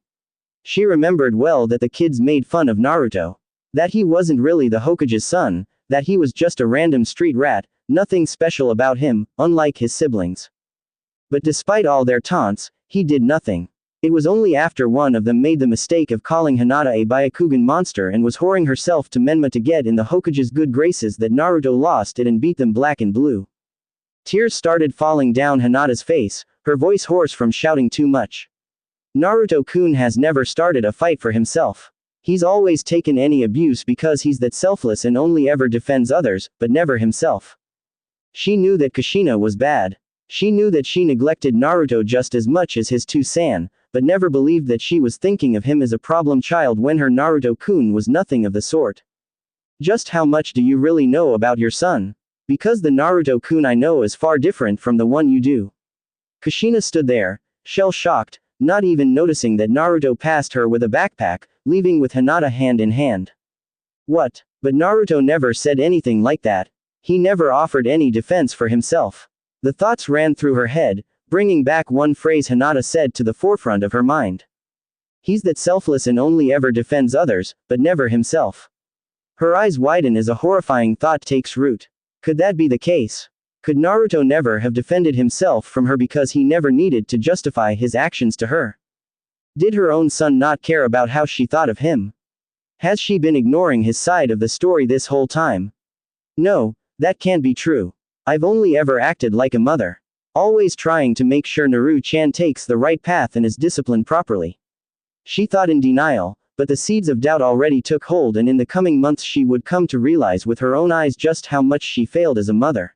She remembered well that the kids made fun of Naruto. That he wasn't really the Hokage's son, that he was just a random street rat, nothing special about him, unlike his siblings. But despite all their taunts, he did nothing. It was only after one of them made the mistake of calling Hinata a Byakugan monster and was whoring herself to Menma to get in the Hokage's good graces that Naruto lost it and beat them black and blue. Tears started falling down Hinata's face, her voice hoarse from shouting too much. "Naruto-kun has never started a fight for himself. He's always taken any abuse because he's that selfless and only ever defends others, but never himself." She knew that Kushina was bad. She knew that she neglected Naruto just as much as his two-san, but never believed that she was thinking of him as a problem child when her Naruto-kun was nothing of the sort. "Just how much do you really know about your son? Because the Naruto-kun I know is far different from the one you do." Kushina stood there, shell-shocked, not even noticing that Naruto passed her with a backpack, leaving with Hinata hand in hand. "What? But Naruto never said anything like that. He never offered any defense for himself." The thoughts ran through her head, bringing back one phrase Hinata said to the forefront of her mind. "He's that selfless and only ever defends others, but never himself." Her eyes widen as a horrifying thought takes root. Could that be the case? Could Naruto never have defended himself from her because he never needed to justify his actions to her? Did her own son not care about how she thought of him? Has she been ignoring his side of the story this whole time? No, that can't be true. I've only ever acted like a mother. always trying to make sure Naru-chan takes the right path and is disciplined properly. She thought in denial, but the seeds of doubt already took hold, and in the coming months she would come to realize with her own eyes just how much she failed as a mother.